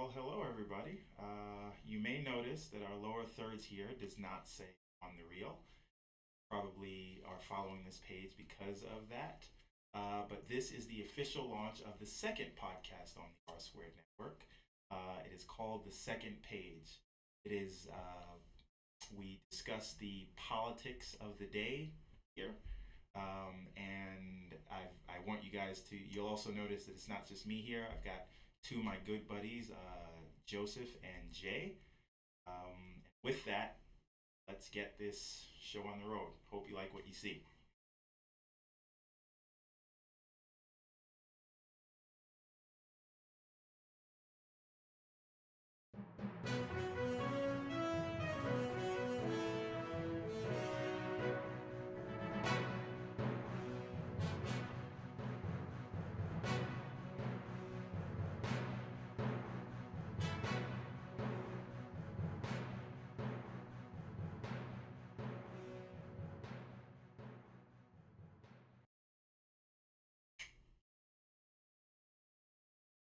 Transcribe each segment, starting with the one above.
Well, hello everybody. You may notice that our lower thirds here does not say on the reel. Probably are following this page because of that. But this is the official launch of the second podcast on the R Squared Network. It is called The Second Page. It is, we discuss the politics of the day here. And I want you guys to, you'll also notice that it's not just me here. I've got two of my good buddies, Joseph and Jay. With that, let's get this show on the road. Hope you like what you see.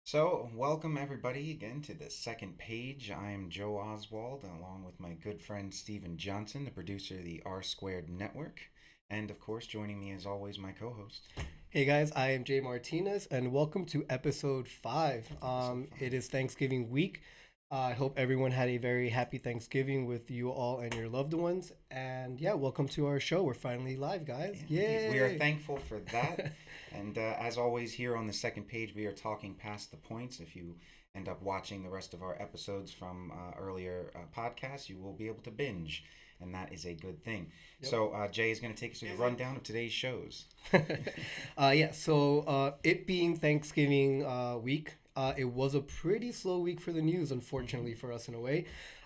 So, welcome everybody again to the second page. I am Joe Oswald, along with my good friend Stephen Johnson, the producer of the R Squared Network. And of course, joining me as always, my co host. Hey guys, I am Jay Martinez, and welcome to episode 5. It is Thanksgiving week. I hope everyone had a very happy Thanksgiving with you all and your loved ones. And yeah, welcome to our show. We're finally live, guys. Yeah, we are Yay! thankful for that. And as always, here on the second page, we are talking past the points. If you end up watching the rest of our episodes from earlier podcasts, you will be able to binge, and that is a good thing. Yep. So, Jay is going to take us through the rundown of today's shows. It being Thanksgiving week, it was a pretty slow week for the news, unfortunately for us in a way.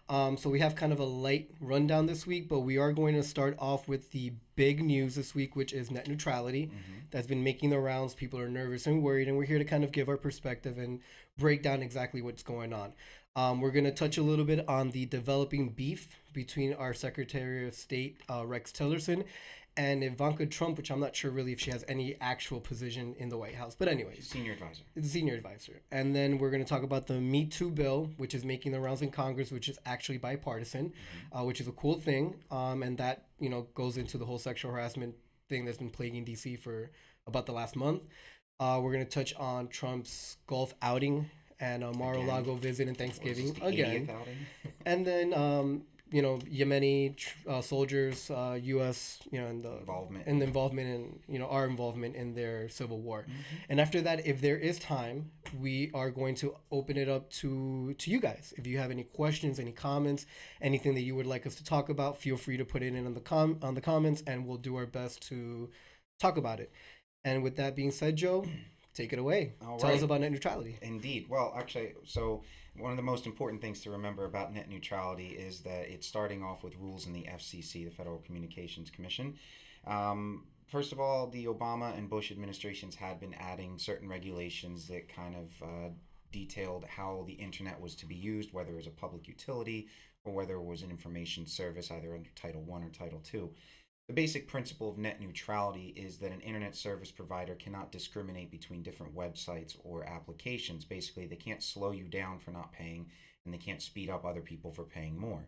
So we have kind of a light rundown this week, but we are going to start off with the big news this week, which is net neutrality. That's been making the rounds. People are nervous and worried, and we're here to kind of give our perspective and break down exactly what's going on. We're going to touch a little bit on the developing beef between our Secretary of State, Rex Tillerson, and Ivanka Trump, which I'm not sure really if she has any actual position in the White House. But anyways, Senior advisor. the senior advisor. And then we're going to talk about the Me Too bill, which is making the rounds in Congress, which is actually bipartisan, which is a cool thing. And that, goes into the whole sexual harassment thing that's been plaguing DC for about the last month. We're going to touch on Trump's Gulf outing and Mar-a-Lago visit and Thanksgiving The again. 80th outing. And then, Yemeni soldiers, U.S., Involvement. and the involvement in, our involvement in their civil war. And after that, if there is time, we are going to open it up to you guys. If you have any questions, any comments, anything that you would like us to talk about, feel free to put it in on the comments, and we'll do our best to talk about it. And with that being said, Joe, take it away. All Tell us right. about net neutrality. Indeed. Well, actually, so one of the most important things to remember about net neutrality is that it's starting off with rules in the FCC, the Federal Communications Commission. First of all, the Obama and Bush administrations had been adding certain regulations that kind of detailed how the internet was to be used, whether it was a public utility or whether it was an information service, either under Title One or Title Two. The basic principle of net neutrality is that an internet service provider cannot discriminate between different websites or applications. Basically, they can't slow you down for not paying, and they can't speed up other people for paying more.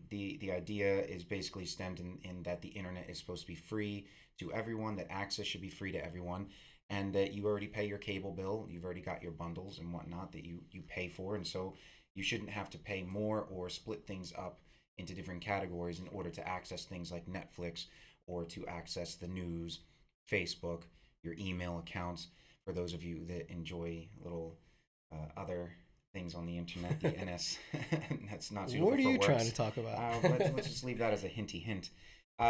The idea is basically stemmed in that the internet is supposed to be free to everyone, that access should be free to everyone, and that you already pay your cable bill, you've already got your bundles and whatnot that you pay for, and so you shouldn't have to pay more or split things up into different categories in order to access things like Netflix or to access the news, Facebook, your email accounts. For those of you that enjoy little other things on the internet, the NS, that's not suitable What are for you works. trying to talk about? Let's just leave that as a hinty hint.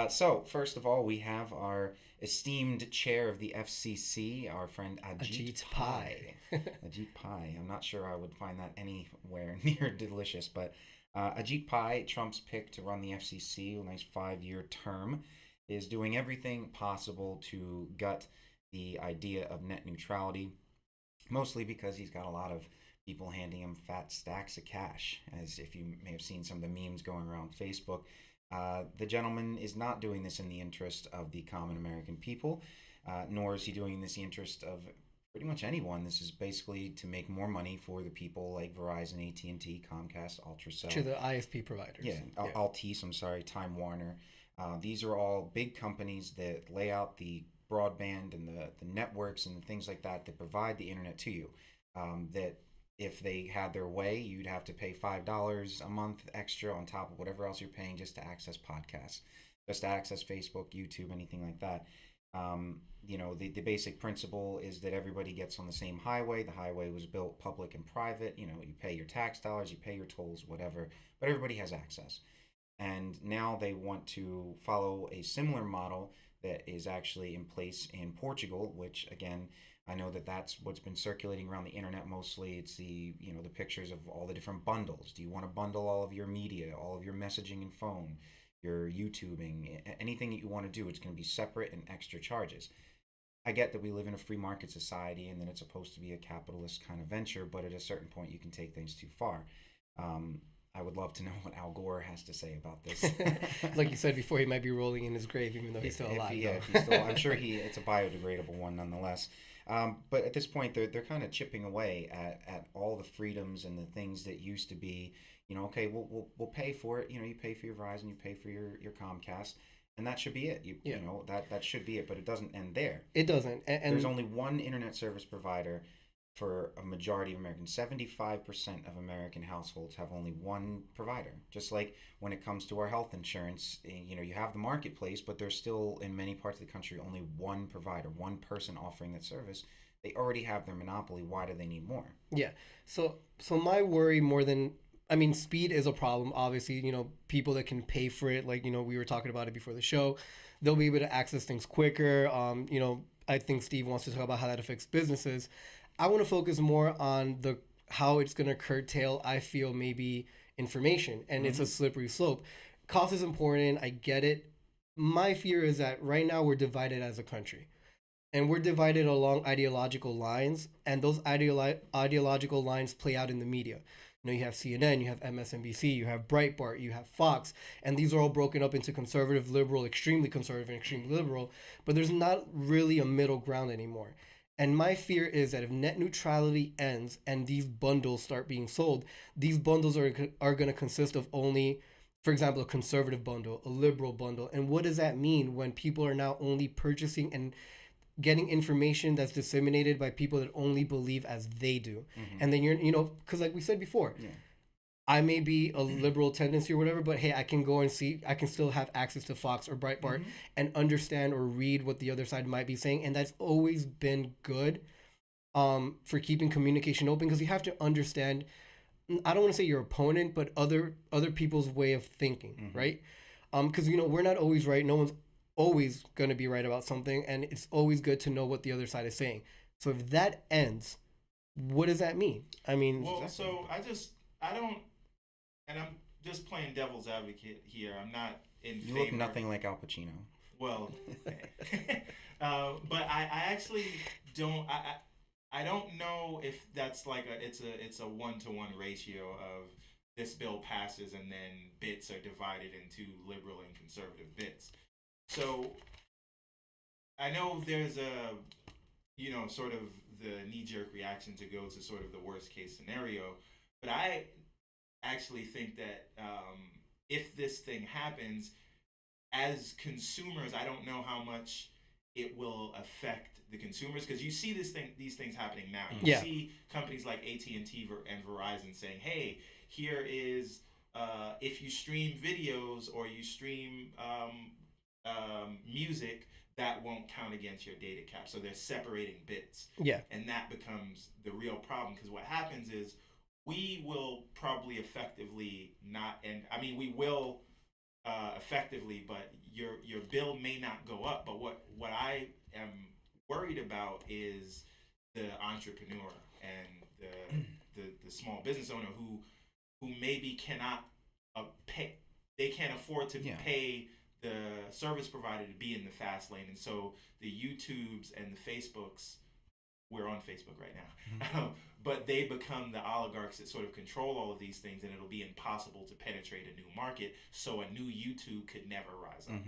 So, first of all, we have our esteemed chair of the FCC, our friend Ajit Ajit Pai. Pai. Ajit Pai. I'm not sure I would find that anywhere near delicious, but Ajit Pai, Trump's pick to run the FCC, a nice 5-year term, is doing everything possible to gut the idea of net neutrality, mostly because he's got a lot of people handing him fat stacks of cash. As if you may have seen some of the memes going around Facebook, the gentleman is not doing this in the interest of the common American people, nor is he doing this in the interest of pretty much anyone. This is basically to make more money for the people like Verizon, AT&T, Comcast, Ultracell. To the ISP providers. Yeah, Altice, I'm sorry, Time Warner. These are all big companies that lay out the broadband and the networks and things like that that provide the internet to you. That if they had their way, you'd have to pay $5 a month extra on top of whatever else you're paying just to access podcasts, just to access Facebook, YouTube, anything like that. The basic principle is that everybody gets on the same highway. The highway was built public and private. You pay your tax dollars, you pay your tolls, whatever, but everybody has access. And now they want to follow a similar model that is actually in place in Portugal, which again, I know that that's what's been circulating around the internet mostly. It's the pictures of all the different bundles. Do you want to bundle all of your media, all of your messaging and phone, your YouTubing, anything that you want to do? It's going to be separate and extra charges. I get that we live in a free market society and that it's supposed to be a capitalist kind of venture, but at a certain point you can take things too far. I would love to know what Al Gore has to say about this. Like you said before, he might be rolling in his grave even though he's still alive. If he's still, I'm sure it's a biodegradable one nonetheless. But at this point, they're kind of chipping away at all the freedoms and the things that used to be, okay, we'll pay for it. You pay for your Verizon, you pay for your Comcast, and that should be it. That should be it. But it doesn't end there. It doesn't. And there's only one internet service provider for a majority of Americans. 75% of American households have only one provider. Just like when it comes to our health insurance, you have the marketplace, but there's still in many parts of the country only one provider, one person offering that service. They already have their monopoly. Why do they need more? Yeah. So my worry more than, speed is a problem. Obviously, people that can pay for it, like, we were talking about it before the show, they'll be able to access things quicker. I think Steve wants to talk about how that affects businesses. I want to focus more on how it's going to curtail, I feel, maybe information. And it's a slippery slope. Cost is important. I get it. My fear is that right now we're divided as a country. And we're divided along ideological lines. And those ideological lines play out in the media. You have CNN, you have MSNBC, you have Breitbart, you have Fox. And these are all broken up into conservative, liberal, extremely conservative, and extremely liberal. But there's not really a middle ground anymore. And my fear is that if net neutrality ends and these bundles start being sold, these bundles are going to consist of only, for example, a conservative bundle, a liberal bundle. And what does that mean when people are now only purchasing and getting information that's disseminated by people that only believe as they do? And then because like we said before, I may be a liberal tendency or whatever, but hey, I can go and see, I can still have access to Fox or Breitbart and understand or read what the other side might be saying. And that's always been good for keeping communication open, because you have to understand, I don't want to say your opponent, but other people's way of thinking, right? Because, we're not always right. No one's always going to be right about something. And it's always good to know what the other side is saying. So if that ends, what does that mean? And I'm just playing devil's advocate here. I'm not in favor. You look nothing like Al Pacino. Well, but I actually don't. I don't know if that's like it's a 1-to-1 ratio of this bill passes and then bits are divided into liberal and conservative bits. So I know there's a sort of the knee-jerk reaction to go to sort of the worst case scenario, but I actually think that if this thing happens, as consumers, I don't know how much it will affect the consumers, because you see these things happening now. You see companies like AT&T and Verizon saying, hey, here is if you stream videos or you stream music, that won't count against your data cap. So they're separating bits. And that becomes the real problem, because what happens is we will probably effectively not, and we will effectively, but your bill may not go up. But what I am worried about is the entrepreneur and the small business owner who maybe cannot pay. They can't afford to pay the service provider to be in the fast lane, and so the YouTubes and the Facebooks. We're on Facebook right now, but they become the oligarchs that sort of control all of these things, and it'll be impossible to penetrate a new market. So a new YouTube could never rise up.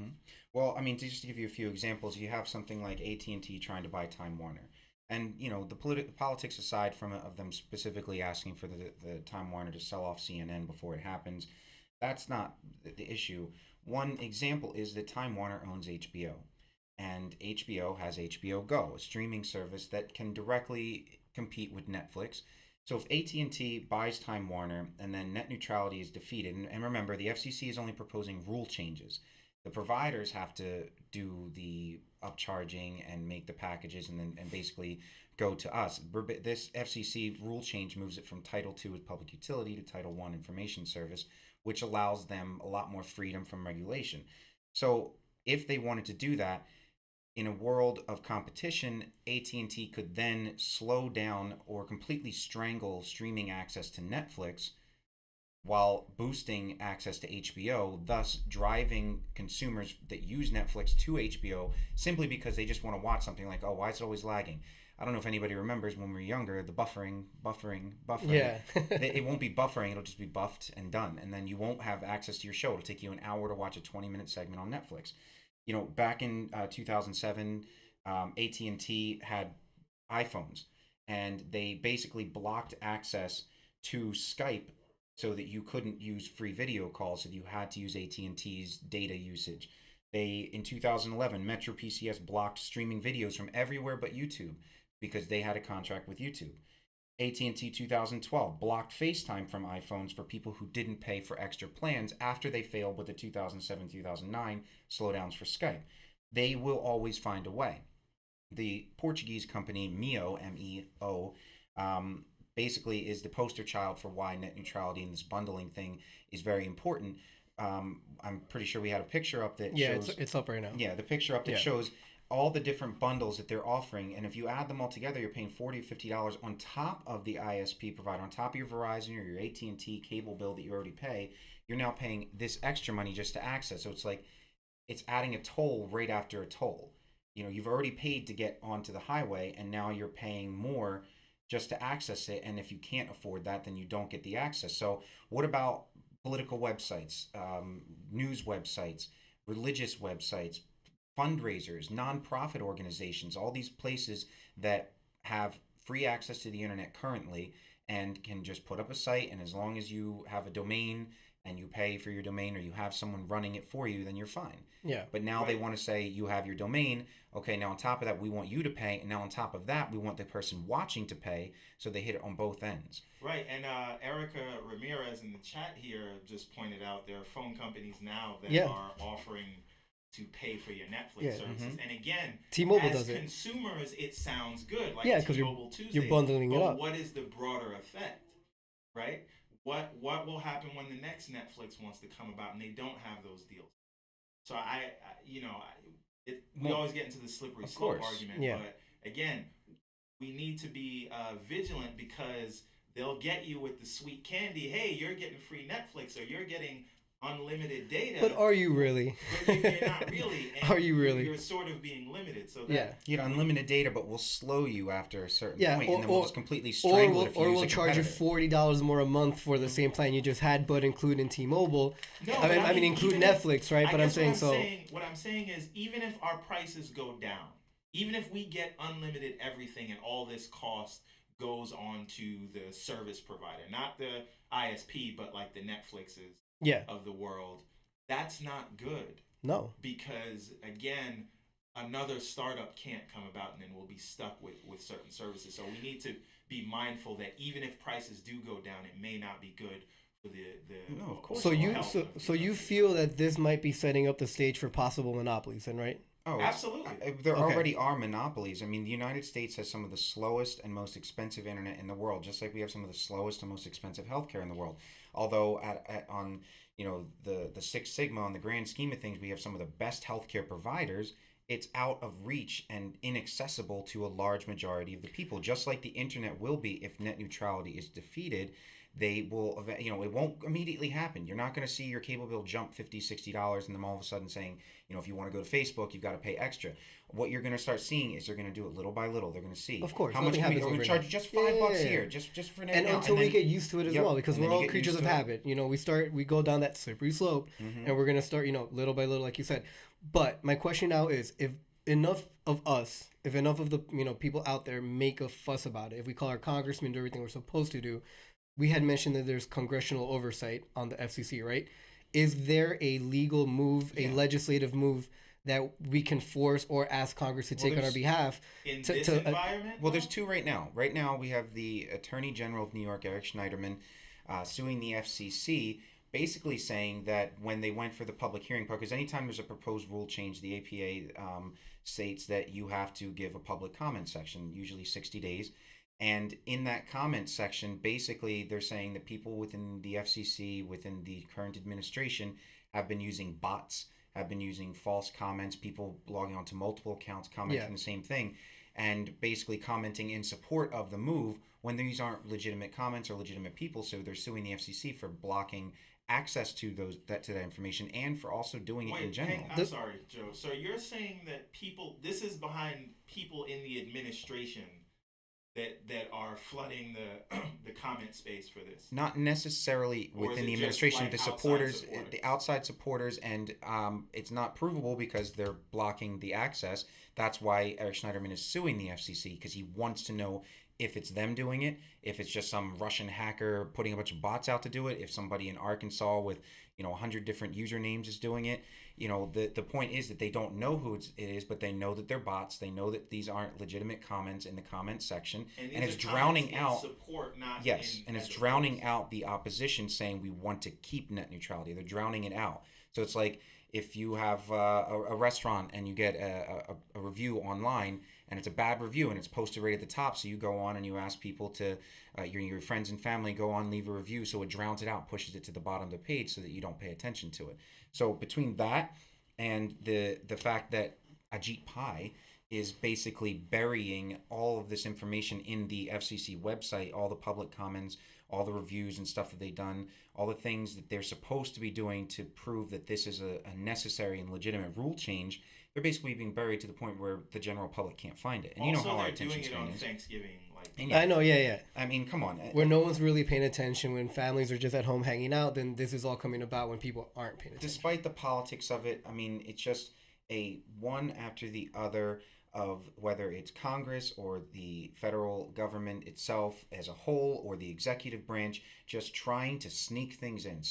Well, just to give you a few examples, you have something like AT&T trying to buy Time Warner. And the politics aside from of them specifically asking for the Time Warner to sell off CNN before it happens, that's not the issue. One example is that Time Warner owns HBO, and HBO has HBO Go, a streaming service that can directly compete with Netflix. So if AT&T buys Time Warner and then net neutrality is defeated, and remember, the FCC is only proposing rule changes. The providers have to do the upcharging and make the packages and basically go to us. This FCC rule change moves it from Title II as public utility to Title I information service, which allows them a lot more freedom from regulation. So if they wanted to do that, in a world of competition, AT&T could then slow down or completely strangle streaming access to Netflix while boosting access to HBO, thus driving consumers that use Netflix to HBO simply because they just want to watch something like, oh, why is it always lagging? I don't know if anybody remembers when we were younger, the buffering. Yeah. It won't be buffering, it'll just be buffed and done. And then you won't have access to your show. It'll take you an hour to watch a 20-minute segment on Netflix. Back in 2007, AT&T had iPhones, and they basically blocked access to Skype so that you couldn't use free video calls, so you had to use AT&T's data usage. In 2011, Metro PCS blocked streaming videos from everywhere but YouTube because they had a contract with YouTube. AT&T 2012 blocked FaceTime from iPhones for people who didn't pay for extra plans after they failed with the 2007-2009 slowdowns for Skype. They will always find a way. The Portuguese company MEO, M-E-O, basically is the poster child for why net neutrality and this bundling thing is very important. I'm pretty sure we had a picture up that shows... Yeah, it's up right now. Yeah, the picture up that shows all the different bundles that they're offering, and if you add them all together, you're paying $40 or $50 on top of the ISP provider, on top of your Verizon or your AT&T cable bill that you already pay. You're now paying this extra money just to access. So it's like it's adding a toll right after a toll. You've already paid to get onto the highway, and now you're paying more just to access it. And if you can't afford that, then you don't get the access. So what about political websites, news websites, religious websites, fundraisers, nonprofit organizations, all these places that have free access to the internet currently and can just put up a site, and as long as you have a domain and you pay for your domain or you have someone running it for you, then you're fine. Yeah. But now they want to say you have your domain. Okay, now on top of that, we want you to pay. And now on top of that, we want the person watching to pay. So they hit it on both ends. Right. And Erica Ramirez in the chat here just pointed out there are phone companies now that are offering to pay for your Netflix services. Mm-hmm. And again, T-Mobile does it. As consumers, it sounds good. Like T-Mobile Tuesdays. You're bundling it up. What is the broader effect, right? What will happen when the next Netflix wants to come about and they don't have those deals? So we always get into the slippery slope argument. Yeah. But again, we need to be vigilant because they'll get you with the sweet candy. Hey, you're getting free Netflix or you're getting unlimited data. But are you really? But you're not really. And are you really? You're sort of being limited. So you get unlimited data, but we'll slow you after a certain point, and then we'll just completely strangle it. Or we'll charge you $40 more a month for the same plan you just had, but include in T-Mobile. No, I mean include Netflix, right? But I'm saying what I'm saying is, even if our prices go down, even if we get unlimited everything, and all this cost goes on to the service provider, not the ISP, but like the Netflixes. Of the world, that's not good. No. Because, again, another startup can't come about and then we'll be stuck with certain services. So we need to be mindful that even if prices do go down, it may not be good for the no, of course. So you feel that this might be setting up the stage for possible monopolies, then, right? Oh, absolutely. There already are monopolies. I mean, the United States has some of the slowest and most expensive internet in the world, just like we have some of the slowest and most expensive healthcare in the world. Although on the Six Sigma, on the grand scheme of things, we have some of the best healthcare providers. It's out of reach and inaccessible to a large majority of the people, just like the internet will be if net neutrality is defeated. They will, it won't immediately happen. You're not going to see your cable bill jump $50, $60 and then all of a sudden saying, if you want to go to Facebook, you've got to pay extra. What you're going to start seeing is they're going to do it little by little. They're going to see. Of course. How much we're going to charge you just $5 here, just for now. And until we get used to it as well, because we're all creatures of habit. We go down that slippery slope, and we're going to start, little by little, like you said. But my question now is, if enough of us, if enough of the people out there make a fuss about it, if we call our congressmen do everything we're supposed to do, we had mentioned that there's congressional oversight on the FCC, right? Is there a legal move, a legislative move that we can force or ask Congress to take on our behalf? In this environment? Well, there's two right now. Right now, we have the Attorney General of New York, Eric Schneiderman, suing the FCC, basically saying that when they went for the public hearing part, because anytime there's a proposed rule change, the APA states that you have to give a public comment section, usually 60 days. And in that comment section, basically, they're saying that people within the FCC, within the current administration, have been using bots, have been using false comments, people logging onto multiple accounts, commenting the same thing, and basically commenting in support of the move when these aren't legitimate comments or legitimate people. So they're suing the FCC for blocking access to that information and for also doing it in general. I'm sorry, Joe. So you're saying that this is behind people in the administration that are flooding the comment space for this? Not necessarily within the administration, like the supporters, the outside supporters, and it's not provable because they're blocking the access. That's why Eric Schneiderman is suing the FCC, because he wants to know if it's them doing it, if it's just some Russian hacker putting a bunch of bots out to do it, if somebody in Arkansas with 100 different usernames is doing it. The point is that they don't know who it is, but they know that they're bots. They know that these aren't legitimate comments in the comment section, and it's drowning out support, not it's drowning out the opposition saying we want to keep net neutrality. They're drowning it out. So it's like if you have a restaurant and you get a review online and it's a bad review and it's posted right at the top, so you go on and you ask people to your friends and family go on, leave a review, so it drowns it out, pushes it to the bottom of the page so that you don't pay attention to it. So between that and the fact that Ajit Pai is basically burying all of this information in the FCC website, all the public comments, all the reviews and stuff that they've done, all the things that they're supposed to be doing to prove that this is a necessary and legitimate rule change, they're basically being buried to the point where the general public can't find it. And also, you know how our attention span is. They're doing it on Thanksgiving. I know, yeah. I mean, come on. Where no one's really paying attention, when families are just at home hanging out, then this is all coming about when people aren't paying attention. Despite the politics of it, I mean, it's just a one after the other of whether it's Congress or the federal government itself as a whole or the executive branch just trying to sneak things in.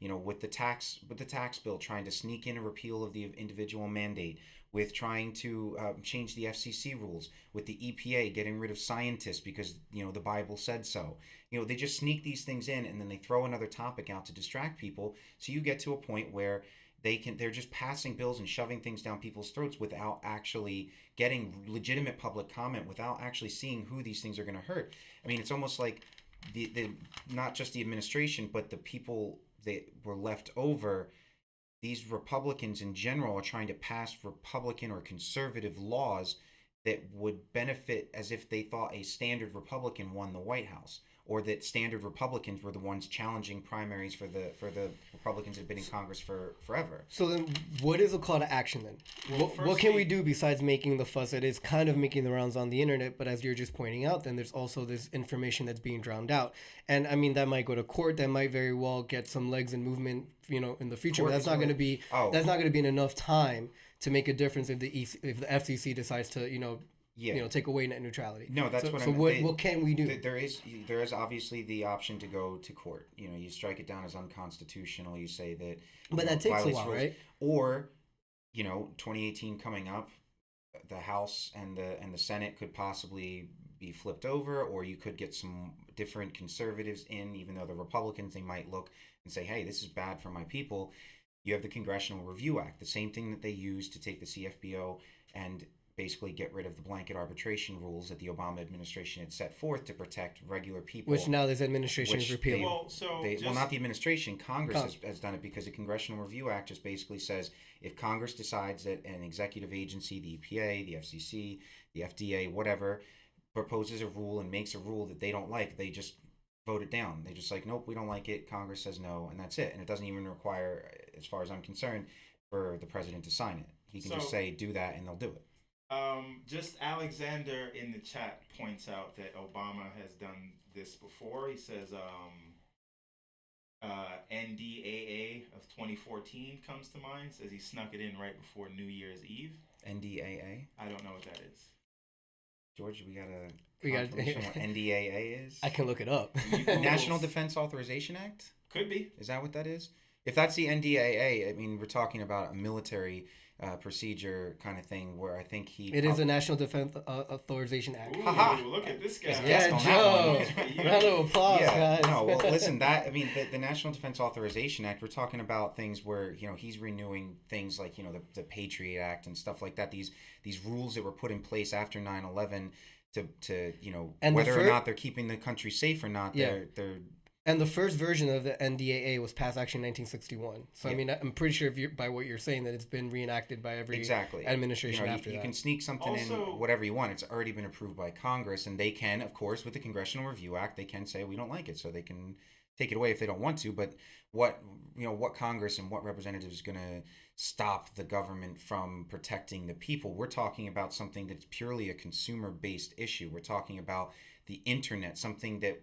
With the tax bill, trying to sneak in a repeal of the individual mandate, with trying to change the FCC rules, with the EPA getting rid of scientists because the Bible said so. They just sneak these things in and then they throw another topic out to distract people. So you get to a point where they're just passing bills and shoving things down people's throats without actually getting legitimate public comment, without actually seeing who these things are going to hurt. I mean, it's almost like the not just the administration, but the people that were left over. These Republicans in general are trying to pass Republican or conservative laws that would benefit, as if they thought a standard Republican won the White House, or that standard Republicans were the ones challenging primaries for the Republicans that have been in Congress for forever. So then, what is a call to action then? Well, what can we do besides making the fuss that is kind of making the rounds on the internet? But as you're just pointing out, then there's also this information that's being drowned out, and I mean that might go to court. That might very well get some legs and movement, in the future. But that's not going to be in enough time to make a difference if the FCC decides to take away net neutrality. No, that's what can we do? There is obviously the option to go to court. You strike it down as unconstitutional. You say that. But that takes a while, rules. Right? Or, 2018 coming up, the House and the Senate could possibly be flipped over, or you could get some different conservatives in, even though the Republicans, they might look and say, hey, this is bad for my people. You have the Congressional Review Act, the same thing that they used to take the CFPO and basically get rid of the blanket arbitration rules that the Obama administration had set forth to protect regular people. Which now this administration is repealing. Not the administration, Congress has done it, because the Congressional Review Act just basically says if Congress decides that an executive agency, the EPA, the FCC, the FDA, whatever, proposes a rule and makes a rule that they don't like, they just vote it down. They just like, nope, we don't like it. Congress says no, and that's it. And it doesn't even require, as far as I'm concerned, for the president to sign it. He can just say, do that, and they'll do it. Just Alexander in the chat points out that Obama has done this before. He says NDAA of 2014 comes to mind. Says he snuck it in right before New Year's Eve. NDAA? I don't know what that is. George, we got We got confirmation what NDAA is? I can look it up. National Defense Authorization Act? Could be. Is that what that is? If that's the NDAA, I mean, we're talking about a military procedure kind of thing where I think It is a National Defense Authorization Act. Ooh, Haha. look at this guy. Yeah, on that Joe. one. Round of applause, Yeah, guys. no, well, listen, the National Defense Authorization Act, we're talking about things where, he's renewing things like, the Patriot Act and stuff like that, these rules that were put in place after 9/11 to And whether or not they're keeping the country safe or not, they're And the first version of the NDAA was passed actually in 1961. So I mean, I'm pretty sure by what you're saying that it's been reenacted by every administration after that. You can sneak something in whatever you want. It's already been approved by Congress, and they can, of course, with the Congressional Review Act, they can say we don't like it, so they can take it away if they don't want to. But what Congress and what representative is going to stop the government from protecting the people? We're talking about something that's purely a consumer-based issue. We're talking about the internet, something that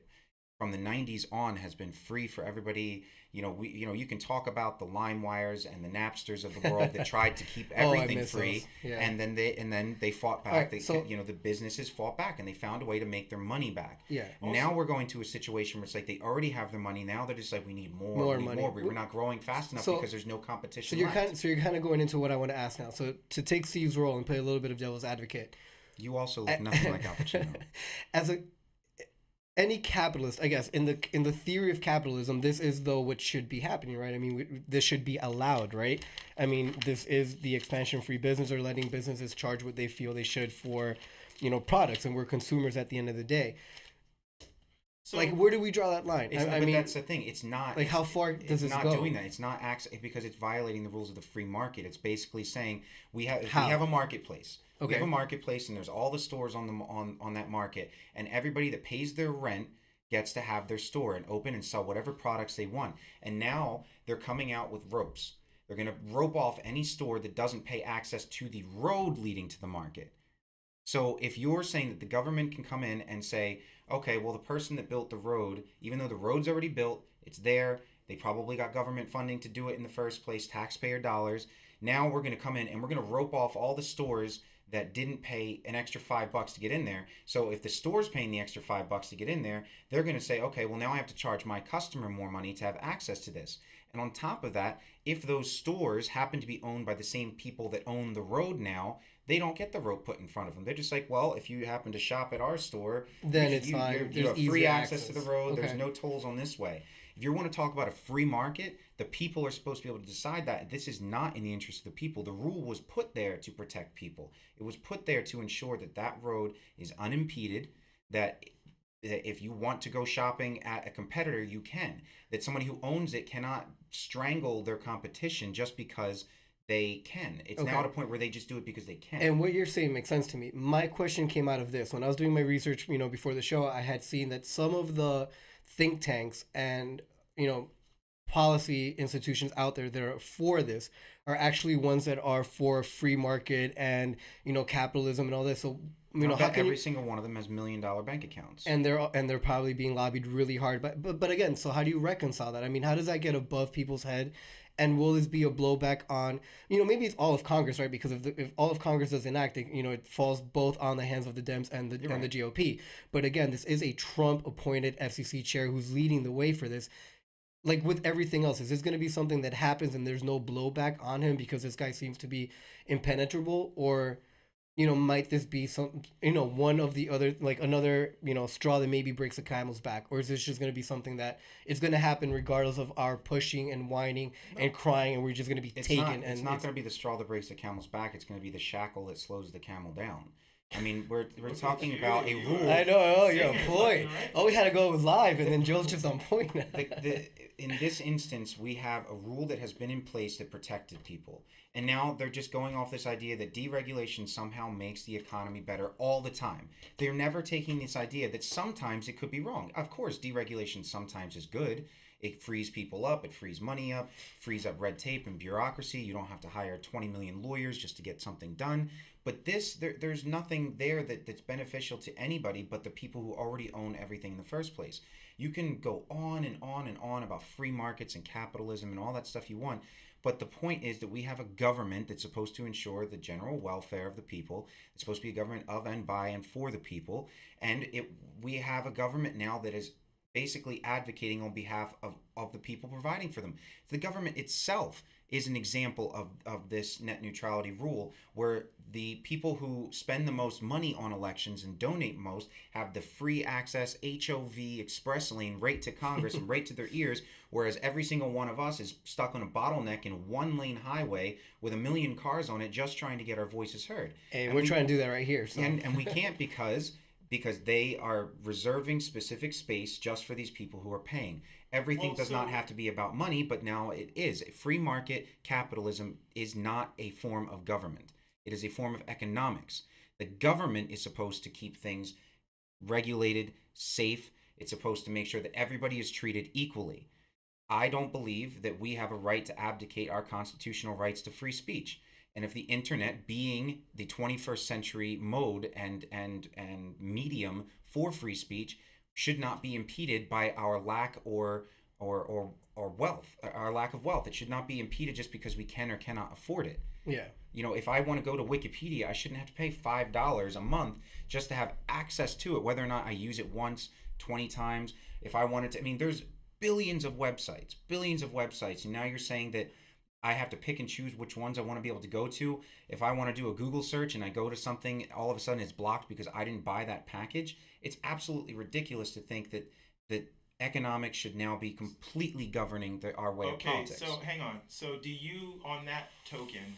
from the 90s on has been free for everybody. You can talk about the LimeWires and the Napsters of the world that tried to keep everything free, and then they fought back. Right, the businesses fought back, and they found a way to make their money back. Yeah. Now we're going to a situation where it's like they already have their money. Now they're just like, we need more money. We're not growing fast enough because there's no competition. So you're kind of going into what I want to ask now. So to take Steve's role and play a little bit of devil's advocate. You also look nothing like Al Pacino. Any capitalist, I guess, in the theory of capitalism, this is though what should be happening, right? I mean, this should be allowed, right? I mean, this is the expansion of free business, or letting businesses charge what they feel they should for, products, and we're consumers at the end of the day. So, where do we draw that line? I mean, that's the thing. It's not how far does this go? It's not doing that. It's not because it's violating the rules of the free market. It's basically saying we have a marketplace. Okay. We have a marketplace, and there's all the stores on that market, and everybody that pays their rent gets to have their store and open and sell whatever products they want. And now they're coming out with ropes. They're going to rope off any store that doesn't pay access to the road leading to the market. So if you're saying that the government can come in and say, okay, well, the person that built the road, even though the road's already built, it's there, they probably got government funding to do it in the first place, taxpayer dollars. Now we're going to come in and we're going to rope off all the stores that didn't pay an extra $5 to get in there. So if the store's paying the extra $5 to get in there, they're going to say, okay, well, now I have to charge my customer more money to have access to this. And on top of that, if those stores happen to be owned by the same people that own the road now, they don't get the rope put in front of them. They're just like, well, if you happen to shop at our store, then it's fine. You have free access to the road. Okay. There's no tolls on this way. If you want to talk about a free market, the people are supposed to be able to decide that. This is not in the interest of the people. The rule was put there to protect people. It was put there to ensure that that road is unimpeded, that if you want to go shopping at a competitor, you can. That somebody who owns it cannot strangle their competition just because they can. It's now at a point where they just do it because they can. And what you're saying makes sense to me. My question came out of this. When I was doing my research, before the show, I had seen that some of the think tanks and, policy institutions out there that are for this are actually ones that are for free market and, capitalism and all this. So, every single one of them has $1 million bank accounts. And they're probably being lobbied really hard. But again, so how do you reconcile that? I mean, how does that get above people's head? And will this be a blowback on, maybe it's all of Congress, right? Because if all of Congress does enact it, it falls both on the hands of the Dems and the GOP. But again, this is a Trump-appointed FCC chair who's leading the way for this. Like with everything else, is this going to be something that happens and there's no blowback on him because this guy seems to be impenetrable? Or, might this be some, one of the other, like another, straw that maybe breaks the camel's back? Or is this just going to be something that is going to happen regardless of our pushing and whining and crying, and we're just going to be taken? It's not going to be the straw that breaks the camel's back. It's going to be the shackle that slows the camel down. I mean, we're talking about a rule. I know. Oh, you're on point. All we had to go was live, and then Joe's just on point now. In this instance, we have a rule that has been in place that protected people. And now they're just going off this idea that deregulation somehow makes the economy better all the time. They're never taking this idea that sometimes it could be wrong. Of course, deregulation sometimes is good. It frees people up. It frees money up, frees up red tape and bureaucracy. You don't have to hire 20 million lawyers just to get something done. But there's nothing there that's beneficial to anybody but the people who already own everything in the first place. You can go on and on and on about free markets and capitalism and all that stuff you want, But the point is that we have a government that's supposed to ensure the general welfare of the people. It's supposed to be a government of and by and for the people. And we have a government now that is basically advocating on behalf of the people, providing for them. The government itself is an example of this net neutrality rule, where the people who spend the most money on elections and donate most have the free access HOV express lane right to Congress and right to their ears, whereas every single one of us is stuck on a bottleneck in one lane highway with a million cars on it just trying to get our voices heard. And we're trying to do that right here. So. And we can't because they are reserving specific space just for these people who are paying. Everything does not have to be about money, but now it is. Free market capitalism is not a form of government. It is a form of economics. The government is supposed to keep things regulated, safe. It's supposed to make sure that everybody is treated equally. I don't believe that we have a right to abdicate our constitutional rights to free speech. And if the internet, being the 21st century mode and medium for free speech, should not be impeded by our lack or wealth, our lack of wealth. It should not be impeded just because we can or cannot afford it. Yeah. You know, if I want to go to Wikipedia, I shouldn't have to pay $5 a month just to have access to it, whether or not I use it once, 20 times. If I wanted to, I mean, there's billions of websites. And now you're saying that I have to pick and choose which ones I want to be able to go to. If I want to do a Google search and I go to something, all of a sudden it's blocked because I didn't buy that package. It's absolutely ridiculous to think that economics should now be completely governing our way of politics. Okay, so hang on. So do you, on that token,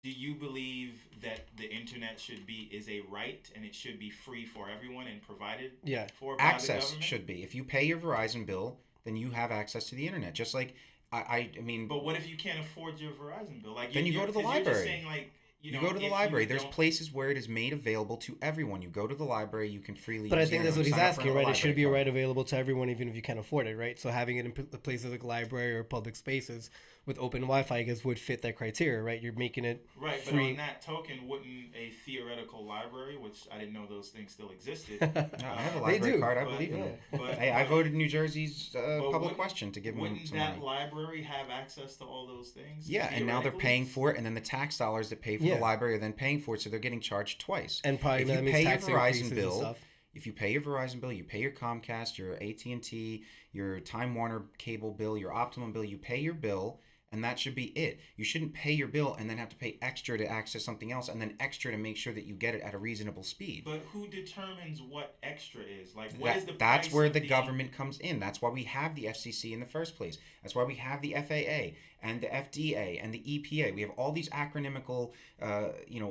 do you believe that the internet is a right and it should be free for everyone and provided for by the government? Should be. If you pay your Verizon bill, then you have access to the internet. Just like I mean. But what if you can't afford your Verizon bill? Like then you go to the library. You're just saying like, you go to the library. There's places where it is made available to everyone. You go to the library, you can freely use But I think that's what he's asking, right? It should be a card. right available to everyone, even if you can't afford it, right? So having it in places like library or public spaces with open Wi-Fi, I guess, would fit that criteria, right? You're making it right, free. but on that token, wouldn't a theoretical library, which I didn't know those things still existed. I have a library card. I believe in it. Hey, I voted New Jersey's public question to give them some money. Wouldn't that library have access to all those things? Yeah, and now they're paying for it, and then the tax dollars that pay for the library are then paying for it, so they're getting charged twice. And probably if you that means pay your tax Verizon bill, stuff. If you pay your Verizon bill, you pay your Comcast, your AT&T, your Time Warner cable bill, your Optimum bill, you pay your bill, and that should be it. You shouldn't pay your bill and then have to pay extra to access something else, and then extra to make sure that you get it at a reasonable speed. But who determines what extra is? Like, what is the That's price where of the government comes in. That's why we have the FCC in the first place. That's why we have the FAA and the FDA and the EPA. We have all these acronymical,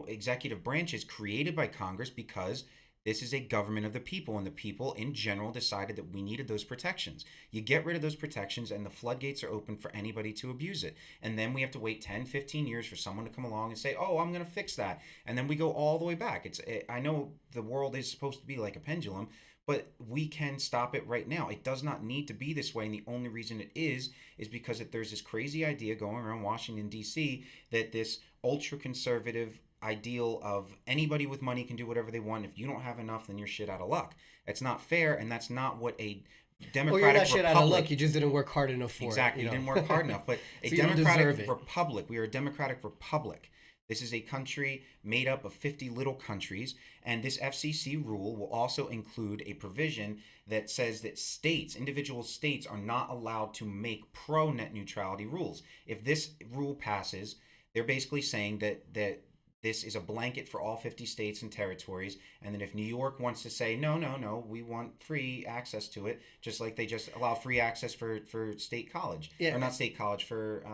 executive branches created by Congress because this is a government of the people, and the people in general decided that we needed those protections. You get rid of those protections, and the floodgates are open for anybody to abuse it. And then we have to wait 10, 15 years for someone to come along and say, oh, I'm going to fix that. And then we go all the way back. I know the world is supposed to be like a pendulum, but we can stop it right now. It does not need to be this way, and the only reason it is because there's this crazy idea going around Washington, D.C., that this ultra-conservative ideal of anybody with money can do whatever they want. If you don't have enough, then you're shit out of luck. It's not fair, and that's not what a democratic you're not republic... shit out of luck. You just didn't work hard enough for exactly. it. You didn't work hard enough. But a so democratic republic. We are a democratic republic. This is a country made up of 50 little countries, and this FCC rule will also include a provision that says that individual states, are not allowed to make pro-net neutrality rules. If this rule passes, they're basically saying that this is a blanket for all 50 states and territories, and then if New York wants to say, no, we want free access to it, just like they just allow free access for state college. Yeah. Or not state college, for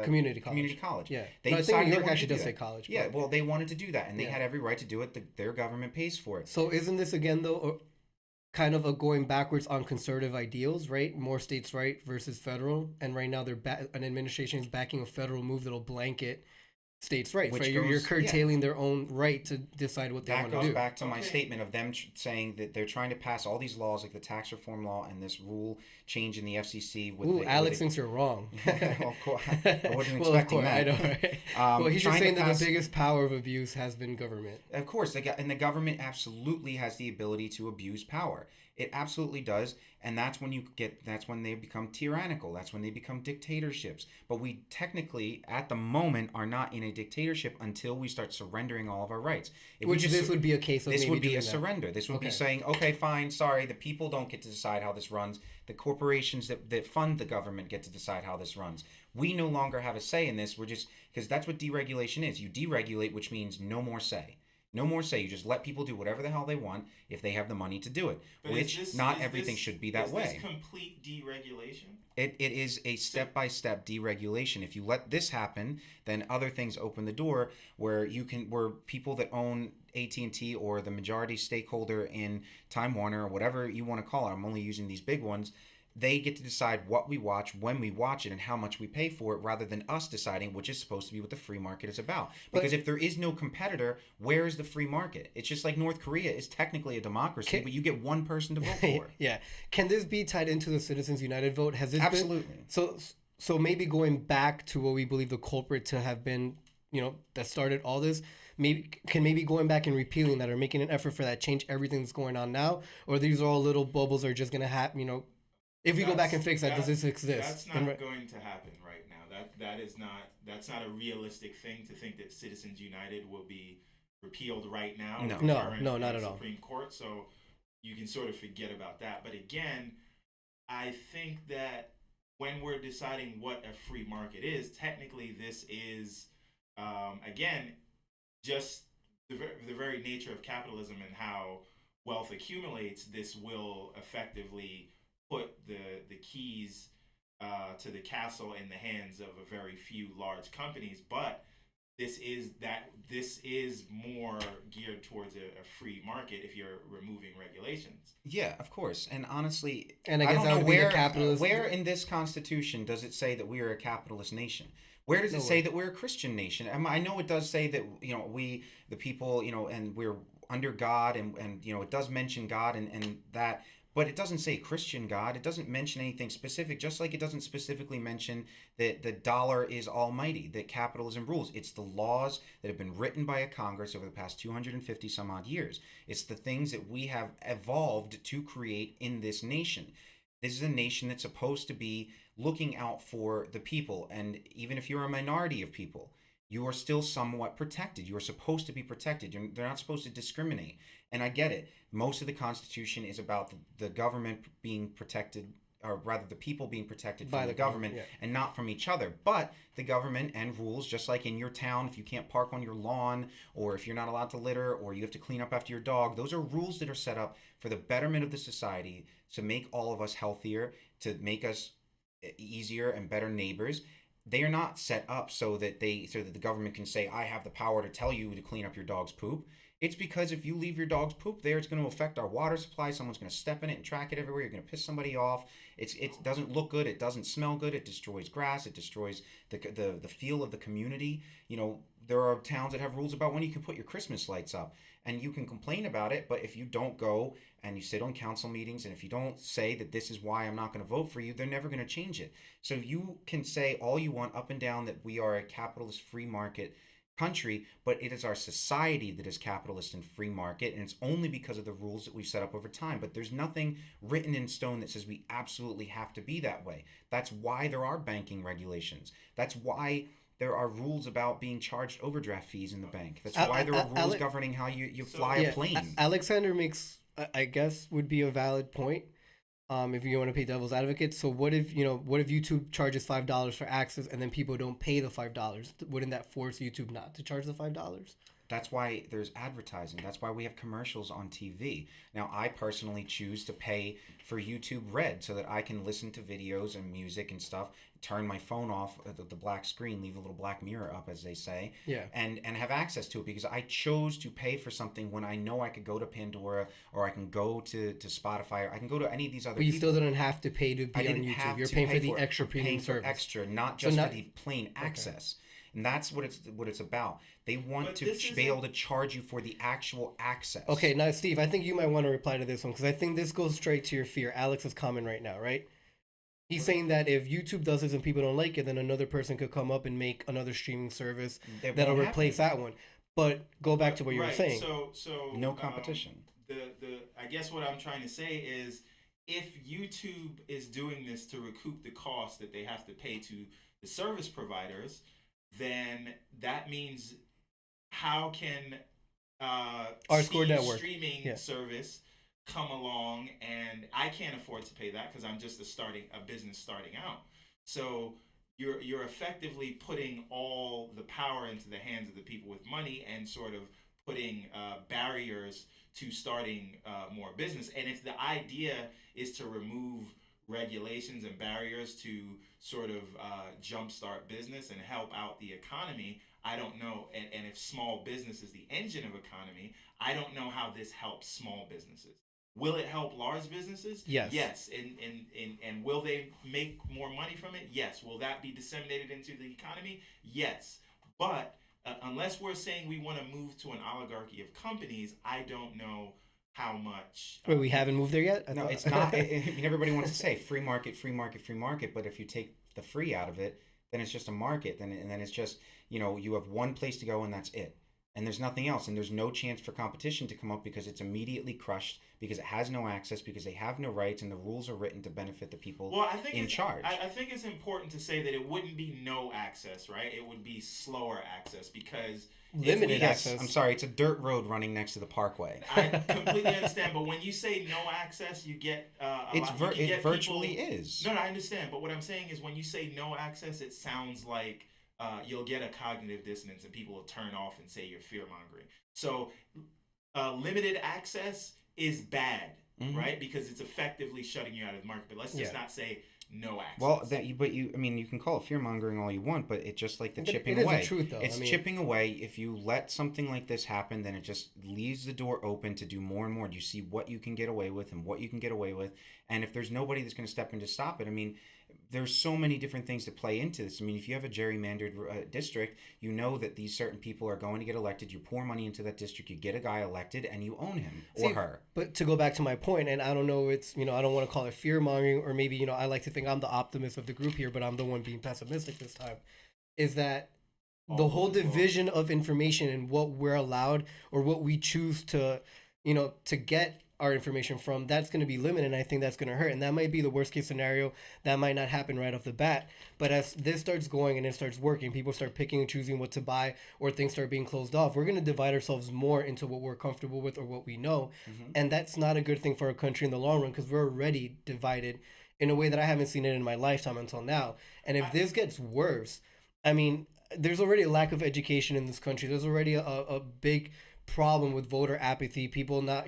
community college. Yeah. They I think New York they actually does that. say college. Yeah, well, they wanted to do that, and they had every right to do it. Their government pays for it. So isn't this, again, though, kind of a going backwards on conservative ideals, right? More states' right versus federal, and right now an administration is backing a federal move that'll blanket states' rights, right? You're curtailing their own right to decide what they want to do. That goes back to my statement of them saying that they're trying to pass all these laws, like the tax reform law and this rule change in the FCC. Alex thinks you're wrong. Well, of course, I wasn't expecting that. I know, right? Well, he's just saying that the biggest power of abuse has been government. Of course, and the government absolutely has the ability to abuse power. It absolutely does, and that's when they become tyrannical. That's when they become dictatorships. But we technically, at the moment, are not in a dictatorship until we start surrendering all of our rights. Which this would be a case of this maybe would be doing a that. surrender. This would be Okay. saying, okay, fine, sorry, the people don't get to decide how this runs. The corporations that fund the government get to decide how this runs. We no longer have a say in this. We're just, because that's what deregulation is. You deregulate, which means no more say. No more say. You just let people do whatever the hell they want if they have the money to do it. But which not everything should be that way. Is this complete deregulation? It is a step-by-step deregulation. If you let this happen, then other things open the door where people that own AT&T or the majority stakeholder in Time Warner or whatever you want to call it, I'm only using these big ones, they get to decide what we watch, when we watch it, and how much we pay for it, rather than us deciding, which is supposed to be what the free market is about. Because if there is no competitor, where is the free market? It's just like North Korea is technically a democracy, but you get one person to vote for. Yeah. Can this be tied into the Citizens United vote? Has this Absolutely. So maybe going back to what we believe the culprit to have been, that started all this, maybe going back and repealing that or making an effort for that change everything that's going on now? Or these are all little bubbles that are just going to happen, if we go back and fix that, does this exist? That's not going to happen right now. That's not a realistic thing to think that Citizens United will be repealed right now. No, not at all. Supreme Court, so you can sort of forget about that. But again, I think that when we're deciding what a free market is, technically this is, again, just the very nature of capitalism and how wealth accumulates. This will effectively put the keys to the castle in the hands of a very few large companies, but this is more geared towards a free market if you're removing regulations. Yeah, of course. And honestly, and I guess that would be the capitalist. Where in this Constitution does it say that we are a capitalist nation? Where does it say that we're a Christian nation? I know it does say that we, the people, and we're under God, and it does mention God and that. But it doesn't say Christian God. It doesn't mention anything specific, just like it doesn't specifically mention that the dollar is almighty, that capitalism rules. It's the laws that have been written by a Congress over the past 250 some odd years. It's the things that we have evolved to create in this nation. This is a nation that's supposed to be looking out for the people. And even if you're a minority of people, you are still somewhat protected. You are supposed to be protected. They're not supposed to discriminate. And I get it. Most of the Constitution is about the government being protected, or rather the people being protected from the government and not from each other. But the government and rules, just like in your town, if you can't park on your lawn, or if you're not allowed to litter, or you have to clean up after your dog, those are rules that are set up for the betterment of the society, to make all of us healthier, to make us easier and better neighbors. They are not set up so that the government can say, I have the power to tell you to clean up your dog's poop. It's because if you leave your dog's poop there, it's going to affect our water supply. Someone's going to step in it and track it everywhere. You're going to piss somebody off. It doesn't look good. It doesn't smell good. It destroys grass. It destroys the feel of the community. There are towns that have rules about when you can put your Christmas lights up. And you can complain about it, but if you don't go and you sit on council meetings, and if you don't say that this is why I'm not going to vote for you, they're never going to change it. So you can say all you want up and down that we are a capitalist free market country, but it is our society that is capitalist and free market, and it's only because of the rules that we've set up over time. But there's nothing written in stone that says we absolutely have to be that way. That's why there are banking regulations. That's why there are rules about being charged overdraft fees in the bank. That's why there are rules governing how you fly a plane. Alexander makes, I guess, would be a valid point. If you want to pay devil's advocate. So what if YouTube charges $5 for access and then people don't pay the $5? Wouldn't that force YouTube not to charge the $5? That's why there's advertising. That's why we have commercials on TV. Now, I personally choose to pay for YouTube Red so that I can listen to videos and music and stuff, turn my phone off, the black screen, leave a little black mirror up, as they say, and have access to it, because I chose to pay for something when I know I could go to Pandora, or I can go to Spotify, or I can go to any of these other But you still didn't have to pay to be on YouTube. You're paying for the extra premium service. Extra, not just for the plain access. And that's what it's about. They want to be able to charge you for the actual access. Okay, now, Steve, I think you might want to reply to this one, because I think this goes straight to your fear. Alex is comment right now, right? He's saying that if YouTube does this and people don't like it, then another person could come up and make another streaming service that'll replace that one. But go back to what you were saying. So no competition. I guess what I'm trying to say is, if YouTube is doing this to recoup the cost that they have to pay to the service providers, then that means, how can Our Score Steve's Network. streaming Yeah. service come along, and I can't afford to pay that because I'm just a business starting out. So you're effectively putting all the power into the hands of the people with money, and sort of putting barriers to starting more business. And if the idea is to remove regulations and barriers to sort of jumpstart business and help out the economy, I don't know. And if small business is the engine of economy, I don't know how this helps small businesses. Will it help large businesses? Yes. Yes. And will they make more money from it? Yes. Will that be disseminated into the economy? Yes. But unless we're saying we want to move to an oligarchy of companies, I don't know how much. Wait, we haven't moved there yet? No, it's not. I mean, everybody wants to say free market, free market, free market. But if you take the free out of it, then it's just a market. And then it's just, you have one place to go and that's it. And there's nothing else. And there's no chance for competition to come up because it's immediately crushed, because it has no access, because they have no rights, and the rules are written to benefit the people in charge. I think it's important to say that it wouldn't be no access, right? It would be slower access, because limited access. I'm sorry, it's a dirt road running next to the parkway. I completely understand, but when you say no access, you get it virtually is. No, I understand, but what I'm saying is, when you say no access, it sounds like you'll get a cognitive dissonance and people will turn off and say you're fear mongering. So limited access is bad, right? Because it's effectively shutting you out of the market. But let's just not say no access. Well, you can call it fear mongering all you want, but it's just like the chipping away. It is the truth, though. It's chipping away. If you let something like this happen, then it just leaves the door open to do more and more. You see what you can get away with and what you can get away with, and if there's nobody that's going to step in to stop it, I mean, there's so many different things that play into this. I mean, if you have a gerrymandered district, you know that these certain people are going to get elected. You pour money into that district, you get a guy elected, and you own him or her. But to go back to my point, and I don't know, it's, I don't want to call it fear mongering, or maybe, I like to think I'm the optimist of the group here, but I'm the one being pessimistic this time, is that the whole division of information and what we're allowed or what we choose to, to get our information from, that's going to be limited, and I think that's going to hurt. And that might be the worst case scenario. That might not happen right off the bat. But as this starts going and it starts working, people start picking and choosing what to buy, or things start being closed off, we're going to divide ourselves more into what we're comfortable with or what we know. And that's not a good thing for our country in the long run, because we're already divided in a way that I haven't seen it in my lifetime until now. And if this gets worse, I mean, there's already a lack of education in this country. There's already a big problem with voter apathy. People not,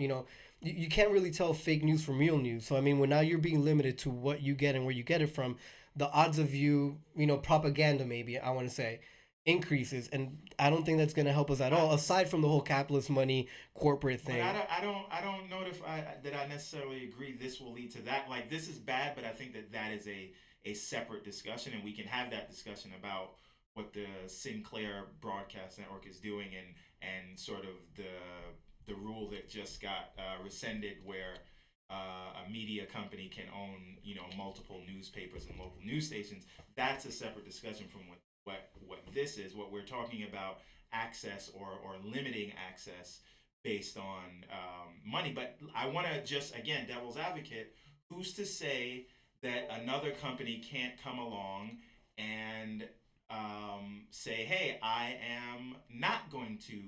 you can't really tell fake news from real news. So, I mean, when now you're being limited to what you get and where you get it from, the odds of you, propaganda, maybe, I want to say, increases. And I don't think that's going to help us at all, aside from the whole capitalist money corporate thing. But I don't know if I necessarily agree this will lead to that. Like, this is bad, but I think that is a separate discussion, and we can have that discussion about what the Sinclair Broadcast Network is doing, and sort of the rule that just got rescinded, where a media company can own multiple newspapers and local news stations. That's a separate discussion from what this is. What we're talking about, access or limiting access based on money. But I want to just, again, devil's advocate, who's to say that another company can't come along and say, hey, I am not going to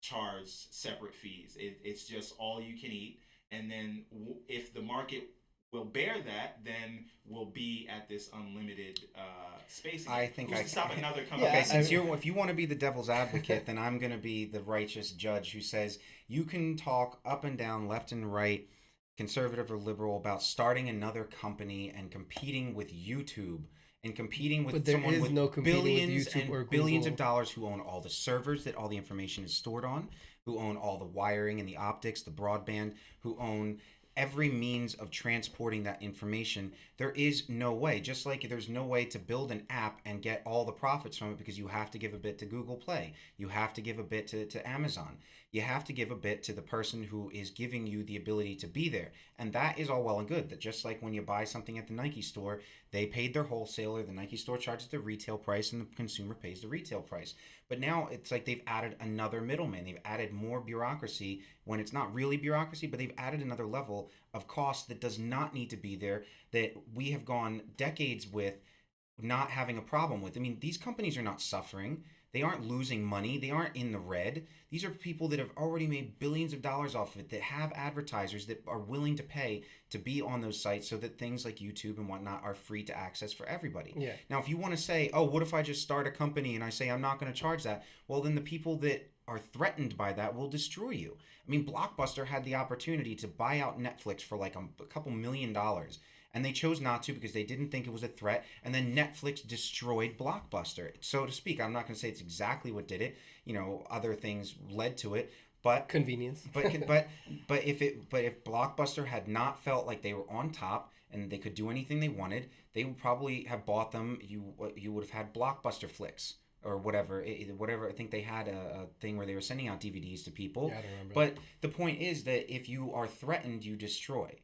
charge separate fees. It's just all you can eat. And then if the market will bear that, then we'll be at this unlimited space. I think Who's I to stop another company. Okay, if you want to be the devil's advocate, then I'm going to be the righteous judge who says you can talk up and down, left and right, conservative or liberal, about starting another company and competing with YouTube. And competing with someone with billions and billions of dollars, who own all the servers that all the information is stored on, who own all the wiring and the optics, the broadband, who own every means of transporting that information. There is no way, just like there's no way to build an app and get all the profits from it, because you have to give a bit to Google Play. You have to give a bit to Amazon. You have to give a bit to the person who is giving you the ability to be there. And that is all well and good. That just like when you buy something at the Nike store, they paid their wholesaler, the Nike store charges the retail price, and the consumer pays the retail price. But now it's like they've added another middleman. They've added more bureaucracy when it's not really bureaucracy, but they've added another level of cost that does not need to be there, that we have gone decades with not having a problem with. I mean, these companies are not suffering. They aren't losing money. They aren't in the red. These are people that have already made billions of dollars off of it, that have advertisers that are willing to pay to be on those sites so that things like YouTube and whatnot are free to access for everybody. Yeah. Now, if you want to say, oh, what if I just start a company and I say I'm not going to charge that? Well, then the people that are threatened by that will destroy you. I mean, Blockbuster had the opportunity to buy out Netflix for like a couple $1,000,000. And they chose not to because they didn't think it was a threat. And then Netflix destroyed Blockbuster, so to speak. I'm not going to say it's exactly what did it. You know, other things led to it, but Convenience. but if Blockbuster had not felt like they were on top and they could do anything they wanted, they would probably have bought them. You would have had Blockbuster Flicks or whatever. Whatever. I think they had a thing where they were sending out DVDs to people. Yeah, I don't remember. But the point is that if you are threatened, you destroy.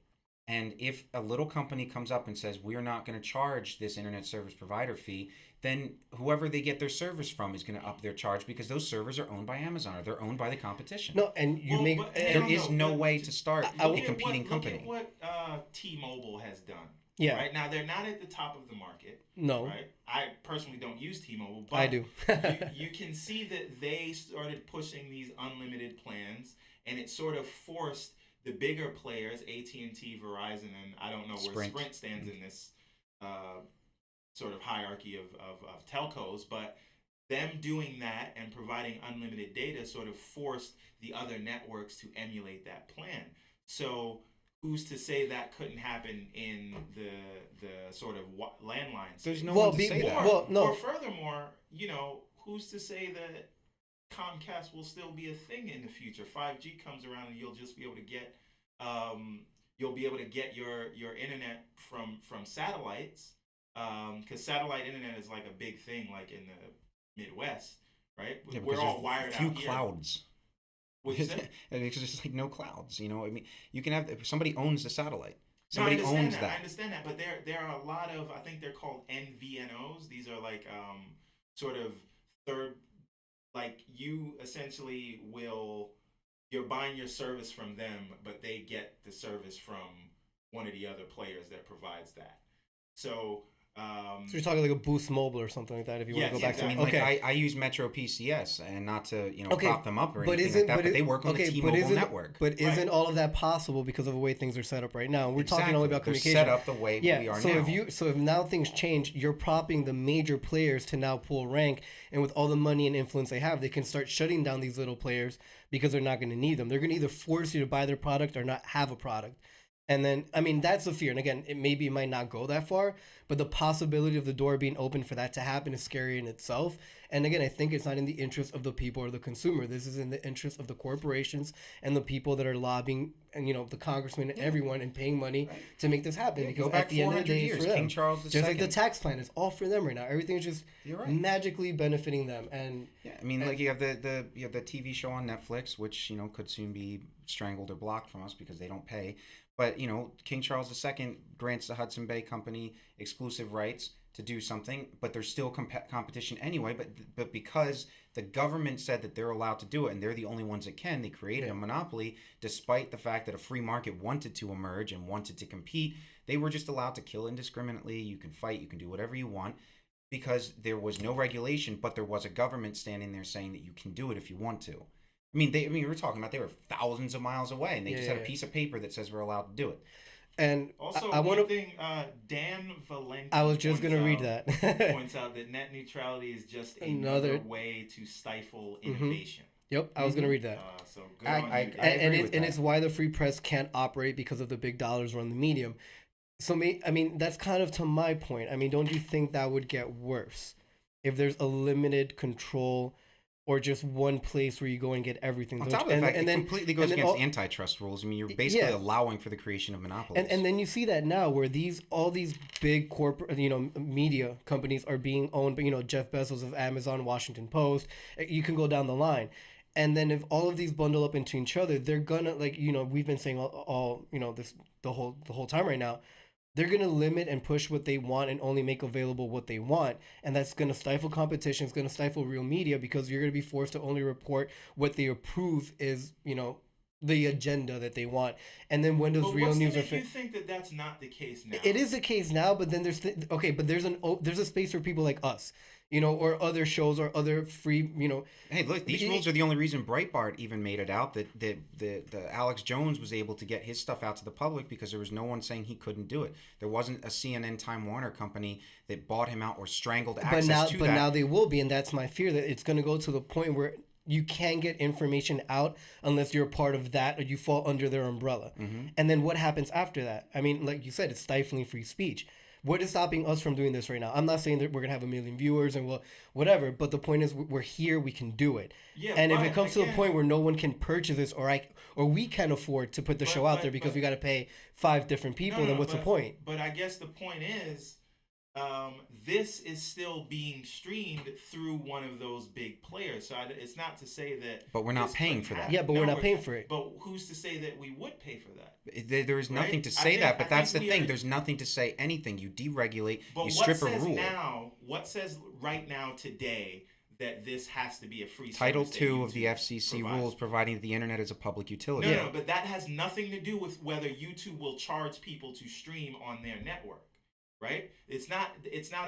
And if a little company comes up and says, we're not going to charge this internet service provider fee, then whoever they get their servers from is going to up their charge because those servers are owned by Amazon or they're owned by the competition. No, and you make... There is no way to start a competing company. Look at what T-Mobile has done. Yeah. Right now, they're not at the top of the market. No. Right. I personally don't use T-Mobile, but I do. you can see that they started pushing these unlimited plans, and it sort of forced the bigger players, AT&T, Verizon, and I don't know where Sprint stands in this sort of hierarchy of telcos, but them doing that and providing unlimited data sort of forced the other networks to emulate that plan. So who's to say that couldn't happen in the sort of landline space? There's no one to say that. Well, no. Or furthermore, you know, who's to say that Comcast will still be a thing in the future? 5G comes around and you'll just be able to get your internet from satellites, because satellite internet is like a big thing, like in the Midwest, right? Yeah, we're all wired few out here. Clouds. What'd you say? It's just like no clouds. You know, I mean, you can have somebody owns the satellite. No, I Somebody owns I that. understand that, but there are a lot of, I think they're called NVNOs. These are like sort of third, like you essentially you're buying your service from them, but they get the service from one of the other players that provides that. So So you're talking like a Boost Mobile or something like that. If you want to go back exactly. to, I mean, like I use Metro PCS, and not to prop them up or but anything like that, but they work on the T-Mobile network. But isn't all of that possible because of the way things are set up right now? We're talking only about communication. They're set up the way we are now. If now things change, you're propping the major players to now pull rank, and with all the money and influence they have, they can start shutting down these little players because they're not going to need them. They're going to either force you to buy their product or not have a product. And then, I mean, that's the fear. And again, it might not go that far, but the possibility of the door being open for that to happen is scary in itself. And again, I think it's not in the interest of the people or the consumer. This is in the interest of the corporations and the people that are lobbying, and the congressmen and everyone, and paying money to make this happen. Yeah, because go back at the end of the day, years, it's for them. King Charles II. Just like the tax plan, it's all for them right now. Everything is just magically benefiting them. And yeah, I mean, like you have the TV show on Netflix, which could soon be strangled or blocked from us because they don't pay. But, King Charles II grants the Hudson Bay Company exclusive rights to do something, but there's still competition anyway. But because the government said that they're allowed to do it and they're the only ones that can, they created a monopoly, despite the fact that a free market wanted to emerge and wanted to compete. They were just allowed to kill indiscriminately. You can fight, you can do whatever you want, because there was no regulation, but there was a government standing there saying that you can do it if you want to. I mean, we were talking about they were thousands of miles away, and they just had a piece of paper that says we're allowed to do it. And also, Dan Valenti. I was just going to read that. points out that net neutrality is just another way to stifle innovation. Yep, I was going to read that. So good on you. And it's why the free press can't operate because of the big dollars run the medium. So, I mean, that's kind of to my point. I mean, don't you think that would get worse if there's a limited control or just one place where you go and get everything? On top of the fact, it completely goes against antitrust rules. I mean, you're basically allowing for the creation of monopolies. And then you see that now where all these big corporate, media companies are being owned by, Jeff Bezos of Amazon, Washington Post. You can go down the line. And then if all of these bundle up into each other, they're gonna, like, we've been saying all this the whole time right now, they're going to limit and push what they want and only make available what they want. And that's going to stifle competition. It's going to stifle real media because you're going to be forced to only report what they approve is, the agenda that they want. And then when does But real what's news to make you think that that's not the case now? It is the case now, but then there's a space for people like us, or other shows or other free, Hey, look, these rules are the only reason Breitbart even made it out, that the Alex Jones was able to get his stuff out to the public because there was no one saying he couldn't do it. There wasn't a CNN Time Warner company that bought him out or strangled access to that. But now they will be, and that's my fear, that it's going to go to the point where you can't get information out unless you're a part of that or you fall under their umbrella. And then what happens after that? I mean, like you said, it's stifling free speech. What is stopping us from doing this right now? I'm not saying that we're going to have 1 million viewers and whatever, but the point is we're here, we can do it. Yeah, and if it comes to the point where no one can purchase this, or we can't afford to put the show out there because we got to pay 5 different people, then what's the point? But I guess the point is, this is still being streamed through one of those big players. So it's not to say that... But we're not paying for that. Yeah, but we're not paying for it. But who's to say that we would pay for that? There is nothing to say that, but that's the thing. There's nothing to say anything. You deregulate, you strip a rule. What says right now, today, that this has to be a free Title service? II of the FCC rules providing that the internet is a public utility. No, but that has nothing to do with whether YouTube will charge people to stream on their network. Right? It's not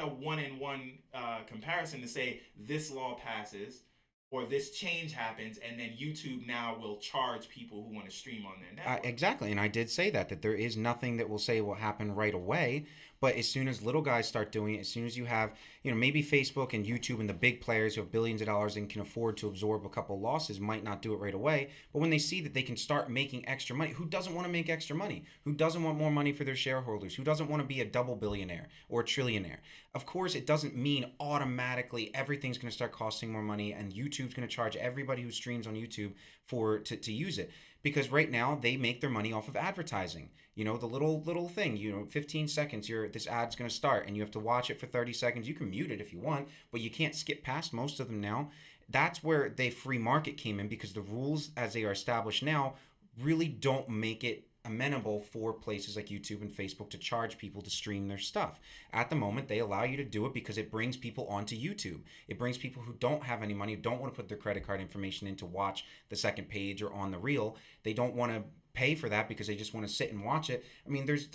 a one-in-one comparison to say this law passes or this change happens and then YouTube now will charge people who want to stream on their network. Exactly, and I did say that there is nothing that will say will happen right away. But as soon as little guys start doing it, as soon as you have, maybe Facebook and YouTube and the big players who have billions of dollars and can afford to absorb a couple losses might not do it right away. But when they see that they can start making extra money, who doesn't want to make extra money? Who doesn't want more money for their shareholders? Who doesn't want to be a double billionaire or a trillionaire? Of course, it doesn't mean automatically everything's going to start costing more money and YouTube's going to charge everybody who streams on YouTube to use it. Because right now they make their money off of advertising. The little thing, 15 seconds, this ad's going to start and you have to watch it for 30 seconds. You can mute it if you want, but you can't skip past most of them now. That's where the free market came in, because the rules as they are established now really don't make it amenable for places like YouTube and Facebook to charge people to stream their stuff. At the moment, they allow you to do it because it brings people onto YouTube. It brings people who don't have any money, who don't want to put their credit card information in to watch the second page or on the reel. They don't want to pay for that because they just want to sit and watch it. I mean, there's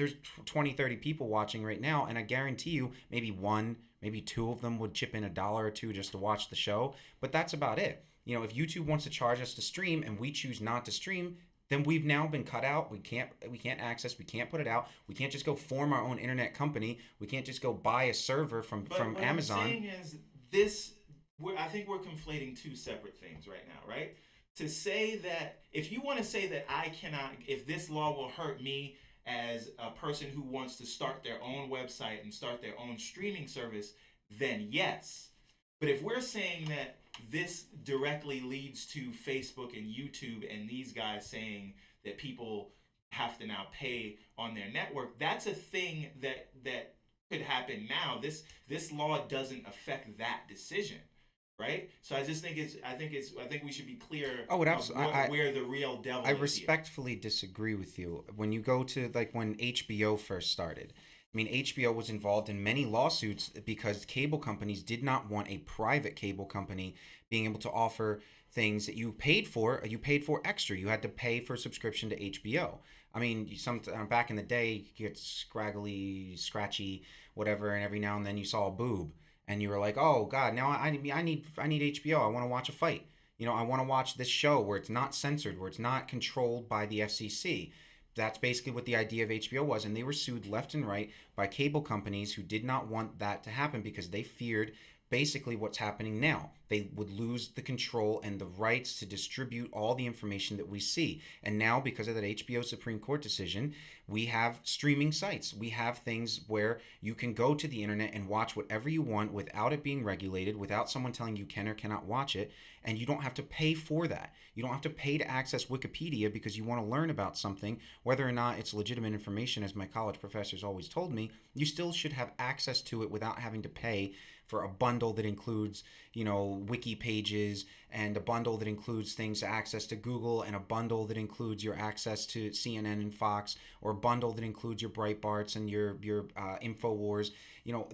20, 30 people watching right now, and I guarantee you maybe 1, maybe 2 of them would chip in $1 or $2 just to watch the show, but that's about it. If YouTube wants to charge us to stream and we choose not to stream, then we've now been cut out. We can't access, we can't put it out. We can't just go form our own internet company. We can't just go buy a server from Amazon. What I'm saying is I think we're conflating 2 separate things right now, right? To say that, if you want to say that if this law will hurt me as a person who wants to start their own website and start their own streaming service, then yes. But if we're saying that this directly leads to Facebook and YouTube and these guys saying that people have to now pay on their network, that's a thing that could happen now. This law doesn't affect that decision, right? So I just think I think we should be clear where the real devil is. I respectfully disagree with you. When you go to when HBO first started, I mean, HBO was involved in many lawsuits because cable companies did not want a private cable company being able to offer things that you paid for extra. You had to pay for a subscription to HBO. I mean, back in the day, you get scratchy, whatever, and every now and then you saw a boob, and you were like, "Oh God, now I need HBO. I want to watch a fight. I want to watch this show where it's not censored, where it's not controlled by the FCC." That's basically what the idea of HBO was, and they were sued left and right by cable companies who did not want that to happen because they feared basically what's happening now. They would lose the control and the rights to distribute all the information that we see. And now, because of that HBO Supreme Court decision, we have streaming sites. We have things where you can go to the internet and watch whatever you want without it being regulated, without someone telling you can or cannot watch it, and you don't have to pay for that. You don't have to pay to access Wikipedia because you want to learn about something, whether or not it's legitimate information, as my college professors always told me. You still should have access to it without having to pay for a bundle that includes, wiki pages, and a bundle that includes things access to Google, and a bundle that includes your access to CNN and Fox, or a bundle that includes your Breitbarts and your InfoWars.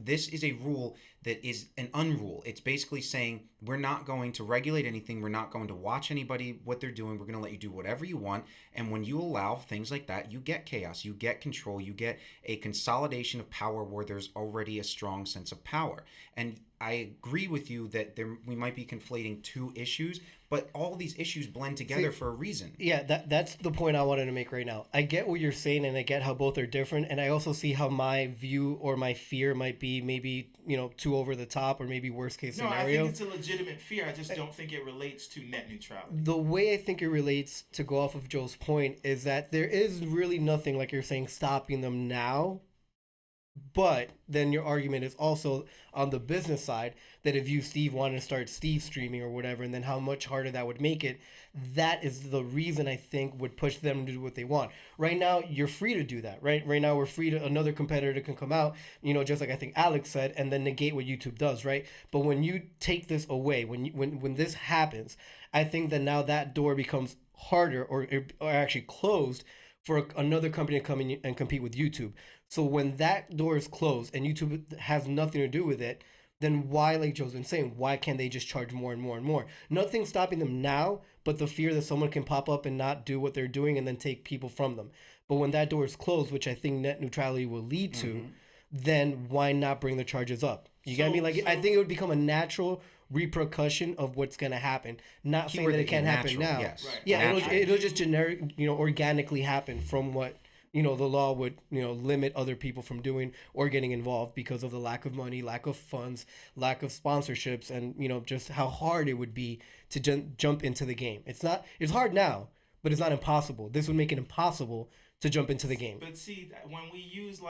This is a rule that is an unrule. It's basically saying we're not going to regulate anything. We're not going to watch anybody what they're doing. We're going to let you do whatever you want. And when you allow things like that, you get chaos, you get control, you get a consolidation of power where there's already a strong sense of power. And I agree with you that we might be conflating two issues, but all these issues blend together for a reason. Yeah, that's the point I wanted to make right now. I get what you're saying, and I get how both are different, and I also see how my view or my fear might be maybe, too over the top, or maybe worst case scenario. No, I think it's a legitimate fear. I just don't think it relates to net neutrality. The way I think it relates, to go off of Joe's point, is that there is really nothing, like you're saying, stopping them now. But then your argument is also on the business side that if you, Steve, wanted to start Steve streaming or whatever, and then how much harder that would make it, that is the reason I think would push them to do what they want. Right now, you're free to do that, right? Right now, we're free to, another competitor can come out, just like I think Alex said, and then negate what YouTube does, right? But when you take this away, when this happens, I think that now that door becomes harder or actually closed for another company to come in and compete with YouTube. So when that door is closed and YouTube has nothing to do with it, then why, like Joe's been saying, why can't they just charge more and more and more? Nothing's stopping them now, but the fear that someone can pop up and not do what they're doing and then take people from them. But when that door is closed, which I think net neutrality will lead to, then why not bring the charges up? You get me? I think it would become a natural repercussion of what's going to happen. Not saying that it can't happen now. Yes. Right. Yeah, it'll just organically happen from what the law would limit other people from doing or getting involved because of the lack of money, lack of funds, lack of sponsorships, and just how hard it would be to jump into the game. It's hard now, but it's not impossible. This would make it impossible to jump into the game. But see, when we use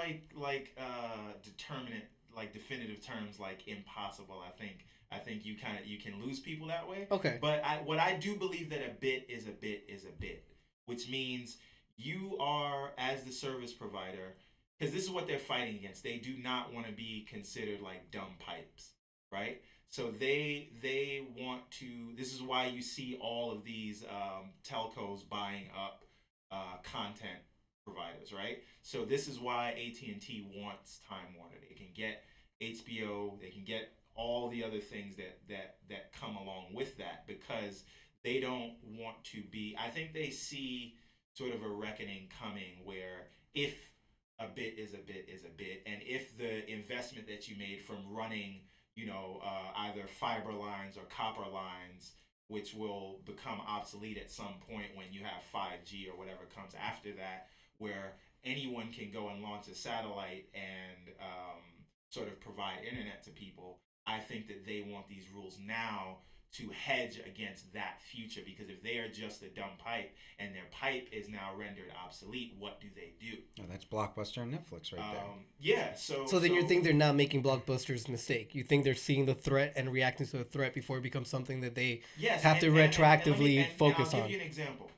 determinate, definitive terms like impossible, I think you can lose people that way. Okay. But what I do believe that a bit is a bit is a bit, which means you are, as the service provider, because this is what they're fighting against. They do not want to be considered like dumb pipes, right? So they want to. This is why you see all of these telcos buying up content providers, right? So this is why AT&T wants Time Warner. They can get HBO. They can get all the other things that come along with that, because they don't want to be. I think they see sort of a reckoning coming where if a bit is a bit is a bit, and if the investment that you made from running, either fiber lines or copper lines, which will become obsolete at some point when you have 5G or whatever comes after that, where anyone can go and launch a satellite and sort of provide internet to people. I think that they want these rules now to hedge against that future, because if they are just a dumb pipe and their pipe is now rendered obsolete, what do they do? Oh, that's Blockbuster and Netflix right there. Yeah, so then you think they're not making Blockbuster's mistake. You think they're seeing the threat and reacting to the threat before it becomes something that they have to retroactively focus on. I'll give you an example.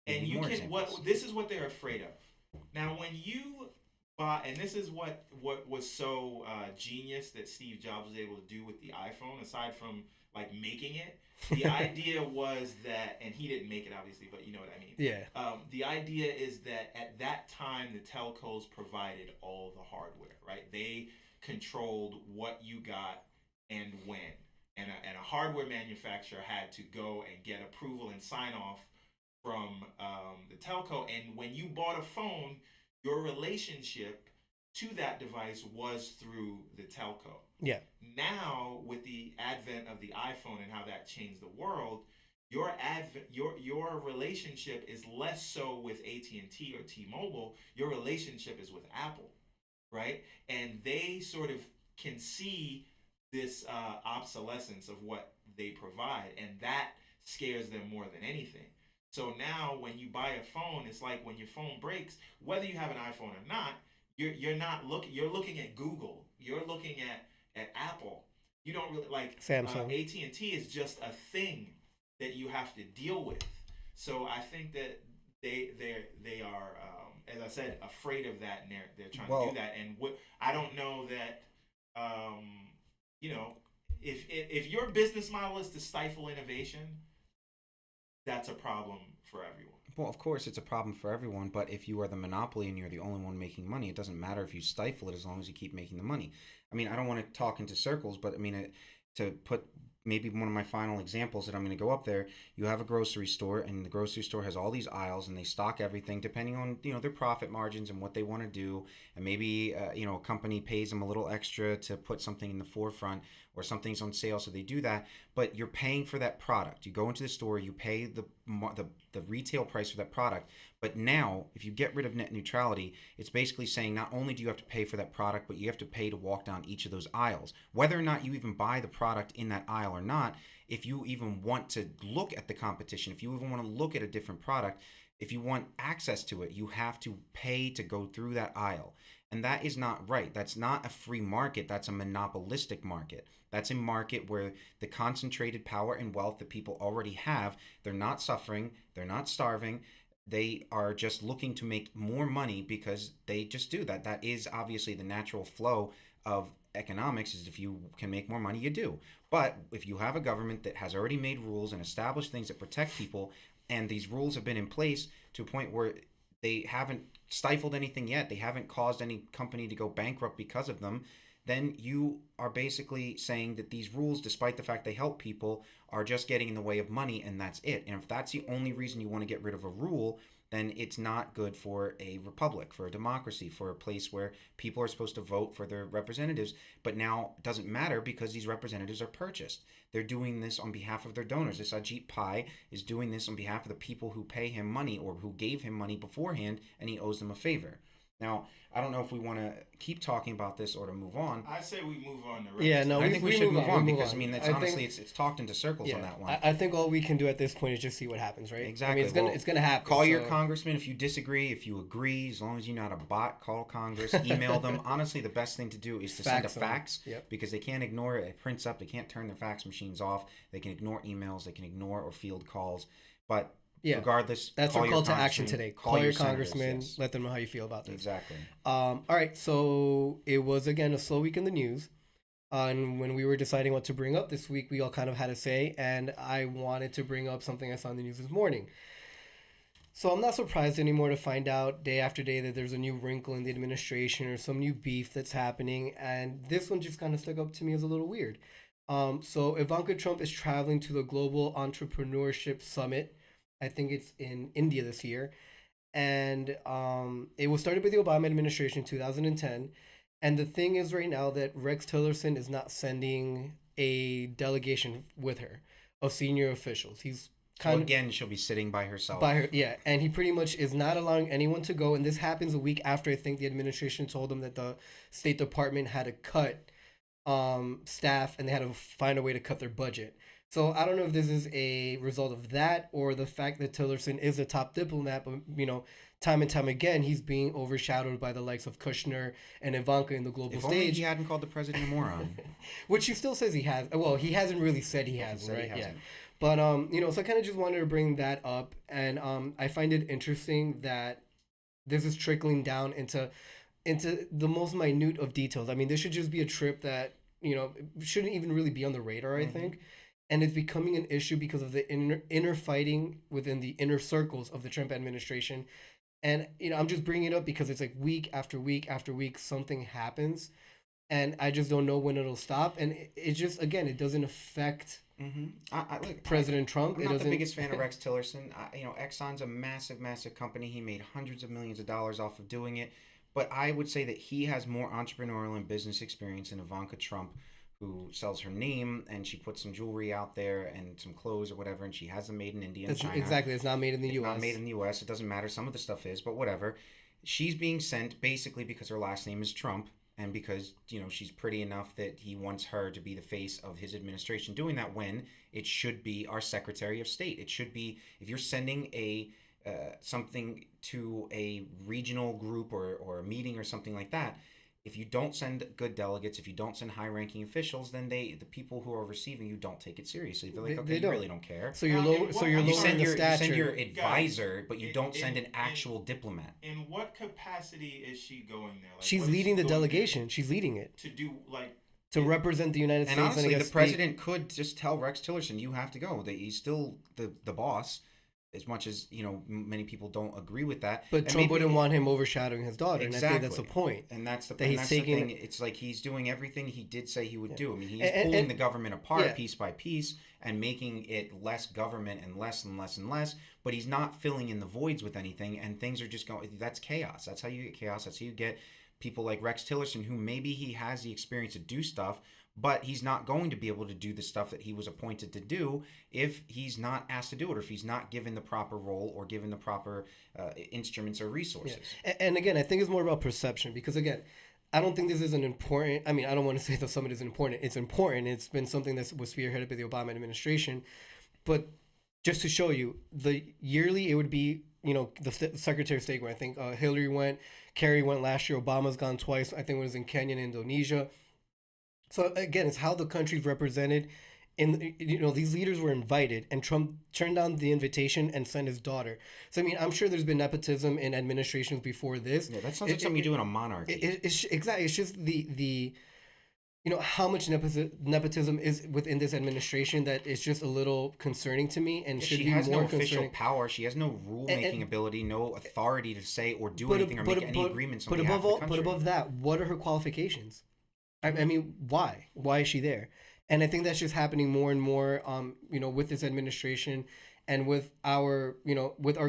And you can this is what they're afraid of. Now, when you buy, and this is what was so genius that Steve Jobs was able to do with the iPhone, aside from making it. The idea was that, and he didn't make it obviously, but you know what I mean. Yeah. The idea is that at that time, the telcos provided all the hardware, right? They controlled what you got and when. And a hardware manufacturer had to go and get approval and sign off from the telco. And when you bought a phone, your relationship to that device was through the telco. Yeah. Now, with the advent of the iPhone and how that changed the world, your relationship is less so with AT&T or T-Mobile. Your relationship is with Apple, right? And they sort of can see this obsolescence of what they provide, and that scares them more than anything. So now, when you buy a phone, it's like when your phone breaks, whether you have an iPhone or not, you're not looking. You're looking at Google. You're looking at Apple. You don't really like Samsung. AT&T is just a thing that you have to deal with. So I think that they are, as I said, afraid of that, and they're trying to do that. And I don't know that, if your business model is to stifle innovation, that's a problem for everyone. Well, of course, it's a problem for everyone, but if you are the monopoly and you're the only one making money, it doesn't matter if you stifle it as long as you keep making the money. I mean, I don't want to talk into circles, but I mean, to put maybe one of my final examples that I'm going to go up there, you have a grocery store, and the grocery store has all these aisles, and they stock everything depending on, their profit margins and what they want to do. And maybe, a company pays them a little extra to put something in the forefront, or something's on sale, so they do that. But you're paying for that product. You go into the store, you pay the retail price for that product. But now, if you get rid of net neutrality, it's basically saying not only do you have to pay for that product, but you have to pay to walk down each of those aisles. Whether or not you even buy the product in that aisle or not, if you even want to look at the competition, if you even want to look at a different product, if you want access to it, you have to pay to go through that aisle. And that is not right. That's not a free market. That's a monopolistic market. That's a market where the concentrated power and wealth that people already have, they're not suffering, they're not starving. They are just looking to make more money because they just do that. That is obviously the natural flow of economics, is if you can make more money, you do. But if you have a government that has already made rules and established things that protect people, and these rules have been in place to a point where they haven't stifled anything yet, they haven't caused any company to go bankrupt because of them, then you are basically saying that these rules, despite the fact they help people, are just getting in the way of money, and that's it. And if that's the only reason you want to get rid of a rule, then it's not good for a republic, for a democracy, for a place where people are supposed to vote for their representatives. But now it doesn't matter because these representatives are purchased. They're doing this on behalf of their donors. This Ajit Pai is doing this on behalf of the people who pay him money or who gave him money beforehand, and he owes them a favor. Now, I don't know if we want to keep talking about this or to move on. I say we move on. The yeah, no, I think we should move on because, on. I mean, it's honestly, it's talked into circles on that one. I think all we can do at this point is just see what happens, right? Exactly. I mean, it's gonna happen. Call your congressman if you disagree. If you agree, as long as you're not a bot, call Congress, email them. Honestly, the best thing to do is to send a fax, because they can't ignore it. It prints up. They can't turn their fax machines off. They can ignore emails. They can ignore or field calls. But regardless, that's our call to action today. Call your congressman. Yes. Let them know how you feel about this. Exactly. All right. So it was, again, a slow week in the news. And when we were deciding what to bring up this week, we all kind of had a say. And I wanted to bring up something I saw in the news this morning. So I'm not surprised anymore to find out day after day that there's a new wrinkle in the administration or some new beef that's happening. And this one just kind of stuck up to me as a little weird. So Ivanka Trump is traveling to the Global Entrepreneurship Summit. I think it's in India this year. And it was started by the Obama administration in 2010. And the thing is right now that Rex Tillerson is not sending a delegation with her of senior officials. He's again, she'll be sitting by herself. And he pretty much is not allowing anyone to go. And this happens a week after I think the administration told him that the State Department had to cut staff and they had to find a way to cut their budget. So I don't know if this is a result of that or the fact that Tillerson is a top diplomat, but, time and time again, he's being overshadowed by the likes of Kushner and Ivanka in the global stage. Only he hadn't called the president a moron. Which he still says he has. Well, he hasn't really said he has, right? Yeah. But, so I kind of just wanted to bring that up. And I find it interesting that this is trickling down into the most minute of details. I mean, this should just be a trip that, shouldn't even really be on the radar, I think. And it's becoming an issue because of the inner fighting within the inner circles of the Trump administration. And, I'm just bringing it up because it's like week after week after week, something happens. And I just don't know when it'll stop. And it just, again, it doesn't affect President Trump. I'm not the biggest fan of Rex Tillerson. Exxon's a massive, massive company. He made hundreds of millions of dollars off of doing it. But I would say that he has more entrepreneurial and business experience than Ivanka Trump, who sells her name and she puts some jewelry out there and some clothes or whatever, and she has them made in India and China. Exactly. It's not made in the U.S. Not made in the U.S. It doesn't matter. Some of the stuff is, but whatever. She's being sent basically because her last name is Trump and because, she's pretty enough that he wants her to be the face of his administration, doing that when it should be our Secretary of State. It should be, if you're sending something to a regional group or a meeting or something like that, if you don't send good delegates, if you don't send high-ranking officials, then the people who are receiving you don't take it seriously. They're like, okay, you really don't care. So you're low. So you're lowering the stature. You send your advisor, but you don't send an actual diplomat. In what capacity is she going there? She's leading the delegation. She's leading it to do to represent the United And States. honestly, and I the guess president could just tell Rex Tillerson, "You have to go." He's still the boss, as much as many people don't agree with that. But And Trump maybe wouldn't want him overshadowing his daughter, and I think that's the exactly, point. and that's the That he's taking. thing. It's like he's doing everything he did say he would do. I mean, he's And- pulling and- the government apart yeah. piece by piece and making it less government and less and less and less. But he's not filling in the voids with anything, and things are just going. That's chaos. That's how you get chaos. That's how you get people like Rex Tillerson, who maybe he has the experience to do stuff, but he's not going to be able to do the stuff that he was appointed to do if he's not asked to do it, or if he's not given the proper role or given the proper instruments or resources. Yeah. And again, I think it's more about perception, because again, I don't think this is an important. I mean, I don't want to say that summit isn't important. It's important. It's been something that was spearheaded by the Obama administration, but just to show you, it would be the Secretary of State went. I think Hillary went, Kerry went last year. Obama's gone twice. I think it was in Kenya and Indonesia. So again, it's how the country's represented. These leaders were invited, and Trump turned down the invitation and sent his daughter. So I mean, I'm sure there's been nepotism in administrations before this. Yeah, that sounds like something you do in a monarchy. Exactly. It's just the how much nepotism is within this administration that is just a little concerning to me, and should she be has more no official concerning. power. She has no rule-making ability, no authority to say or do anything or make any agreements on But behalf above of all, the country. but above that, what are her qualifications? I mean, why? Why is she there? And I think that's just happening more and more, with this administration and with our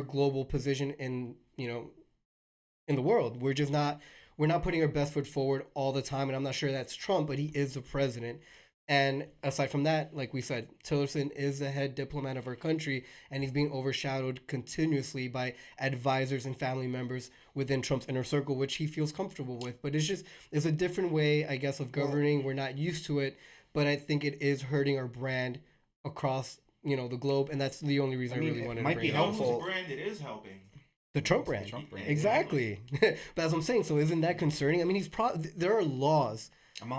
global position in the world. We're not putting our best foot forward all the time. And I'm not sure that's Trump, but he is the president. And aside from that, like we said, Tillerson is the head diplomat of our country, and he's being overshadowed continuously by advisors and family members within Trump's inner circle, which he feels comfortable with. But it's a different way, I guess, of governing. We're not used to it, but I think it is hurting our brand across, the globe, and that's the only reason I really wanted to might bring be it up. helpful. Whose brand it is helping? The Trump brand. Exactly. But as I'm saying, so isn't that concerning? I mean, there are laws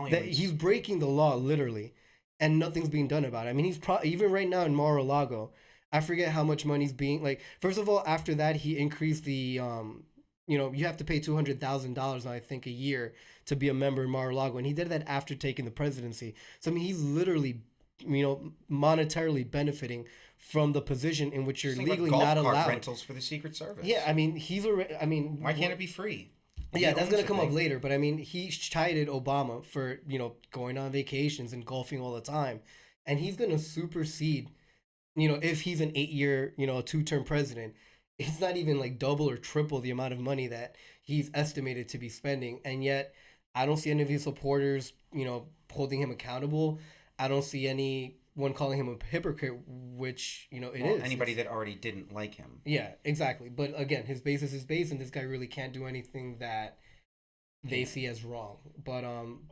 that he's breaking the law literally, and nothing's being done about it. I mean, even right now in Mar-a-Lago, I forget how much money's being like. First of all, after that, he increased the you have to pay $200,000 I think a year to be a member in Mar-a-Lago, and he did that after taking the presidency. So I mean, he's literally monetarily benefiting from the position in which you're legally not allowed. Rentals for the Secret Service. Yeah, I mean, he's already. I mean, why can't it be free? Yeah, that's going to come up later. But I mean, he chided Obama for, going on vacations and golfing all the time. And he's going to supersede, if he's an 8-year, 2-term president, it's not even like double or triple the amount of money that he's estimated to be spending. And yet, I don't see any of his supporters, holding him accountable. I don't see anyone calling him a hypocrite, which, it is. Anybody that already didn't like him. Yeah, exactly. But again, his base is his base, and this guy really can't do anything that they see as wrong. But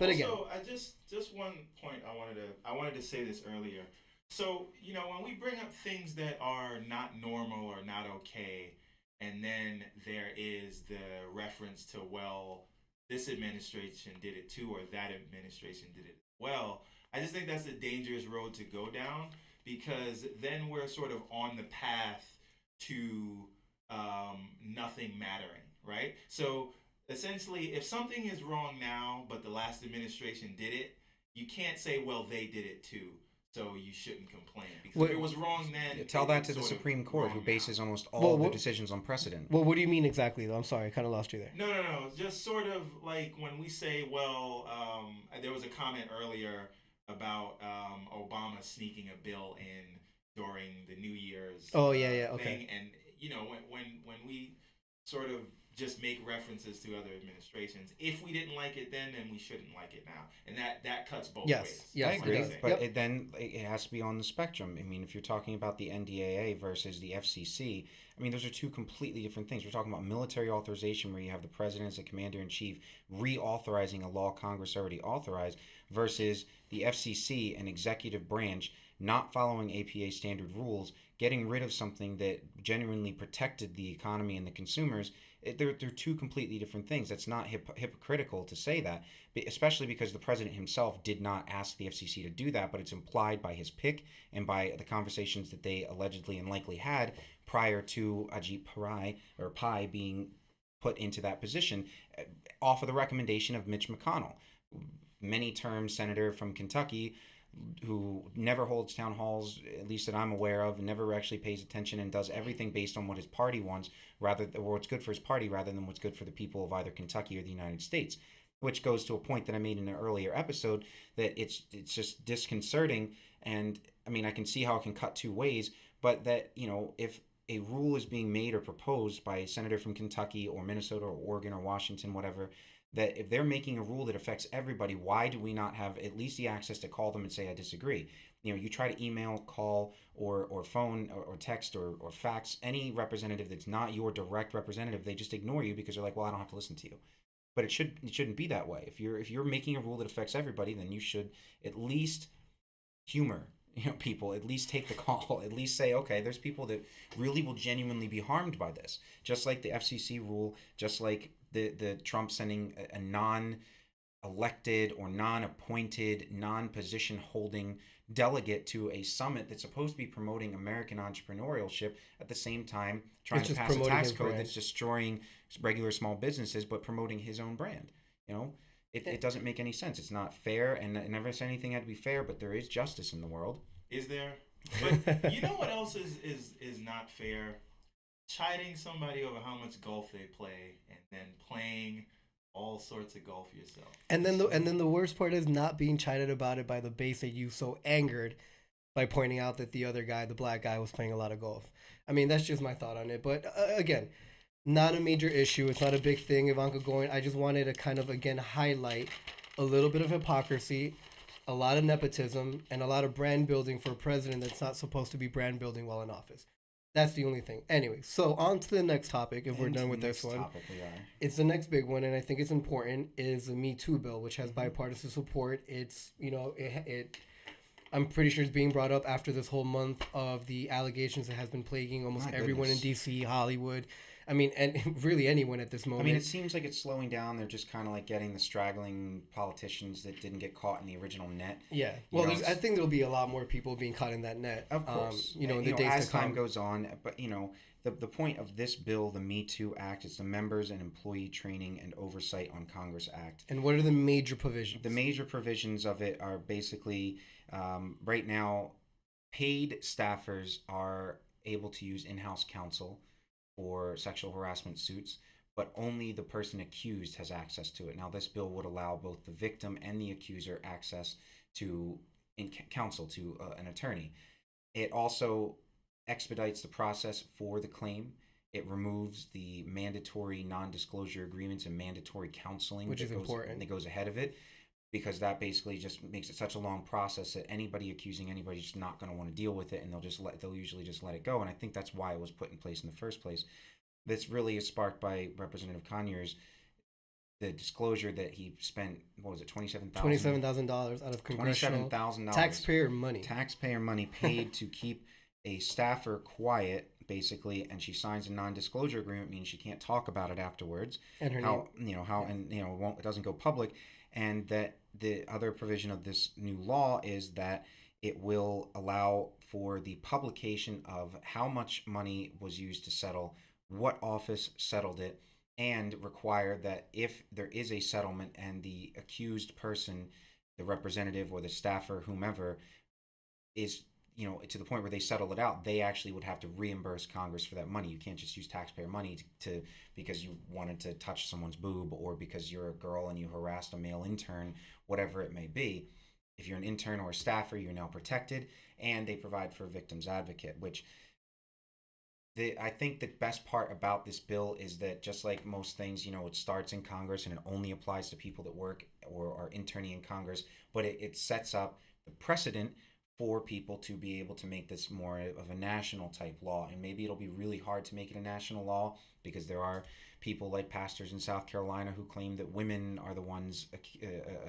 again, also, I just one point I wanted to say this earlier. So when we bring up things that are not normal or not okay, and then there is the reference to, well, this administration did it too, or that administration did it well. I just think that's a dangerous road to go down, because then we're sort of on the path to nothing mattering, right? So essentially, if something is wrong now, but the last administration did it, you can't say, well, they did it too, so you shouldn't complain. Because if it was wrong then... Tell that to the Supreme Court, who bases almost all the decisions on precedent. Well, what do you mean exactly, though? I'm sorry, I kind of lost you there. No. Just sort of like when we say, well, there was a comment earlier about Obama sneaking a bill in during the New Year's okay. thing. And, when we sort of just make references to other administrations, if we didn't like it then we shouldn't like it now. And that cuts both ways. Yes, I agree. But yep. then it has to be on the spectrum. I mean, if you're talking about the NDAA versus the FCC, I mean, those are two completely different things. We're talking about military authorization, where you have the president as a commander-in-chief reauthorizing a law Congress already authorized, versus the FCC, an executive branch, not following APA standard rules, getting rid of something that genuinely protected the economy and the consumers. They're two completely different things. That's not hypocritical to say that, especially because the president himself did not ask the FCC to do that, but it's implied by his pick and by the conversations that they allegedly and likely had prior to Ajit Pai being put into that position, off of the recommendation of Mitch McConnell. many-term senator from Kentucky who never holds town halls, at least that I'm aware of, and never actually pays attention and does everything based on what his party wants, or what's good for his party, rather than what's good for the people of either Kentucky or the United States. Which goes to a point that I made in an earlier episode, that it's just disconcerting. And I mean, I can see how it can cut two ways, but that, if a rule is being made or proposed by a senator from Kentucky or Minnesota or Oregon or Washington, whatever, that if they're making a rule that affects everybody, why do we not have at least the access to call them and say, I disagree? You try to email, call, or phone, or text, or fax any representative that's not your direct representative. They just ignore you because they're like, well, I don't have to listen to you. But it shouldn't be that way. If you're making a rule that affects everybody, then you should at least humor people, at least take the call, at least say, okay, there's people that really will genuinely be harmed by this. Just like the FCC rule, just like the Trump sending a non-elected or non-appointed, non-position holding delegate to a summit that's supposed to be promoting American entrepreneurship, at the same time trying to pass a tax code that's destroying regular small businesses but promoting his own brand. It doesn't make any sense. It's not fair, and I never said anything had to be fair, but there is justice in the world. Is there? But you know what else is not fair? Chiding somebody over how much golf they play and then playing all sorts of golf yourself. And then the worst part is not being chided about it by the base that you so angered by pointing out that the other guy, the black guy, was playing a lot of golf. I mean, that's just my thought on it. But again, not a major issue. It's not a big thing, Ivanka going. I just wanted to kind of, again, highlight a little bit of hypocrisy, a lot of nepotism, and a lot of brand building for a president that's not supposed to be brand building while in office. That's the only thing. Anyway, so on to the next topic, if we're done with this one. It's the next big one, and I think it's important, is the Me Too bill, which has bipartisan support. It's, I'm pretty sure it's being brought up after this whole month of the allegations that has been plaguing almost everyone in D.C., Hollywood. I mean, and really anyone at this moment. I mean, it seems like it's slowing down. They're just kind of like getting the straggling politicians that didn't get caught in the original net. Yeah. Well, I think there'll be a lot more people being caught in that net. Of course. In the days as to come. time goes on. But, the point of this bill, the Me Too Act, is the Members and Employee Training and Oversight on Congress Act. And what are the major provisions? The major provisions of it are basically, right now, paid staffers are able to use in-house counsel for sexual harassment suits, but only the person accused has access to it. Now, this bill would allow both the victim and the accuser access to counsel, to an attorney. It also expedites the process for the claim. It removes the mandatory non-disclosure agreements and mandatory counseling, which is important. That goes ahead of it, because that basically just makes it such a long process that anybody accusing anybody is just not going to want to deal with it, and they'll usually just let it go. And I think that's why it was put in place in the first place. This really is sparked by Representative Conyers, the disclosure that he spent, what was it, $27,000 out of congressional taxpayer money paid to keep a staffer quiet, basically, and she signs a non-disclosure agreement, meaning she can't talk about it afterwards. And her name. It doesn't go public. And that the other provision of this new law is that it will allow for the publication of how much money was used to settle, what office settled it, and require that if there is a settlement and the accused person, the representative or the staffer, whomever, is to the point where they settle it out, they actually would have to reimburse Congress for that money. You can't just use taxpayer money to because you wanted to touch someone's boob, or because you're a girl and you harassed a male intern, whatever it may be. If you're an intern or a staffer, you're now protected, and they provide for a victim's advocate, which I think the best part about this bill is that, just like most things, it starts in Congress and it only applies to people that work or are interning in Congress, but it sets up the precedent for people to be able to make this more of a national type law. And maybe it'll be really hard to make it a national law, because there are people like pastors in South Carolina who claim that women are the ones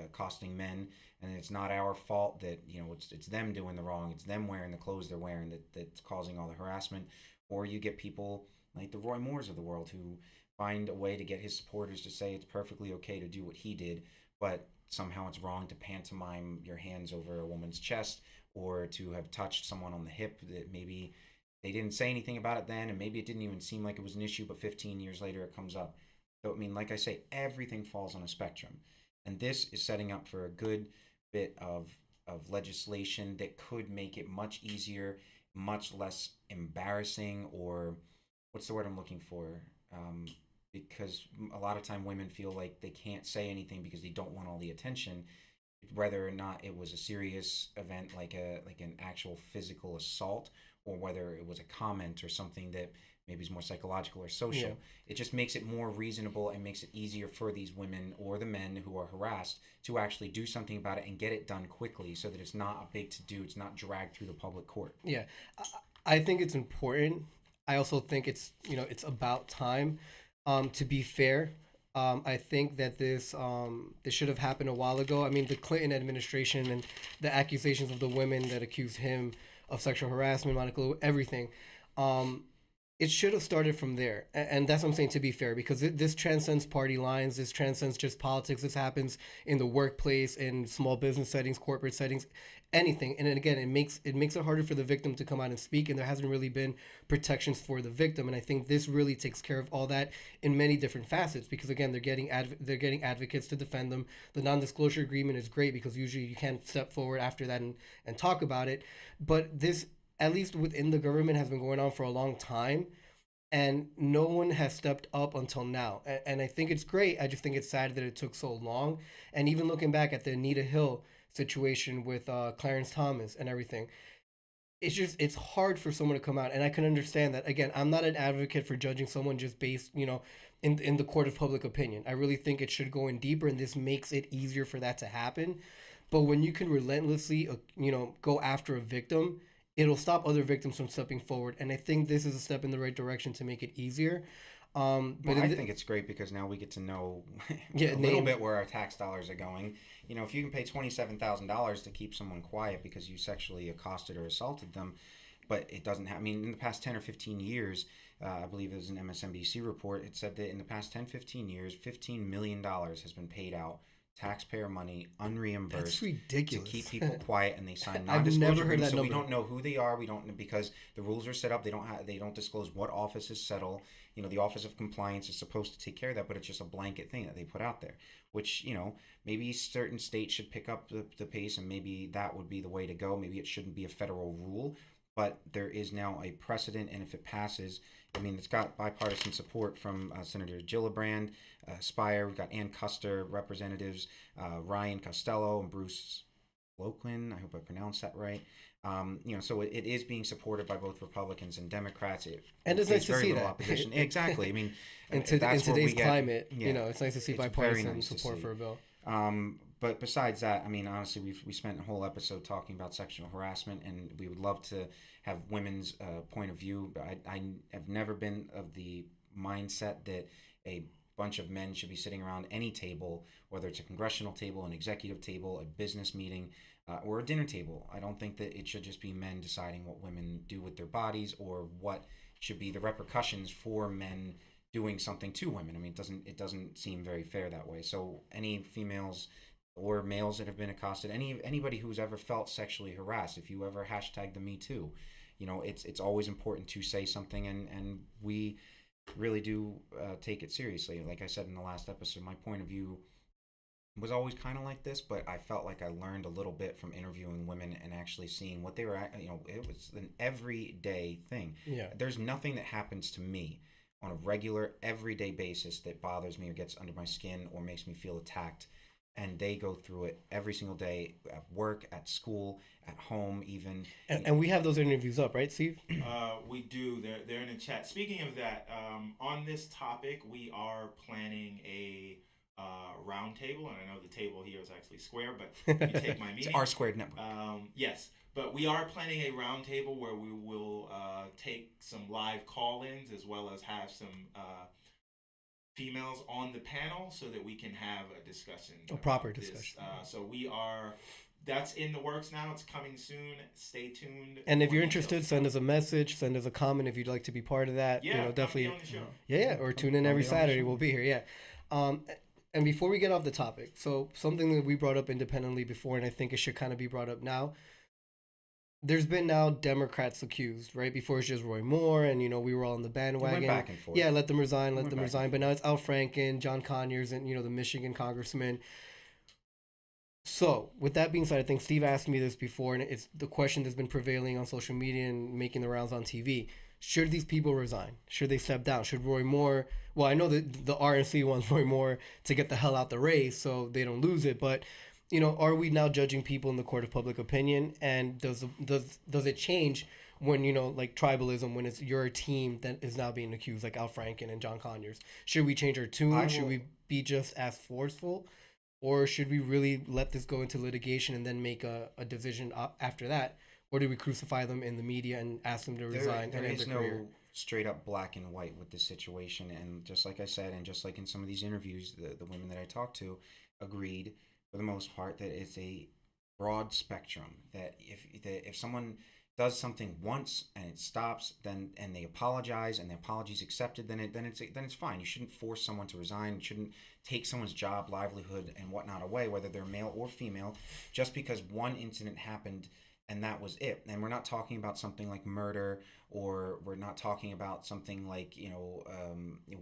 accosting men, and it's not our fault, that it's them doing the wrong, it's them wearing the clothes they're wearing that's causing all the harassment. Or you get people like the Roy Moores of the world who find a way to get his supporters to say it's perfectly okay to do what he did, but somehow it's wrong to pantomime your hands over a woman's chest, or to have touched someone on the hip that maybe they didn't say anything about it then, and maybe it didn't even seem like it was an issue, but 15 years later it comes up. So, I mean, like I say, everything falls on a spectrum. And this is setting up for a good bit of legislation that could make it much easier, much less embarrassing, or what's the word I'm looking for? Um, because a lot of time women feel like they can't say anything because they don't want all the attention, whether or not it was a serious event like an actual physical assault, or whether it was a comment or something that maybe is more psychological or social. Yeah. It just makes it more reasonable and makes it easier for these women or the men who are harassed to actually do something about it and get it done quickly, so that it's not a big to do, it's not dragged through the public court. Yeah, I think it's important. I also think it's, it's about time. To be fair, I think that this should have happened a while ago. I mean, the Clinton administration and the accusations of the women that accused him of sexual harassment, Monica Lewinsky, everything. Um, it should have started from there, and that's what I'm saying. To be fair, because this transcends party lines, this transcends just politics. This happens in the workplace, in small business settings, corporate settings, anything. And then again, it makes it harder for the victim to come out and speak, and there hasn't really been protections for the victim. And I think this really takes care of all that in many different facets, because again, they're getting advocates to defend them. The non-disclosure agreement is great because usually you can't step forward after that and talk about it, but this, at least within the government, has been going on for a long time, and no one has stepped up until now. And I think it's great. I just think it's sad that it took so long. And even looking back at the Anita Hill situation with Clarence Thomas and everything, it's hard for someone to come out. And I can understand that. Again, I'm not an advocate for judging someone just based, in the court of public opinion. I really think it should go in deeper, and this makes it easier for that to happen. But when you can relentlessly, go after a victim, it'll stop other victims from stepping forward. And I think this is a step in the right direction to make it easier. But Well, I think it's great because now we get to know Yeah, a little name. bit where our tax dollars are going. If you can pay $27,000 to keep someone quiet because you sexually accosted or assaulted them, but it doesn't have, I mean, in the past 10 or 15 years, I believe it was an MSNBC report, it said that in the past 10, 15 years, $15 million has been paid out, taxpayer money, unreimbursed, That's to ridiculous. keep people quiet, and they sign I've non-disclosure never heard agreements, that so we number. don't know who they are. We don't, because the rules are set up. They don't disclose what offices settle. The Office of Compliance is supposed to take care of that, but it's just a blanket thing that they put out there, which, maybe certain states should pick up the pace, and maybe that would be the way to go. Maybe it shouldn't be a federal rule, but there is now a precedent, and if it passes, I mean, it's got bipartisan support from Senator Gillibrand, Spire. We've got Ann Custer, representatives Ryan Costello and Bruce Loquin. I hope I pronounced that right. So it is being supported by both Republicans and Democrats. And it's nice to see that. Opposition. Exactly. I mean, In that's where we today's get, climate, yeah, it's nice to see it's very bipartisan nice to support see. for a bill. But besides that, I mean, honestly, we spent a whole episode talking about sexual harassment, and we would love to have women's point of view. But I have never been of the mindset that a bunch of men should be sitting around any table, whether it's a congressional table, an executive table, a business meeting, or a dinner table. I don't think that it should just be men deciding what women do with their bodies, or what should be the repercussions for men doing something to women. I mean, it doesn't seem very fair that way. So any females or males that have been accosted, anybody who's ever felt sexually harassed, if you ever hashtag the Me Too, it's always important to say something, and we really do take it seriously. Like I said in the last episode, my point of view was always kind of like this, but I felt like I learned a little bit from interviewing women and actually seeing what they were, it was an everyday thing. Yeah. There's nothing that happens to me on a regular, everyday basis that bothers me or gets under my skin or makes me feel attacked. And they go through it every single day at work, at school, at home, even. And we have those interviews up, right, Steve? We do. They're in the chat. Speaking of that, on this topic, we are planning a round table, and I know the table here is actually square, but you take my meaning. It's R Squared Network. Yes, but we are planning a round table where we will take some live call-ins, as well as have some females on the panel, so that we can have a discussion. A proper about this. discussion. So that's in the works now. It's coming soon. Stay tuned. And if for you're details. interested, send us a message, send us a comment if you'd like to be part of that. Yeah, Definitely. come be on the show. Yeah, or tune in Come every be on the Saturday. show. We'll be here. Yeah. And before we get off the topic, so something that we brought up independently before, and I think it should kind of be brought up now. There's been now Democrats accused, right? Before it's just Roy Moore, and we were all on the bandwagon. Went back and forth. Yeah, let them resign, Went back and But now it's Al Franken, John Conyers, and the Michigan congressman. So, with that being said, I think Steve asked me this before, and it's the question that's been prevailing on social media and making the rounds on TV. Should these people resign? Should they step down? Should Roy Moore? Well, I know that the RNC wants Roy Moore to get the hell out the race so they don't lose it, but are we now judging people in the court of public opinion? And does it change when like tribalism, when it's your team that is now being accused, like Al Franken and John Conyers? Should we change our tune? Should we be just as forceful? Or should we really let this go into litigation and then make a decision after that? Or do we crucify them in the media and ask them to resign? There is no straight up black and white with this situation. And just like I said, and just like in some of these interviews, the women that I talked to agreed for the most part that it's a broad spectrum. That if someone does something once and it stops, then and they apologize and the apology's accepted, then it's fine. You shouldn't force someone to resign. You shouldn't take someone's job, livelihood, and whatnot away, whether they're male or female, just because one incident happened and that was it. And we're not talking about something like murder, or we're not talking about something like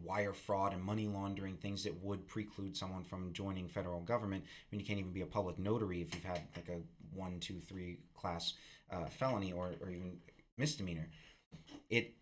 wire fraud and money laundering, things that would preclude someone from joining federal government. I mean, you can't even be a public notary if you've had like a 1, 2, 3 class felony or even misdemeanor. It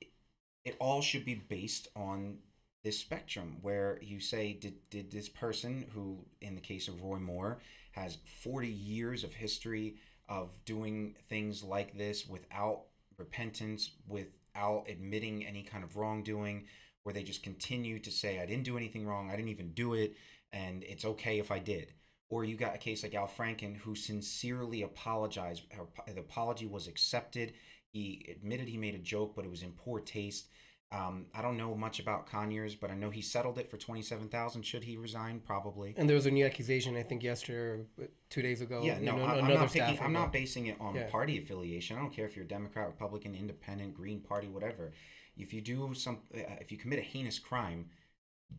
all should be based on this spectrum where you say, did this person, who in the case of Roy Moore has 40 years of history of doing things like this without repentance, without admitting any kind of wrongdoing, where they just continue to say, I didn't do anything wrong, I didn't even do it, and it's okay if I did. Or you got a case like Al Franken, who sincerely apologized. The apology was accepted. He admitted he made a joke, but it was in poor taste. I don't know much about Conyers, but I know he settled it for $27,000. Should he resign? Probably. And there was a new accusation, I think, yesterday or 2 days ago. Yeah, no, I'm not basing it on party affiliation. I don't care if you're Democrat, Republican, Independent, Green Party, whatever. If you commit a heinous crime,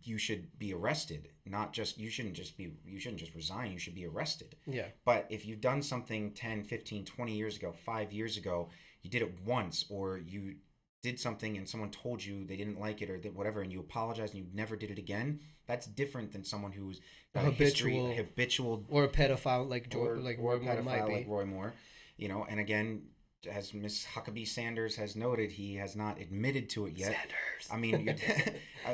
you should be arrested. You shouldn't just resign. You should be arrested. Yeah. But if you've done something 10, 15, 20 years ago, 5 years ago, you did it once, or you did something and someone told you they didn't like it or whatever, and you apologized and you never did it again, that's different than someone who's got habitual or a pedophile like Roy Moore. And again, as Miss Huckabee Sanders has noted, he has not admitted to it yet. I mean,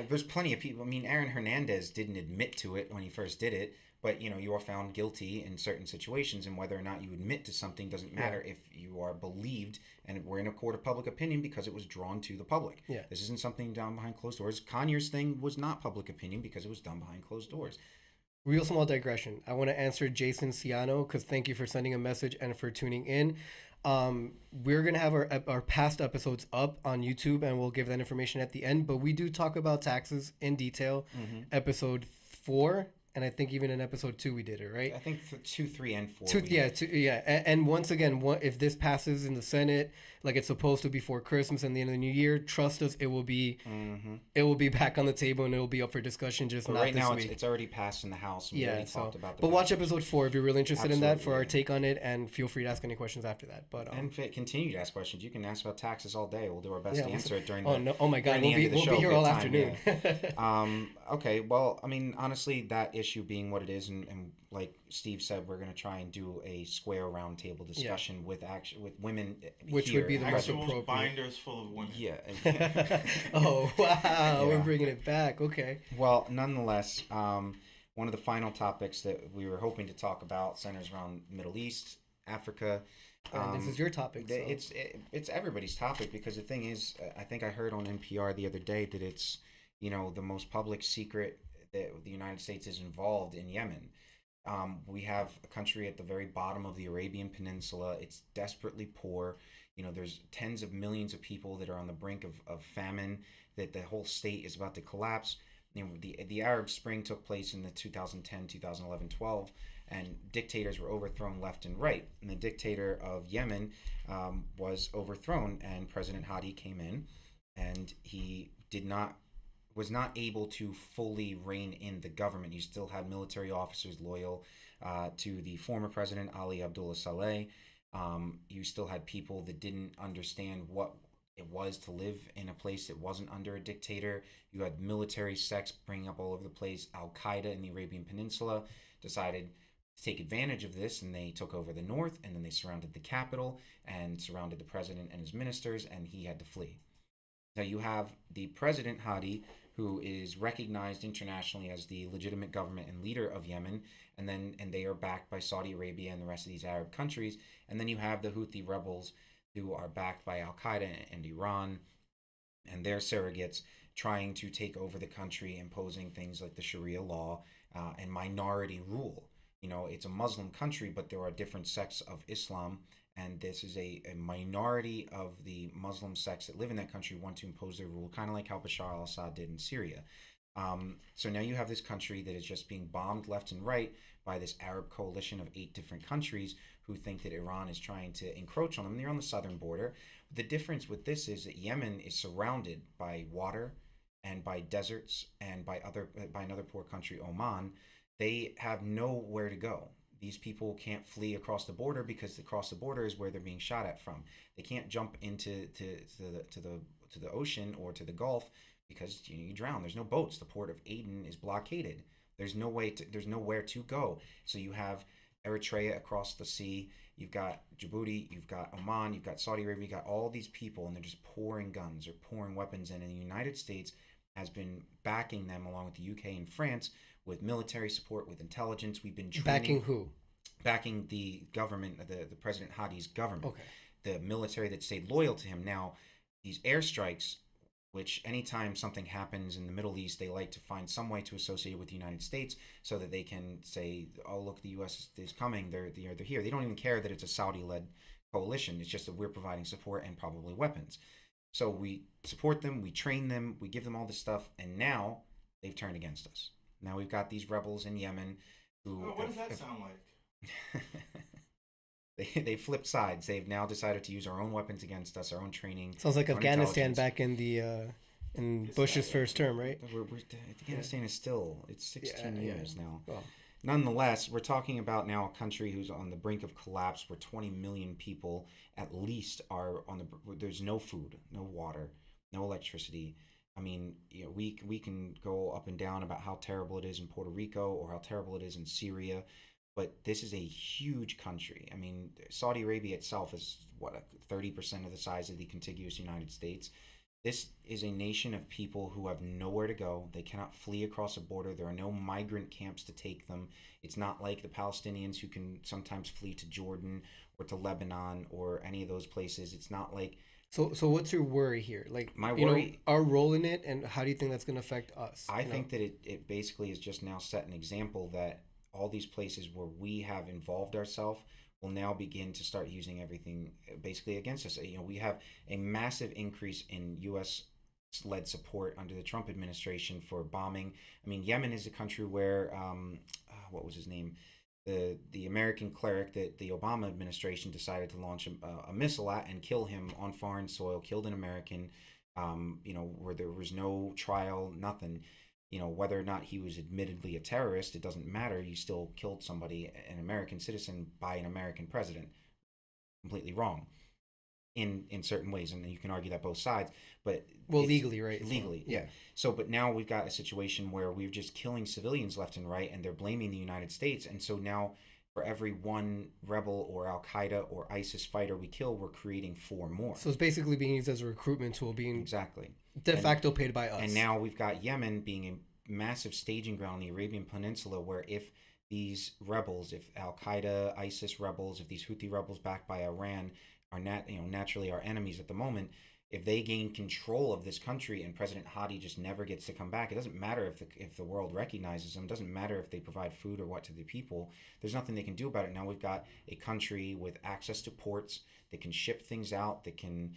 there's plenty of people. I mean, Aaron Hernandez didn't admit to it when he first did it, but you are found guilty in certain situations, and whether or not you admit to something doesn't matter if you are believed. And we're in a court of public opinion because it was drawn to the public. Yeah. This isn't something done behind closed doors. Conyers' thing was not public opinion because it was done behind closed doors. Real small digression. I want to answer Jason Ciano, because thank you for sending a message and for tuning in. We're going to have our past episodes up on YouTube, and we'll give that information at the end. But we do talk about taxes in detail. Mm-hmm. Episode 4. And I think even in episode 2 we did it, right? I think 2, 3, and 4. And once again, if this passes in the Senate like it's supposed to before Christmas and the end of the new year, trust us, it will be back on the table and it will be up for discussion. Just not right this now, week. It's already passed in the House. And we already talked about but watch episode 4 if you're really interested in that for our take on it, and feel free to ask any questions after that. But and continue to ask questions. You can ask about taxes all day. We'll do our best to answer it during oh my God, we'll be here all afternoon. Okay, well, I mean, honestly, that issue being what it is, and like Steve said, we're going to try and do a square roundtable discussion with women, which would be the most appropriate. Binders full of women. Yeah. Oh wow, we're bringing it back. Okay. Well, nonetheless, one of the final topics that we were hoping to talk about centers around Middle East, Africa. This is your topic. So. It's everybody's topic, because the thing is, I think I heard on NPR the other day that it's the most public secret that the United States is involved in Yemen. We have a country at the very bottom of the Arabian Peninsula. It's desperately poor. There's tens of millions of people that are on the brink of famine, that the whole state is about to collapse. The Arab Spring took place in the 2010, 2011, 12, and dictators were overthrown left and right. And the dictator of Yemen was overthrown, and President Hadi came in, and he was not able to fully rein in the government. You still had military officers loyal to the former president, Ali Abdullah Saleh. You still had people that didn't understand what it was to live in a place that wasn't under a dictator. You had military sects bringing up all over the place. Al-Qaeda in the Arabian Peninsula decided to take advantage of this, and they took over the north, and then they surrounded the capital and surrounded the president and his ministers, and he had to flee. Now you have the president Hadi, who is recognized internationally as the legitimate government and leader of Yemen, and they are backed by Saudi Arabia and the rest of these Arab countries. And then you have the Houthi rebels, who are backed by Al Qaeda and Iran and their surrogates, trying to take over the country, imposing things like the Sharia law and minority rule. It's a Muslim country, but there are different sects of Islam, and this is a minority of the Muslim sects that live in that country want to impose their rule, kind of like how Bashar al-Assad did in Syria. So now you have this country that is just being bombed left and right by this Arab coalition of 8 different countries who think that Iran is trying to encroach on them. They're on the southern border. The difference with this is that Yemen is surrounded by water and by deserts and by another poor country, Oman. They have nowhere to go. These people can't flee across the border because across the border is where they're being shot at from. They can't jump into the ocean or to the Gulf because you drown. There's no boats. The port of Aden is blockaded. There's nowhere to go. So you have Eritrea across the sea. You've got Djibouti. You've got Oman. You've got Saudi Arabia. You've got all these people, and they're just pouring guns or pouring weapons in. And the United States has been backing them along with the UK and France with military support, with intelligence. We've been training. Backing who? Backing the government, the President Hadi's government. Okay. The military that stayed loyal to him. Now, these airstrikes, which anytime something happens in the Middle East, they like to find some way to associate it with the United States so that they can say, oh, look, the U.S. is coming. They're here. They don't even care that it's a Saudi-led coalition. It's just that we're providing support and probably weapons. So we support them, we train them, we give them all this stuff, and now they've turned against us. Now we've got these rebels in Yemen who... Oh, what does that sound like? They flipped sides. They've now decided to use our own weapons against us, our own training. Sounds like Afghanistan back in the in Bush's first term, right? Afghanistan is still, it's 16 years now. Well, Nonetheless, we're talking about now a country who's on the brink of collapse, where 20 million people at least are there's no food, no water, no electricity. I mean, we can go up and down about how terrible it is in Puerto Rico or how terrible it is in Syria, but this is a huge country. I mean, Saudi Arabia itself is 30% of the size of the contiguous United States. This is a nation of people who have nowhere to go. They cannot flee across a border. There are no migrant camps to take them. It's not like the Palestinians who can sometimes flee to Jordan or to Lebanon or any of those places. It's not like... So what's your worry here? Like, my worry, our role in it, and how do you think that's going to affect us? I think that it basically is just now set an example that all these places where we have involved ourselves will now begin to start using everything basically against us. We have a massive increase in U.S.-led support under the Trump administration for bombing. I mean, Yemen is a country where, what was his name? The American cleric that the Obama administration decided to launch a missile at and kill him on foreign soil, killed an American, where there was no trial, nothing. Whether or not he was admittedly a terrorist, it doesn't matter. You still killed somebody, an American citizen, by an American president. Completely wrong in certain ways, and you can argue that both sides. But legally, right? Legally, yeah. So, but now we've got a situation where we're just killing civilians left and right, and they're blaming the United States. And so now, for every one rebel or Al Qaeda or ISIS fighter we kill, we're creating 4 more. So it's basically being used as a recruitment tool, being exactly de facto paid by us. And now we've got Yemen being a massive staging ground on the Arabian Peninsula, where if these rebels, if Al Qaeda, ISIS rebels, if these Houthi rebels backed by Iran are naturally our enemies at the moment, if they gain control of this country and President Hadi just never gets to come back, it doesn't matter if the world recognizes him. It doesn't matter if they provide food or what to the people. There's nothing they can do about it. Now we've got a country with access to ports that can ship things out, that can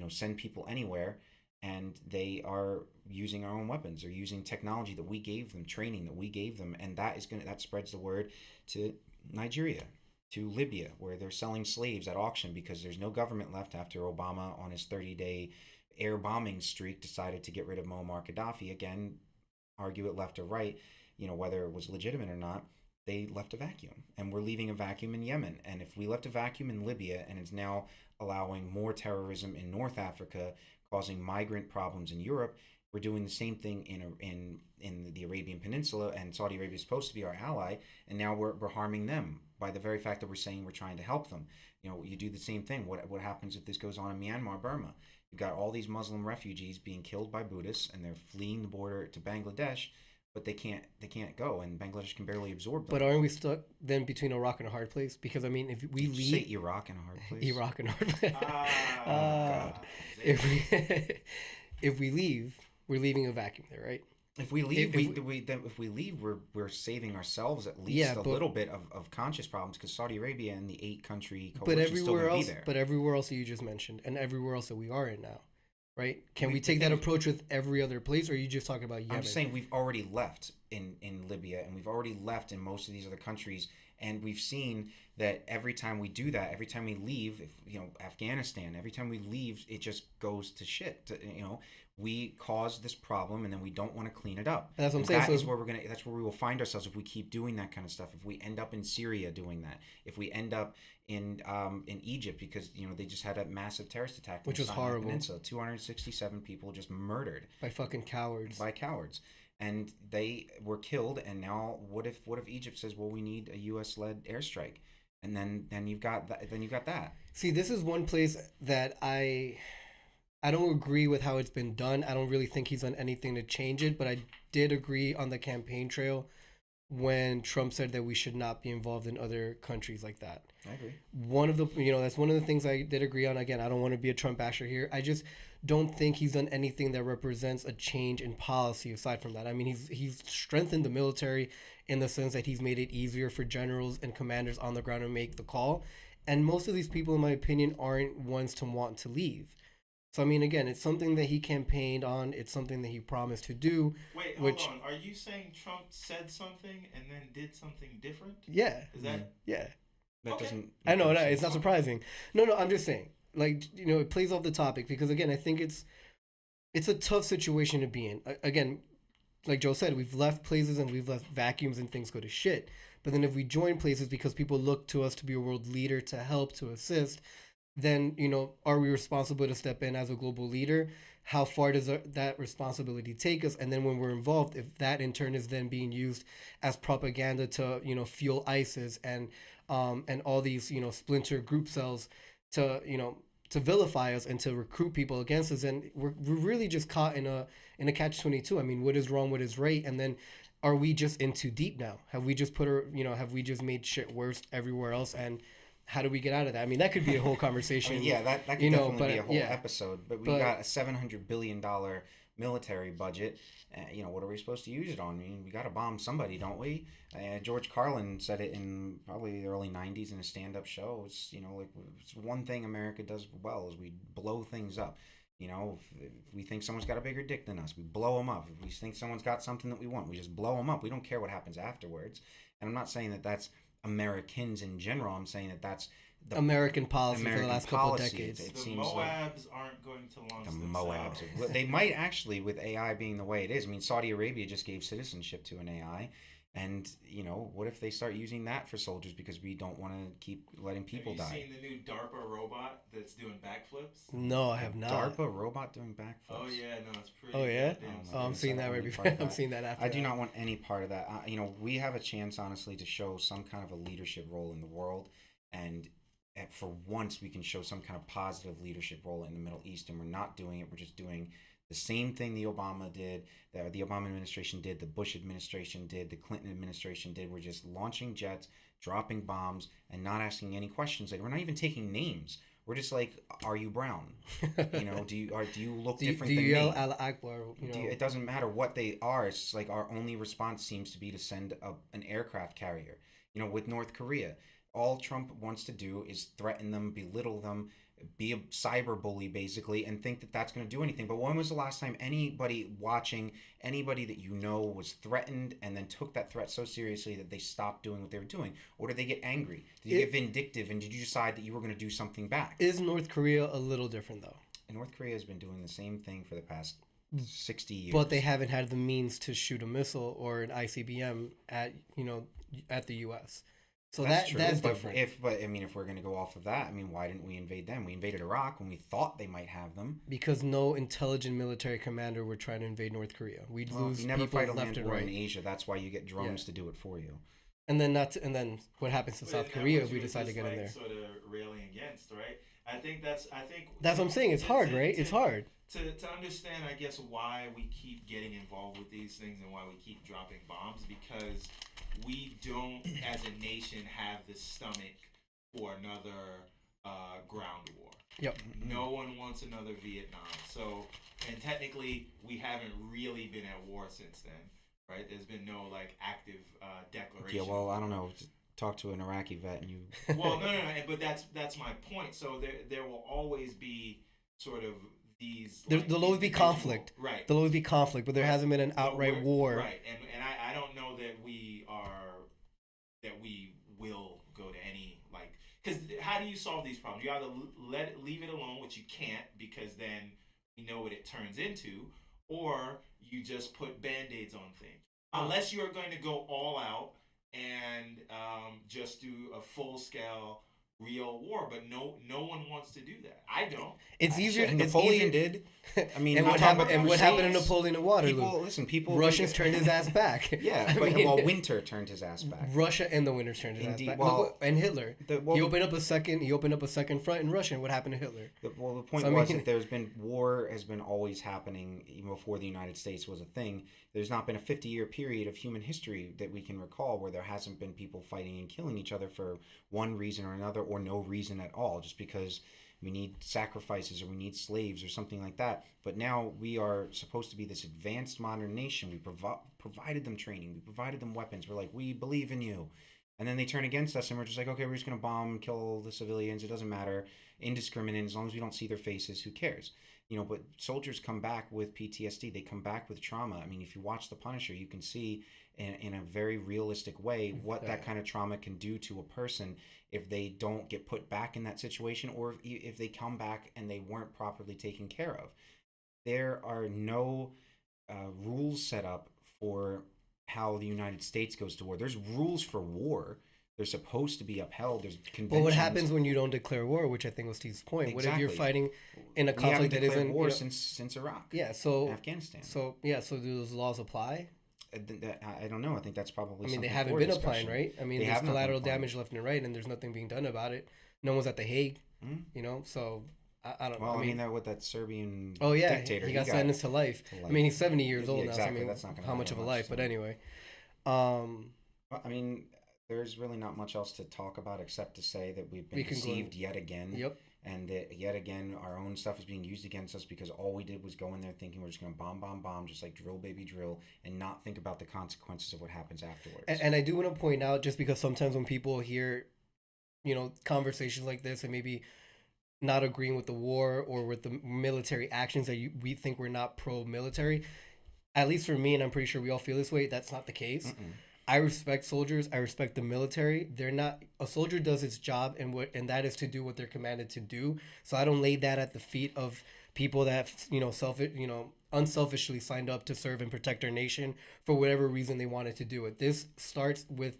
send people anywhere, and they are using our own weapons or using technology that we gave them, training that we gave them, and that spreads the word to Nigeria, to Libya, where they're selling slaves at auction because there's no government left after Obama on his 30-day air bombing streak decided to get rid of Muammar Gaddafi. Again, argue it left or right, whether it was legitimate or not, they left a vacuum, and we're leaving a vacuum in Yemen. And if we left a vacuum in Libya, and it's now allowing more terrorism in North Africa, causing migrant problems in Europe, we're doing the same thing in the Arabian Peninsula, and Saudi Arabia is supposed to be our ally, and now we're harming them by the very fact that we're saying we're trying to help them. You do the same thing. What happens if this goes on in Myanmar, Burma? You've got all these Muslim refugees being killed by Buddhists, and they're fleeing the border to Bangladesh, but they can't go, and Bangladesh can barely absorb them. But aren't we stuck then between a rock and a hard place? Because I mean, if we Did you leave say Iraq and a hard place. Iraq and a hard place, God. if we if we leave, we're leaving a vacuum there, right? If we leave, if we leave, we're saving ourselves at least a little bit of conscious problems, because Saudi Arabia and the 8-country coalition is still going to be there. But everywhere else that you just mentioned, and everywhere else that we are in now, right? Can we take that approach with every other place, or are you just talking about Yemen? I'm saying we've already left in Libya, and we've already left in most of these other countries, and we've seen that every time we do that, every time we leave, Afghanistan, every time we leave, it just goes to shit. We cause this problem, and then we don't want to clean it up. And that's what I'm saying. That is where that's where we will find ourselves if we keep doing that kind of stuff. If we end up in Syria doing that, if we end up in Egypt, because they just had a massive terrorist attack, which was horrible. Peninsula. 267 people just murdered by fucking cowards. And they were killed. And now, what if Egypt says, well, we need a U.S.-led airstrike, and then you've got that. See, this is one place that I don't agree with how it's been done. I don't really think he's done anything to change it, but I did agree on the campaign trail when Trump said that we should not be involved in other countries like that. I agree. That's one of the things I did agree on. Again, I don't want to be a Trump basher here. I just don't think he's done anything that represents a change in policy aside from that. I mean, he's strengthened the military in the sense that he's made it easier for generals and commanders on the ground to make the call. And most of these people, in my opinion, aren't ones to want to leave. So, I mean, again, it's something that he campaigned on. It's something that he promised to do. Wait, hold on. Are you saying Trump said something and then did something different? Yeah. Is that? Yeah. That doesn't... I know, it's not surprising. No, I'm just saying. It plays off the topic because, again, I think it's a tough situation to be in. Again, like Joe said, we've left places and we've left vacuums and things go to shit. But then if we join places because people look to us to be a world leader, to help, to assist, then, are we responsible to step in as a global leader? How far does that responsibility take us? And then when we're involved, if that in turn is then being used as propaganda to, fuel ISIS and all these, splinter group cells to vilify us and to recruit people against us, and we're really just caught in a catch-22. I mean, what is wrong, what is right? And then are we just in too deep now? Have we just have we just made shit worse everywhere else? And how do we get out of that? I mean, that could be a whole conversation. I mean, yeah, that could definitely be a whole episode. But we got a $700 billion military budget. What are we supposed to use it on? I mean, we got to bomb somebody, don't we? George Carlin said it in probably the early 90s in a stand-up show. It's, it's one thing America does well is we blow things up. If we think someone's got a bigger dick than us, we blow them up. If we think someone's got something that we want, we just blow them up. We don't care what happens afterwards. And I'm not saying that that's Americans in general. I'm saying that that's the American policy for the last couple of decades. The Moabs aren't going to launch themselves. They might actually, with AI being the way it is. I mean, Saudi Arabia just gave citizenship to an AI. And, what if they start using that for soldiers because we don't want to keep letting people die? Have you seen the new DARPA robot that's doing backflips? No, I have not. DARPA robot doing backflips? Oh, yeah. No, it's pretty. Oh, yeah? I'm seeing that right before. I'm seeing that after. I do not want any part of that. We have a chance, honestly, to show some kind of a leadership role in the world. And for once, we can show some kind of positive leadership role in the Middle East. And we're not doing it. We're just doing the same thing the Obama did, the Obama administration did, the Bush administration did, the Clinton administration did. We're just launching jets, dropping bombs, and not asking any questions. Like, we're not even taking names. We're just like, are you brown? Do you look different than me? Do you yell Allah Akbar? It doesn't matter what they are. It's like our only response seems to be to send an aircraft carrier. With North Korea, all Trump wants to do is threaten them, belittle them, be a cyber bully basically, and think that that's going to do anything. But when was the last time anybody that was threatened and then took that threat so seriously that they stopped doing what they were doing? Or did they get angry? Did you get vindictive, and did you decide that you were going to do something back? Is North Korea a little different though? And North Korea has been doing the same thing for the past 60 years. But they haven't had the means to shoot a missile or an ICBM at the U.S. So That's true. that's but different. I mean, if we're going to go off of that, I mean, why didn't we invade them? We invaded Iraq when we thought they might have them. Because no intelligent military commander would try to invade North Korea. We'd Well, lose you never people fight a left land and war right. in Asia. That's why you get drones to do it for you. And then and then what happens to But South isn't that Korea what if we you were decide to just, get in like, there? Sort of railing against, right? I think That's what I'm saying. It's hard, right? It's hard. To understand, I guess, why we keep getting involved with these things and why we keep dropping bombs, because we don't, as a nation, have the stomach for another ground war. Yep. No one wants another Vietnam. So, and technically, we haven't really been at war since then, right? There's been no like active declaration. Yeah, well, I don't know. Talk to an Iraqi vet and you. Well, no, but that's my point. So there will always be sort of these. There'll always be conflict. Right. There'll always be conflict, but there hasn't been an outright war. Right, and I don't know that we will go to any, like, because how do you solve these problems? You either leave it alone, which you can't, because then you know what it turns into, or you just put band-aids on things. Unless you are going to go all out and just do a full-scale real war, but no one wants to do that. I don't. It's easier. Napoleon did. I mean, and what happened? And what happened to Napoleon in Waterloo? People. Russians turned his ass back. Yeah, well, Winter turned his ass back. Russia and the Winters turned his ass back. Well, and Hitler. He opened up a second front in Russia. And what happened to Hitler? The point was that war has been always happening even before the United States was a thing. There's not been a 50-year period of human history that we can recall where there hasn't been people fighting and killing each other for one reason or another, or no reason at all, just because we need sacrifices or we need slaves or something like that. But now we are supposed to be this advanced modern nation. We provided them training. We provided them weapons. We're like, we believe in you. And then they turn against us and we're just like, okay, we're just going to bomb, kill the civilians. It doesn't matter. Indiscriminate. As long as we don't see their faces, who cares? But soldiers come back with PTSD. They come back with trauma. I mean, if you watch The Punisher, you can see in a very realistic way what that kind of trauma can do to a person if they don't get put back in that situation, or if they come back and they weren't properly taken care of. There are no rules set up for how the United States goes to war. There's rules for war. They're supposed to be upheld. There's conventions. Well, what happens when you don't declare war, which I think was Steve's point? Exactly. What if you're fighting in a conflict that isn't war since Iraq? Yeah, so Afghanistan. So do those laws apply? I don't know. I think that's probably. I mean, they haven't been applying, right? I mean, there's collateral damage left and right, and there's nothing being done about it. No one's at the Hague, So I don't know. Well, I mean, with that Serbian dictator, he got sentenced to life. I mean, he's 70 years old now. So I mean, that's not gonna how much of a life? So. But anyway, well, I mean, there's really not much else to talk about except to say that we've been deceived yet again. Yep. And that yet again, our own stuff is being used against us because all we did was go in there thinking we're just going to bomb, just like drill, baby, drill, and not think about the consequences of what happens afterwards. And I do want to point out, just because sometimes when people hear, conversations like this and maybe not agreeing with the war or with the military actions that we think we're not pro-military, at least for me, and I'm pretty sure we all feel this way, that's not the case. Mm-mm. I respect soldiers. I respect the military. A soldier does its job, and that is to do what they're commanded to do. So I don't lay that at the feet of people that unselfishly signed up to serve and protect our nation for whatever reason they wanted to do it. This starts with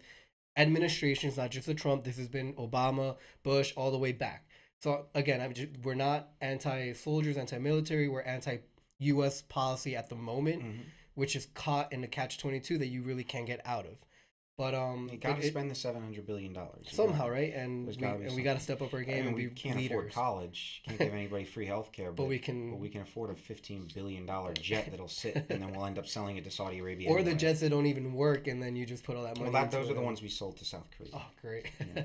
administrations, not just the Trump. This has been Obama, Bush, all the way back. So again, we're not anti-soldiers, anti-military. We're anti-U.S. policy at the moment. Mm-hmm. Which is caught in the catch-22 that you really can't get out of. But you got to spend the $700 billion somehow, right? And we got to step up our game and be leaders. We can't afford college. Can't give anybody free health care. But we can afford a $15 billion jet that'll sit, and then we'll end up selling it to Saudi Arabia. Or the jets that don't even work, and then you just put all that money. Well, those are the ones we sold to South Korea. Oh, great! Yeah.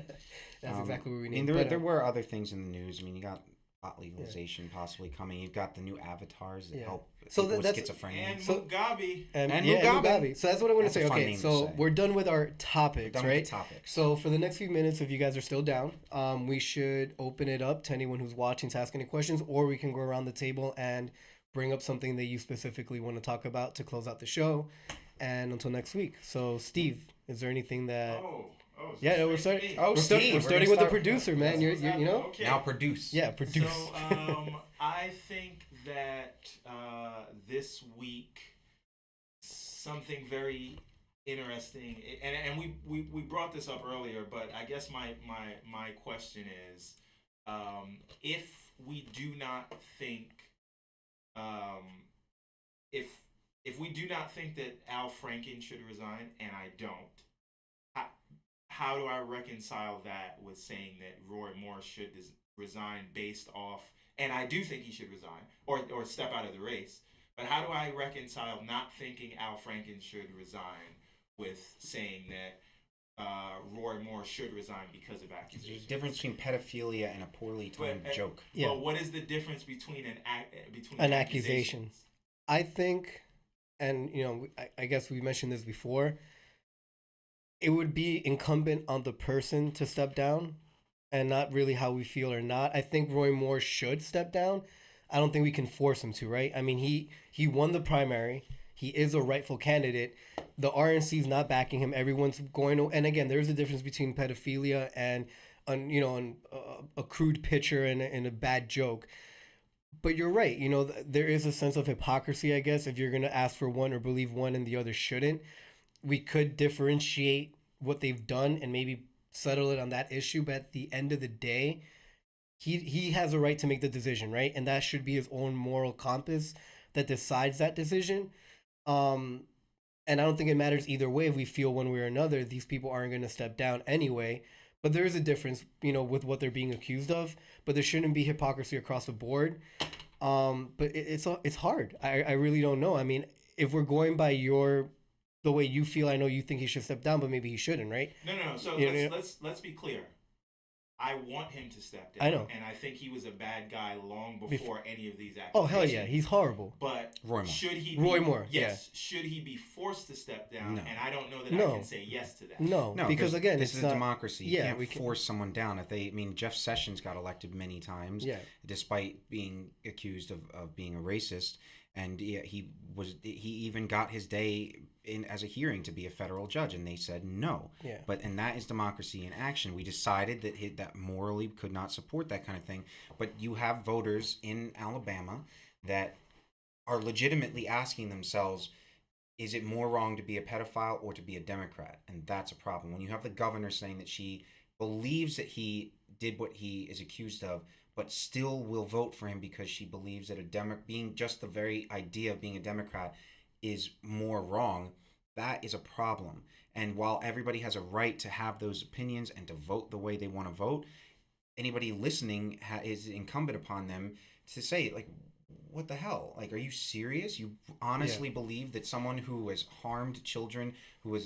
That's exactly what we need. I mean, there were other things in the news. I mean, you got pot legalization possibly coming. You've got the new avatars that help people with schizophrenia. And Mugabe. And Mugabe. So that's what I want to say. Okay, so we're done with our topics, right? So for the next few minutes, if you guys are still down, we should open it up to anyone who's watching to ask any questions, or we can go around the table and bring up something that you specifically want to talk about to close out the show. And until next week. So Steve, is there anything that... we're starting. We're starting with the producer, man. You're okay. Now produce. Yeah, produce. So I think that this week something very interesting, and we brought this up earlier, but I guess my question is, if we do not think, um, if we do not think that Al Franken should resign, and I don't, how, how do I reconcile that with saying that Roy Moore should resign based off, and I do think he should resign or step out of the race, but how do I reconcile not thinking Al Franken should resign with saying that Roy Moore should resign because of accusations? There's a difference between pedophilia and a poorly timed joke. Yeah. But what is the difference between an accusation? I think, and I guess we mentioned this before, it would be incumbent on the person to step down and not really how we feel or not. I think Roy Moore should step down. I don't think we can force him to, right? I mean, he won the primary. He is a rightful candidate. The RNC is not backing him. Everyone's going to, and again, there's a difference between pedophilia and a crude picture and a bad joke. But you're right. There is a sense of hypocrisy, I guess, if you're going to ask for one or believe one and the other shouldn't. We could differentiate what they've done and maybe settle it on that issue. But at the end of the day, he has a right to make the decision, right? And that should be his own moral compass that decides that decision. And I don't think it matters either way if we feel one way or another. These people aren't going to step down anyway. But there is a difference, with what they're being accused of. But there shouldn't be hypocrisy across the board. But it's hard. I really don't know. I mean, if we're going by the way you feel, I know you think he should step down, but maybe he shouldn't, right? No. So let's be clear. I want him to step down. I know. And I think he was a bad guy long before any of these accusations. Oh, hell yeah. He's horrible. But Roy Moore. Should he Roy Moore, yes. Should he be forced to step down? No. And I don't know that No. I can say yes to that. No, because again, this is a democracy. You can't we can force someone down. Jeff Sessions got elected many times, despite being accused of being a racist, and he even got his day in as a hearing to be a federal judge, and they said no. Yeah. And that is democracy in action. We decided that morally could not support that kind of thing. But you have voters in Alabama that are legitimately asking themselves, is it more wrong to be a pedophile or to be a Democrat? And that's a problem. When you have the governor saying that she believes that he did what he is accused of, but still will vote for him because she believes that being just the very idea of being a Democrat is more wrong, that is a problem. And while everybody has a right to have those opinions and to vote the way they want to vote, anybody listening is incumbent upon them to say, like, what the hell? Like, are you serious? You honestly believe that someone who has harmed children, who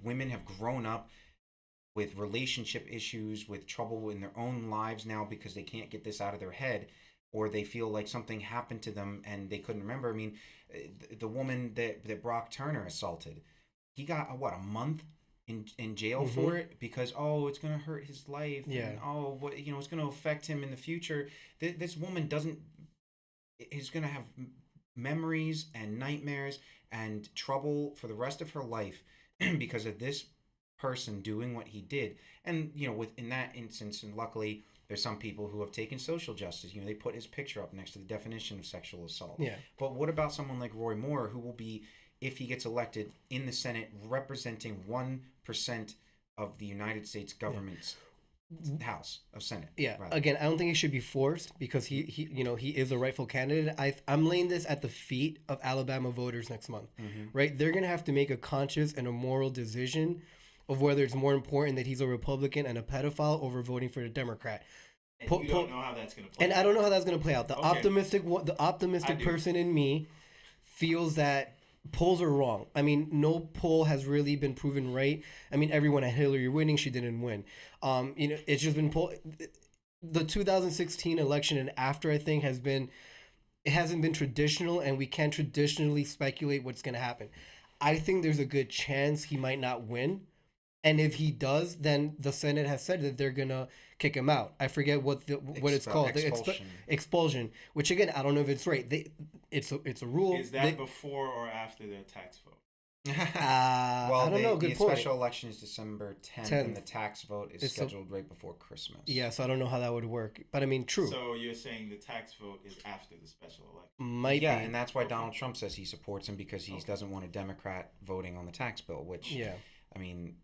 women have grown up with relationship issues, with trouble in their own lives now because they can't get this out of their head, or they feel like something happened to them and they couldn't remember. I mean, the woman that Brock Turner assaulted, he got a month in jail for it because it's going to hurt his life. Yeah. And it's going to affect him in the future. This woman is going to have memories and nightmares and trouble for the rest of her life because of this person doing what he did. And within that instance, and luckily there's some people who have taken social justice, they put his picture up next to the definition of sexual assault. But what about someone like Roy Moore, who will be, if he gets elected in the Senate, representing 1% of the United States government's House of Senate? Again, I don't think he should be forced because he is a rightful candidate. I'm laying this at the feet of Alabama voters next month, right? They're gonna have to make a conscious and a moral decision of whether it's more important that he's a Republican and a pedophile over voting for a Democrat. And you don't know how that's going to play out. And I don't know how that's going to play out. The optimistic person in me feels that polls are wrong. I mean, no poll has really been proven right. I mean, everyone had Hillary winning. She didn't win. It's just been the 2016 election and after, I think, it hasn't been traditional, and we can't traditionally speculate what's going to happen. I think there's a good chance he might not win. And if he does, then the Senate has said that they're gonna kick him out. I forget what it's called. Expulsion. Which again, I don't know if it's right. It's a rule. Is that before or after the tax vote? I Well, don't know. the Good point. special election is December 10th, and 10th. the tax vote is It's so, scheduled right before Christmas. yeah, so I don't know how that would work. But I mean, true. So you're saying the tax vote is after the special election? Might Yeah, be. and that's why Okay. Donald Trump says he supports him because he Okay. doesn't want a Democrat voting on the tax bill, which, Yeah. I mean,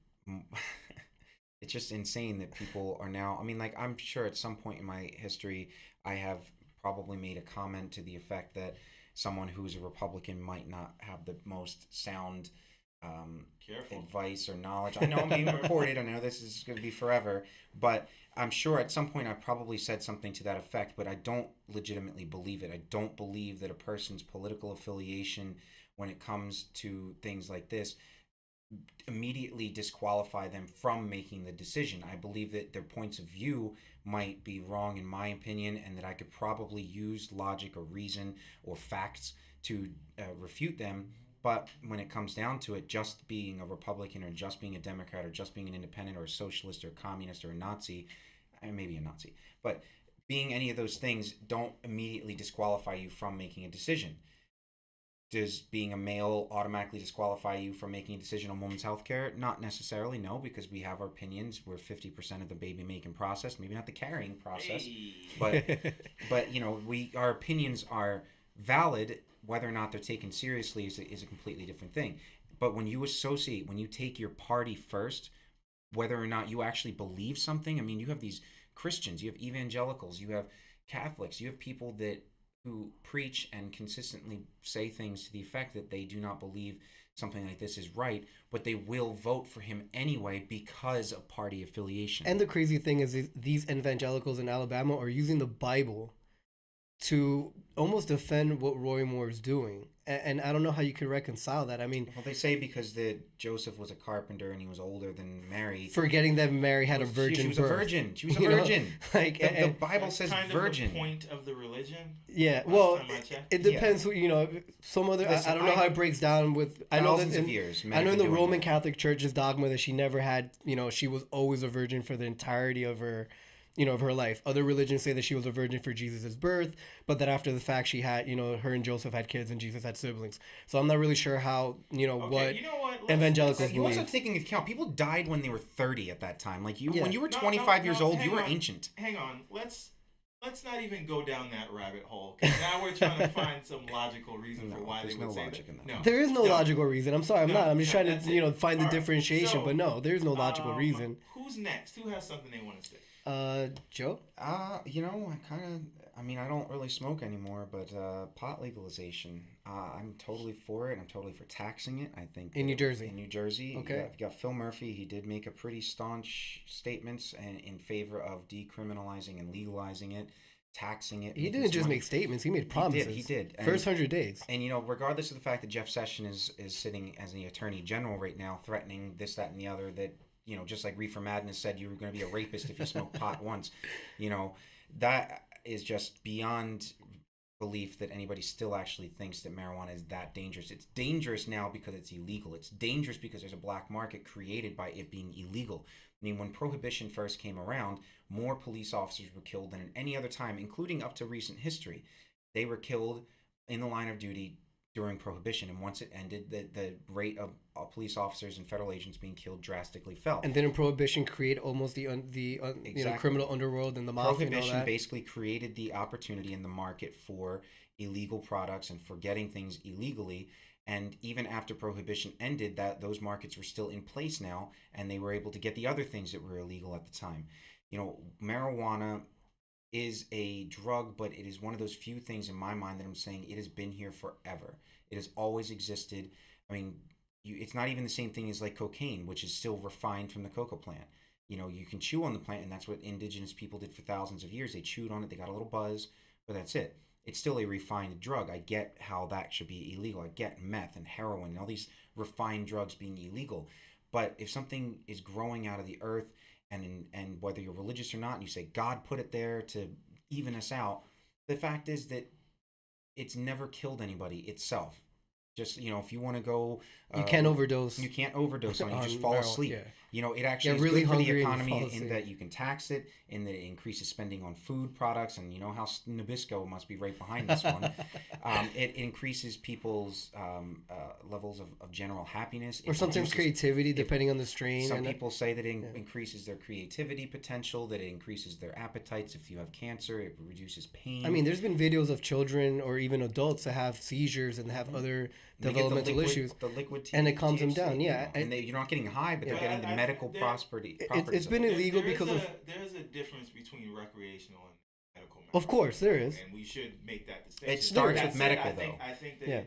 it's just insane that people are now. I mean, like, I'm sure at some point in my history, I have probably made a comment to the effect that someone who's a Republican might not have the most sound Careful. advice or knowledge. I know I'm being recorded. I know this is going to be forever, but I'm sure at some point I probably said something to that effect, but I don't legitimately believe it. I don't believe that a person's political affiliation, when it comes to things like this, immediately disqualify them from making the decision. I believe that their points of view might be wrong in my opinion, and that I could probably use logic or reason or facts to refute them. But when it comes down to it, just being a Republican or just being a Democrat or just being an independent or a socialist or a communist or a Nazi, and maybe a Nazi, but being any of those things don't immediately disqualify you from making a decision. Does being a male automatically disqualify you from making a decision on women's health care? Not necessarily, no, because we have our opinions. We're 50% of the baby making process, maybe not the carrying process, Hey. but but our opinions are valid. Whether or not they're taken seriously is a completely different thing. But when you take your party first, whether or not you actually believe something, I mean, you have these Christians, you have evangelicals, you have Catholics, you have people who preach and consistently say things to the effect that they do not believe something like this is right, but they will vote for him anyway because of party affiliation. And the crazy thing is, these evangelicals in Alabama are using the Bible to almost defend what Roy Moore is doing. And I don't know how you can reconcile that. I mean, Well, they say because Joseph was a carpenter and he was older than Mary. forgetting that Mary had a virgin She was birth. a virgin. She was a You know? virgin. Like, The Bible That's says kind virgin. of the point of the religion. yeah, Last well, time I checked. it depends. You know, some other. Listen, I don't know how it breaks down with. I know that Thousands of in, years. men I know have in been the doing Roman that. Catholic Church's dogma that she never had. You know, she was always a virgin for the entirety of her. You know, of her life. Other religions say that she was a virgin for Jesus' birth, but that after the fact she had, you know, her and Joseph had kids and Jesus had siblings. So I'm not really sure how, you know, Okay, what you know what? evangelicals You also believe. taking into account people died when they were 30 at that time. Like Yeah. when you were No, 25 years old, hang you were on. ancient. Hang on. Let's not even go down that rabbit hole, because now we're trying to find some logical reason No, for why there's they would no say logic that. in that. No, There is no no. logical reason. I'm sorry, I'm No, not. I'm just no, trying that's to, you it. know, find the All right, differentiation. so, But no, there's no logical reason. Who's next? Who has something they want to say? Joe? I don't really smoke anymore, but pot legalization, I'm totally for it. I'm totally for taxing it. I think In New Jersey. In New Jersey, Okay. you got Phil Murphy. He did make a pretty staunch statements in favor of decriminalizing and legalizing it, taxing it. He making didn't some just money. make statements. He made promises. He did. First 100 days. And regardless of the fact that Jeff Sessions is sitting as the attorney general right now, threatening this, that, and the other, that just like Reefer Madness said, you were going to be a rapist if you smoked pot once. That is just beyond belief that anybody still actually thinks that marijuana is that dangerous. It's dangerous now because it's illegal. It's dangerous because there's a black market created by it being illegal. I mean, when Prohibition first came around, more police officers were killed than at any other time, including up to recent history. They were killed in the line of duty during Prohibition, and once it ended, the rate of police officers and federal agents being killed drastically fell. And then in Prohibition create almost the Exactly. criminal underworld and the mafia and all Prohibition that. basically created the opportunity in the market for illegal products and for getting things illegally. And even after Prohibition ended, those markets were still in place now, and they were able to get the other things that were illegal at the time. Marijuana is a drug, but it is one of those few things in my mind that I'm saying it has been here forever. It has always existed. I mean, it's not even the same thing as like cocaine, which is still refined from the coca plant. You can chew on the plant, and that's what indigenous people did for thousands of years. They chewed on it, they got a little buzz, but that's it. It's still a refined drug. I get how that should be illegal. I get meth and heroin and all these refined drugs being illegal. But if something is growing out of the earth, and whether you're religious or not, and you say God put it there to even us out, the fact is that it's never killed anybody itself. Just, if you want to go, You can't overdose. you can't overdose on it. You just on fall marijuana, asleep. yeah. It actually is really good for the hungry and you economy fall in asleep. that you can tax it, in that it increases spending on food products, and you know how Nabisco must be right behind this one. It increases people's levels of general happiness. Or It sometimes reduces, creativity, depending on the strain. some And people say that it yeah. increases their creativity potential, that it increases their appetites. If you have cancer, it reduces pain. I mean, there's been videos of children or even adults that have seizures and have other And they get developmental issues, the liquid and it calms them THC, down. Yeah, and you're not getting high, but Yeah. they're getting the But medical there- properties. it's of been it. illegal there is because of. there is a difference between recreational and medical. Of course, there is. And we should make that distinction. It starts That with said, medical, I think that Yeah.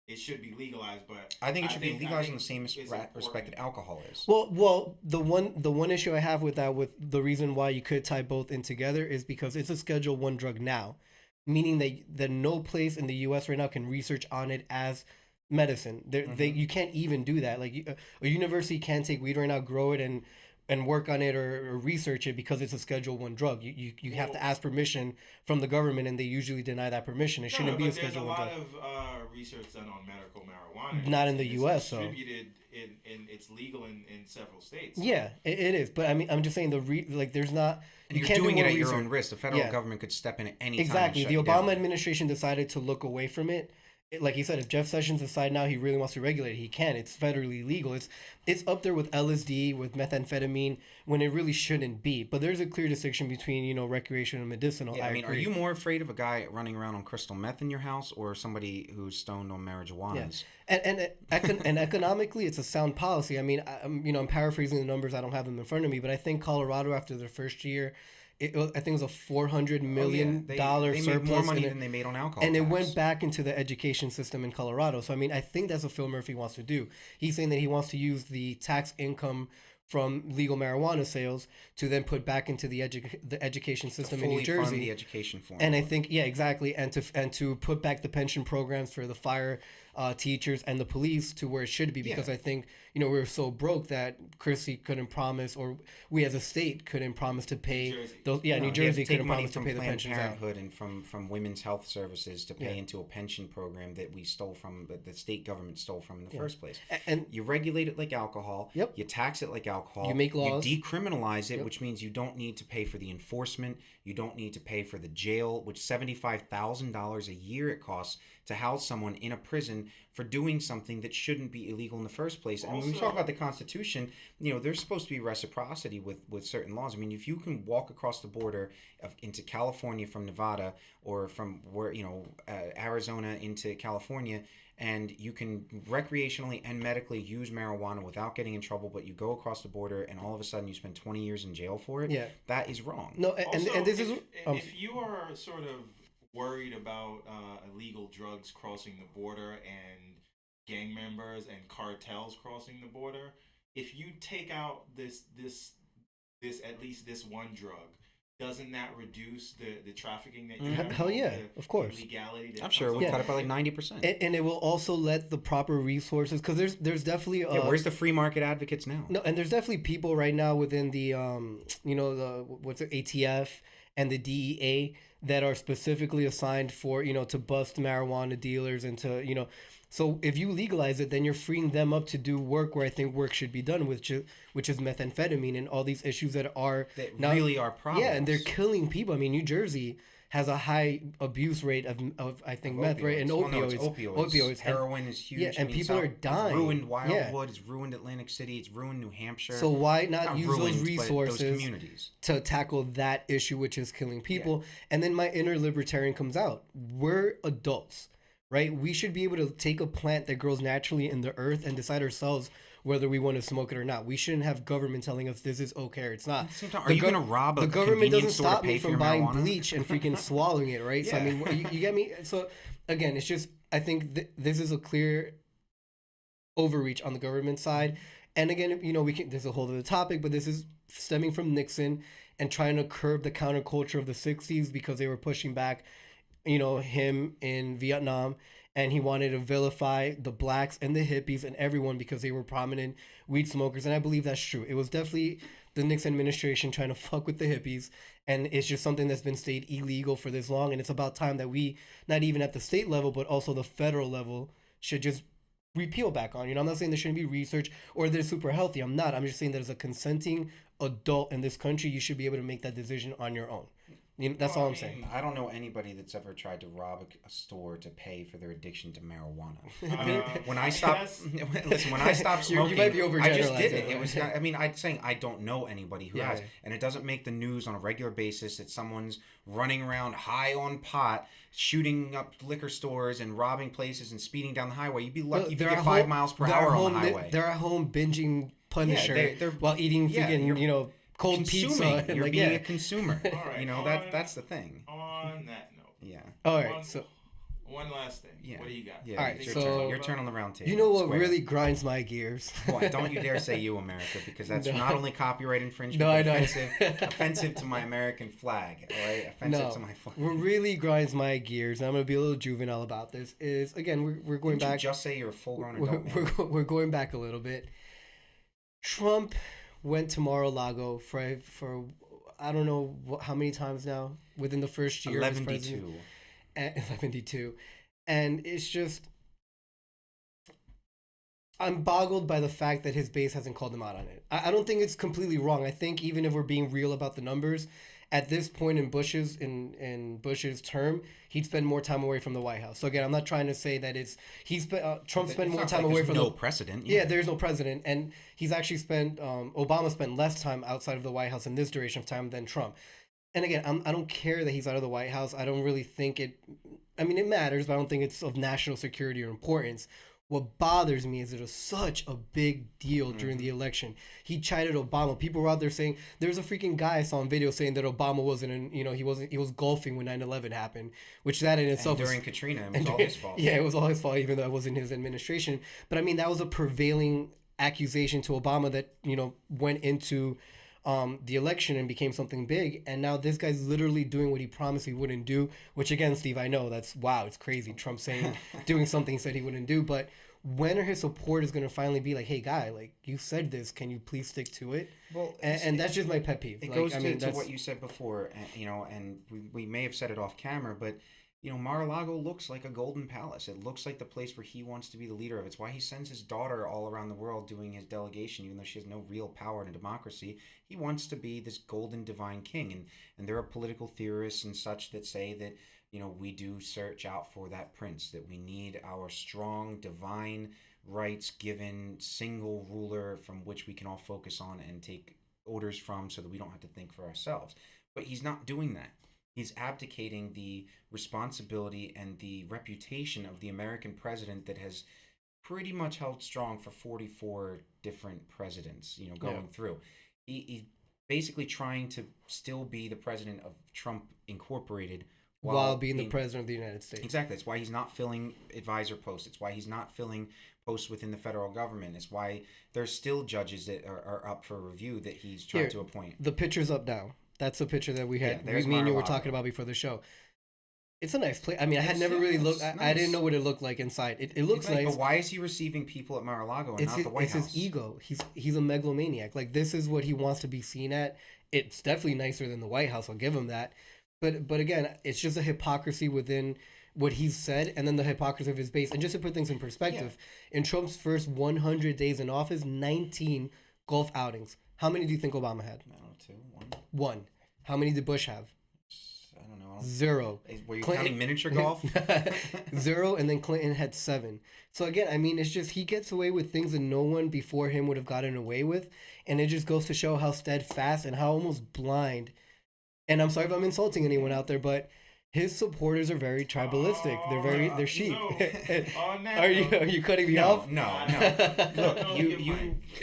it should be legalized, but I think it should be legalized in the think same it's respect important. that alcohol is. Well, the one issue I have with that, with the reason why you could tie both in together, is because it's a Schedule One drug now, meaning that no place in the U.S. right now can research on it as medicine. You can't even do that. Like a university can't take weed right now, grow it, and work on it or research it because it's a Schedule One drug. You have to ask permission from the government, and they usually deny that permission. It shouldn't be a Schedule One drug. There's a lot of research done on medical marijuana. Not in the It's U.S. though. distributed in it's legal in several states. Yeah, it is. But I mean, I'm just saying there's not. And you're can't doing do it more at your research. own risk. The federal Yeah. government could step in at any time. Exactly. And The shut you Obama down. administration decided to look away from it. Like you said, if Jeff Sessions decides now he really wants to regulate it, he can. It's federally legal. It's up there with LSD, with methamphetamine, when it really shouldn't be. But there's a clear distinction between recreational and medicinal. Yeah, I mean, agree. are you more afraid of a guy running around on crystal meth in your house, or somebody who's stoned on marijuana? And economically, it's a sound policy. I mean, I'm paraphrasing the numbers. I don't have them in front of me, but I think Colorado, after their first year, I think it was a $400 million They surplus. made more money in it. than they made on alcohol. And it tax. went back into the education system in Colorado. So, I mean, I think that's what Phil Murphy wants to do. He's saying that he wants to use the tax income from legal marijuana sales to then put back into the education system in New fully fund Jersey. the education form. And I think, yeah, exactly. And to put back the pension programs for the fire teachers and the police to where it should be, because I think, we were so broke that Christie couldn't promise, or we as a state couldn't promise to pay Jersey. those. Yeah, New You have Jersey to take couldn't money promise to from pay the Planned pensions out. Parenthood and from Women's Health Services to pay Yeah. into a pension program that we stole from, the state government stole from in the Yeah. first place. And You regulate it like alcohol. Yep. You tax it like alcohol. You make laws. You decriminalize it, Yep. which means you don't need to pay for the enforcement. You don't need to pay for the jail, which $75,000 a year it costs to house someone in a prison for doing something that shouldn't be illegal in the first place. And when we talk about the Constitution, there's supposed to be reciprocity with certain laws. I mean, if you can walk across the border into California from Nevada, or from where Arizona into California, and you can recreationally and medically use marijuana without getting in trouble, but you go across the border and all of a sudden you spend 20 years in jail for it, Yeah. that is wrong. no, and this is if you are sort of worried about illegal drugs crossing the border and gang members and cartels crossing the border, if you take out this at least this one drug, doesn't that reduce the trafficking that you have? Hell yeah, of course. Legality that I'm sure it comes would along cut it by with like 90%. and it will also let the proper resources, because there's definitely Where's the free market advocates now? no, and there's definitely people right now within the the what's it, ATF and the DEA that are specifically assigned for to bust marijuana dealers and to so if you legalize it, then you're freeing them up to do work where I think work should be done, which is methamphetamine and all these issues that are That now, really are problems. yeah, and they're killing people. I mean, New Jersey has a high abuse rate of I think meth rate and Well, no, opioids. it's opioids. And- Heroin is huge. yeah, and people are dying. It's ruined Yeah. Wildwood. It's ruined Atlantic City. It's ruined New Hampshire. So why not use ruined, those but resources those communities to tackle that issue, which is killing people? And then my inner libertarian comes out. We're adults, right? We should be able to take a plant that grows naturally in the earth and decide ourselves whether we want to smoke it or not. We shouldn't have government telling us this is okay or it's not. At the same time, are you going to rob a the government doesn't convenience store to stop me pay for from your buying marijuana? bleach and freaking swallowing it, right? So I Yeah. mean, you get me. So again, it's just I think this is a clear overreach on the government side. And again, we can. There's a whole other topic, but this is stemming from Nixon and trying to curb the counterculture of the '60s because they were pushing back, him in Vietnam. and he wanted to vilify the blacks and the hippies and everyone because they were prominent weed smokers. And I believe that's true. It was definitely the Nixon administration trying to fuck with the hippies, and it's just something that's been stayed illegal for this long. And it's about time that we, not even at the state level, but also the federal level, should just repeal back on. I'm not saying there shouldn't be research or they're super healthy. I'm not. I'm just saying that as a consenting adult in this country, you should be able to make that decision on your own. That's all I'm saying. I don't know anybody that's ever tried to rob a store to pay for their addiction to marijuana. When I stopped, listen, when I stopped smoking, you might be I just did it. right? It was, I'm saying I don't know anybody who has, and it doesn't make the news on a regular basis that someone's running around high on pot, shooting up liquor stores and robbing places and speeding down the highway. You'd be lucky if you get 5 miles per hour on the highway. They're at home binging Punisher while eating freaking, cold consuming. pizza. You're being a consumer. All right, that's the thing. On that note. Yeah. All right. So one last thing. Yeah. What do you got? Yeah. All right. Your turn on the round table. You know what Square. really grinds my gears? Boy, don't you dare say you, America, because that's not only copyright infringement, No, I but know. offensive to my American flag. All right, offensive to my flag. What really grinds my gears, and I'm gonna be a little juvenile about this, is again we're going Didn't back. you just say you're a full-grown adult man? We're going back a little bit. Trump went to Mar-a-Lago for I don't know how many times now within the first year. 11-2. 11-2. And it's just, I'm boggled by the fact that his base hasn't called him out on it. I don't think it's completely wrong. I think even if we're being real about the numbers, at this point in Bush's term, he'd spend more time away from the White House. So again, I'm not trying to say that Trump spent more time away from no precedent. Yeah, there's no precedent, and he's actually Obama spent less time outside of the White House in this duration of time than Trump. And again, I don't care that he's out of the White House. I don't really think it. I mean, it matters, but I don't think it's of national security or importance. What bothers me is it was such a big deal during the election. He chided Obama. People were out there saying, there's a freaking guy I saw on video saying that Obama wasn't he was golfing when 9/11 happened, which that in itself and during Katrina, it was all his fault. Yeah, it was all his fault, even though it wasn't his administration. But I mean, that was a prevailing accusation to Obama that, went into the election and became something big. And now this guy's literally doing what he promised he wouldn't do, which again, Steve, I know it's crazy. Trump saying, doing something he said he wouldn't do. But when are his supporters going to finally be like, hey, guy, like, you said this, can you please stick to it? Well, and that's just my pet peeve. It goes to what you said before, and we may have said it off camera, but Mar-a-Lago looks like a golden palace. It looks like the place where he wants to be the leader of. It's why he sends his daughter all around the world doing his delegation, even though she has no real power in a democracy. He wants to be this golden divine king. And there are political theorists and such that say that, we do search out for that prince, that we need our strong divine rights given single ruler from which we can all focus on and take orders from so that we don't have to think for ourselves. But he's not doing that. He's abdicating the responsibility and the reputation of the American president that has pretty much held strong for 44 different presidents, going through. He's basically trying to still be the president of Trump Incorporated while being the president of the United States. Exactly. It's why he's not filling advisor posts. It's why he's not filling posts within the federal government. It's why there's still judges that are up for review that he's trying to appoint. The picture's up now. That's the picture that we had. Yeah, me and you were talking about before the show. It's a nice place. I mean, I had never really looked. Nice. I didn't know what it looked like inside. It looks nice. But why is he receiving people at Mar-a-Lago and not the White House? It's his ego. He's a megalomaniac. Like, this is what he wants to be seen at. It's definitely nicer than the White House. I'll give him that. But again, it's just a hypocrisy within what he's said, and then the hypocrisy of his base. And just to put things in perspective, in Trump's first 100 days in office, 19 golf outings. How many do you think Obama had? I don't know, 2, 1. 1. How many did Bush have? I don't know. 0. Were you counting miniature golf? 0, and then Clinton had 7. So again, I mean, it's just he gets away with things that no one before him would have gotten away with, and it just goes to show how steadfast and how almost blind. And I'm sorry if I'm insulting anyone out there, but his supporters are very tribalistic. They're sheep. Are you cutting me off? No. Look,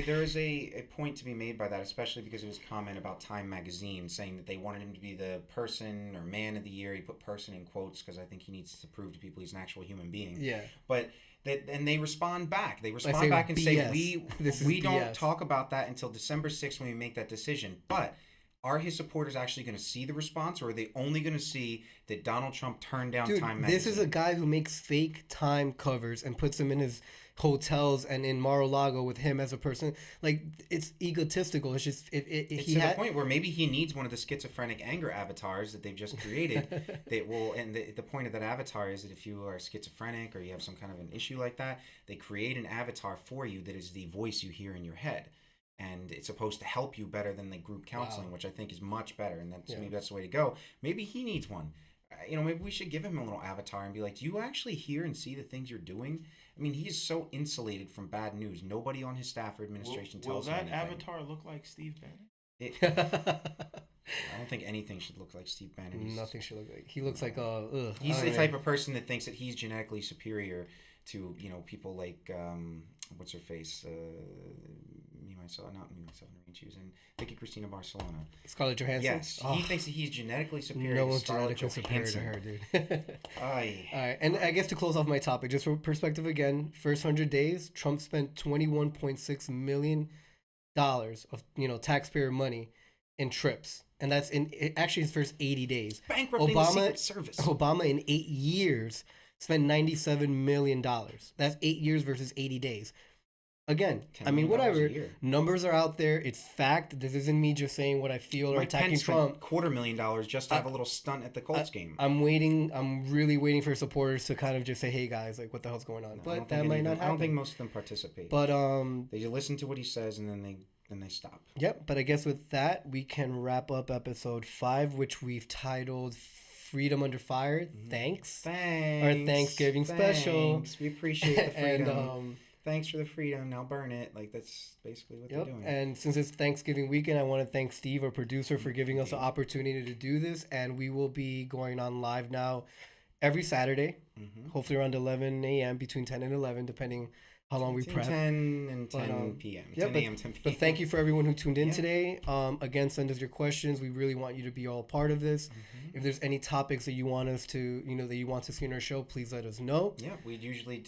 there is a point to be made by that, especially because of his comment about Time Magazine saying that they wanted him to be the person or man of the year. He put person in quotes because I think he needs to prove to people he's an actual human being. Yeah. But and they respond back. They respond back and BS. say we don't talk about that until December 6th when we make that decision. But are his supporters actually going to see the response, or are they only going to see that Donald Trump turned down Dude, Time magazine? this is a guy who makes fake Time covers and puts them in his hotels and in Mar-a-Lago with him as a person. Like, it's egotistical. It's just It's to the point where maybe he needs one of the schizophrenic anger avatars that they've just created. That will, and the point of that avatar is that if you are schizophrenic or you have some kind of an issue like that, they create an avatar for you that is the voice you hear in your head. And it's supposed to help you better than the group counseling, which I think is much better. And maybe that's the way to go. Maybe he needs one. Maybe we should give him a little avatar and be like, do you actually hear and see the things you're doing? I mean, he is so insulated from bad news. Nobody on his staff or administration tells him anything. Will that avatar look like Steve Bannon? I don't think anything should look like Steve Bannon. Nothing should look like. He looks like he's the type of person that thinks that he's genetically superior to people like what's her face. Not me, myself, and she was in Vicky Cristina Barcelona. Scarlett Johansson? Yes. He thinks that he's genetically superior no to one's Scarlett genetically superior to her, dude. All right. And I guess to close off my topic, just for perspective again, first 100 days, Trump spent $21.6 million of taxpayer money in trips. And that's actually his first 80 days. Bankrupting the Secret Service. Obama in 8 years spent $97 million. That's 8 years versus 80 days. Again, I mean, whatever. Numbers are out there. It's fact. This isn't me just saying what I feel or attacking Trump. $250,000 just to have a little stunt at the Colts game. I'm waiting. I'm really waiting for supporters to kind of just say, "Hey guys, like, what the hell's going on?" No, but that might not happen. I don't think most of them participate. But they listen to what he says and then they stop. Yep. But I guess with that, we can wrap up episode 5, which we've titled "Freedom Under Fire." Thanks. Our Thanksgiving special. We appreciate the freedom. And thanks for the freedom. Now burn it. Like, that's basically what they're doing. And since it's Thanksgiving weekend, I want to thank Steve, our producer, for giving us the opportunity to do this. And we will be going on live now every Saturday, hopefully around 11 a.m., between 10 and 11, depending how long we prep. 10 and 10 p.m. 10 a.m., 10 p.m. But thank you for everyone who tuned in today. Again, send us your questions. We really want you to be all part of this. If there's any topics that you want us to, that you want to see in our show, please let us know. Yeah, we usually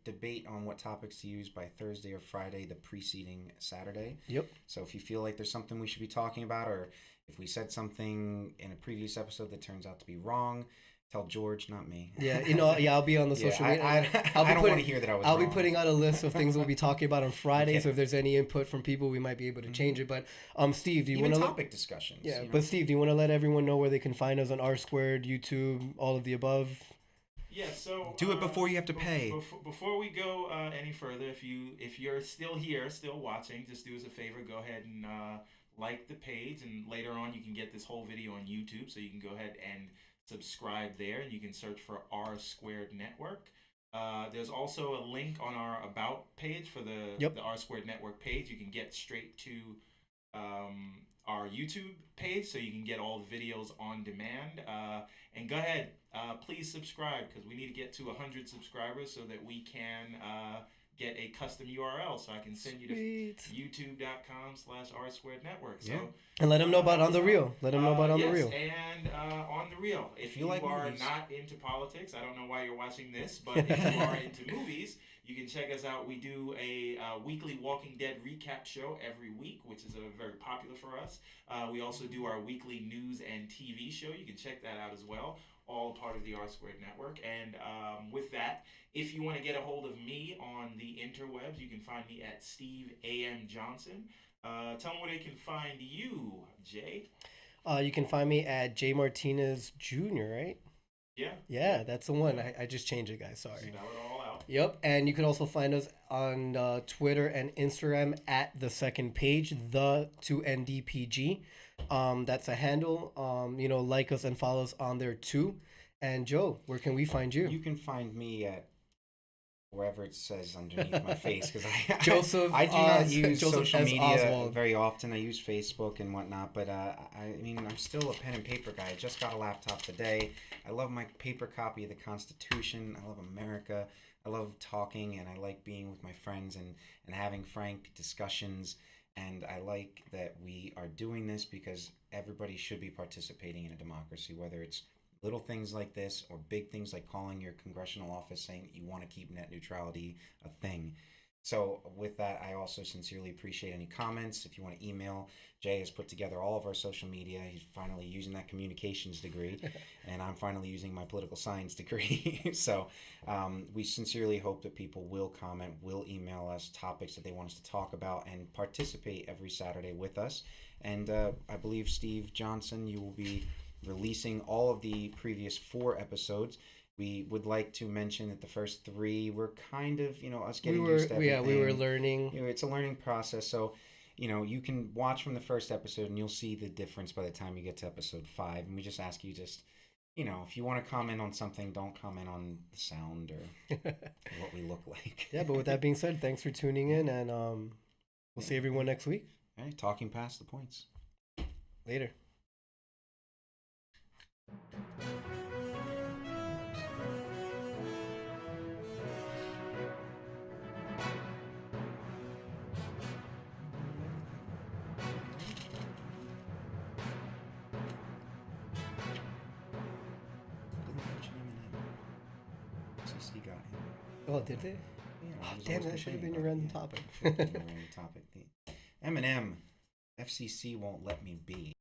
debate on what topics to use by Thursday or Friday, the preceding Saturday. Yep. So if you feel like there's something we should be talking about, or if we said something in a previous episode that turns out to be wrong, tell George, not me. Yeah, I'll be on the social media. I don't want to hear that I was wrong. I'll be putting out a list of things we'll be talking about on Friday. Okay. So if there's any input from people, we might be able to change it. But Steve, do you want to topic discussions? Yeah, but Steve, do you want to let everyone know where they can find us on R Squared, YouTube, all of the above? Yeah, so do it before you have to pay. Before we go any further, if you're still here, still watching, just do us a favor, go ahead and like the page, and later on you can get this whole video on YouTube, so you can go ahead and subscribe there, and you can search for R Squared Network. There's also a link on our About page for the R Squared Network page. You can get straight to our YouTube page, so you can get all the videos on demand. And go ahead, please subscribe, because we need to get to 100 subscribers so that we can get a custom URL, so I can send you to youtube.com/R Squared Network. So, and let them know about On the Real. Let them know about On the Real. And On the Real. If you are not into politics, I don't know why you're watching this, but if you are into movies, you can check us out. We do a weekly Walking Dead recap show every week, which is very popular for us. We also do our weekly news and TV show. You can check that out as well. All part of the R Squared Network. And with that, if you want to get a hold of me on the interwebs, you can find me at Steve A.M. Johnson. Tell them where they can find you, Jay. You can find me at J Martinez Jr., right? Yeah, that's the one. I just changed it, guys. Sorry. Spell it all out. Yep, and you can also find us on Twitter and Instagram at The Second Page, the2ndpg. That's a handle. Like us and follow us on there too. And Joe, where can we find you? You can find me at wherever it says underneath my face, because I do not use Joseph social S. media Oswald. very often. I use Facebook and whatnot, but I'm still a pen and paper guy. I just got a laptop today. I love my paper copy of the Constitution. I love America. I love talking, and I like being with my friends and having frank discussions. And I like that we are doing this because everybody should be participating in a democracy, whether it's little things like this or big things like calling your congressional office saying that you want to keep net neutrality a thing. So with that, I also sincerely appreciate any comments. If you want to email, Jay has put together all of our social media. He's finally using that communications degree, and I'm finally using my political science degree. So we sincerely hope that people will comment, will email us topics that they want us to talk about, and participate every Saturday with us. And I believe, Steve Johnson, you will be releasing all of the previous 4 episodes. We would like to mention that the first 3 were kind of, us getting used to everything. Yeah, we were learning. It's a learning process. So, you can watch from the first episode and you'll see the difference by the time you get to episode 5. And we just ask you if you want to comment on something, don't comment on the sound or what we look like. Yeah, but with that being said, thanks for tuning in, and we'll see everyone next week. All right, talking past the points. Later. FCC got him. Oh, did they? Yeah, Oh, I was damn, always that should have complaining been your about random it. topic. Should've been your random topic. Eminem, FCC won't let me be.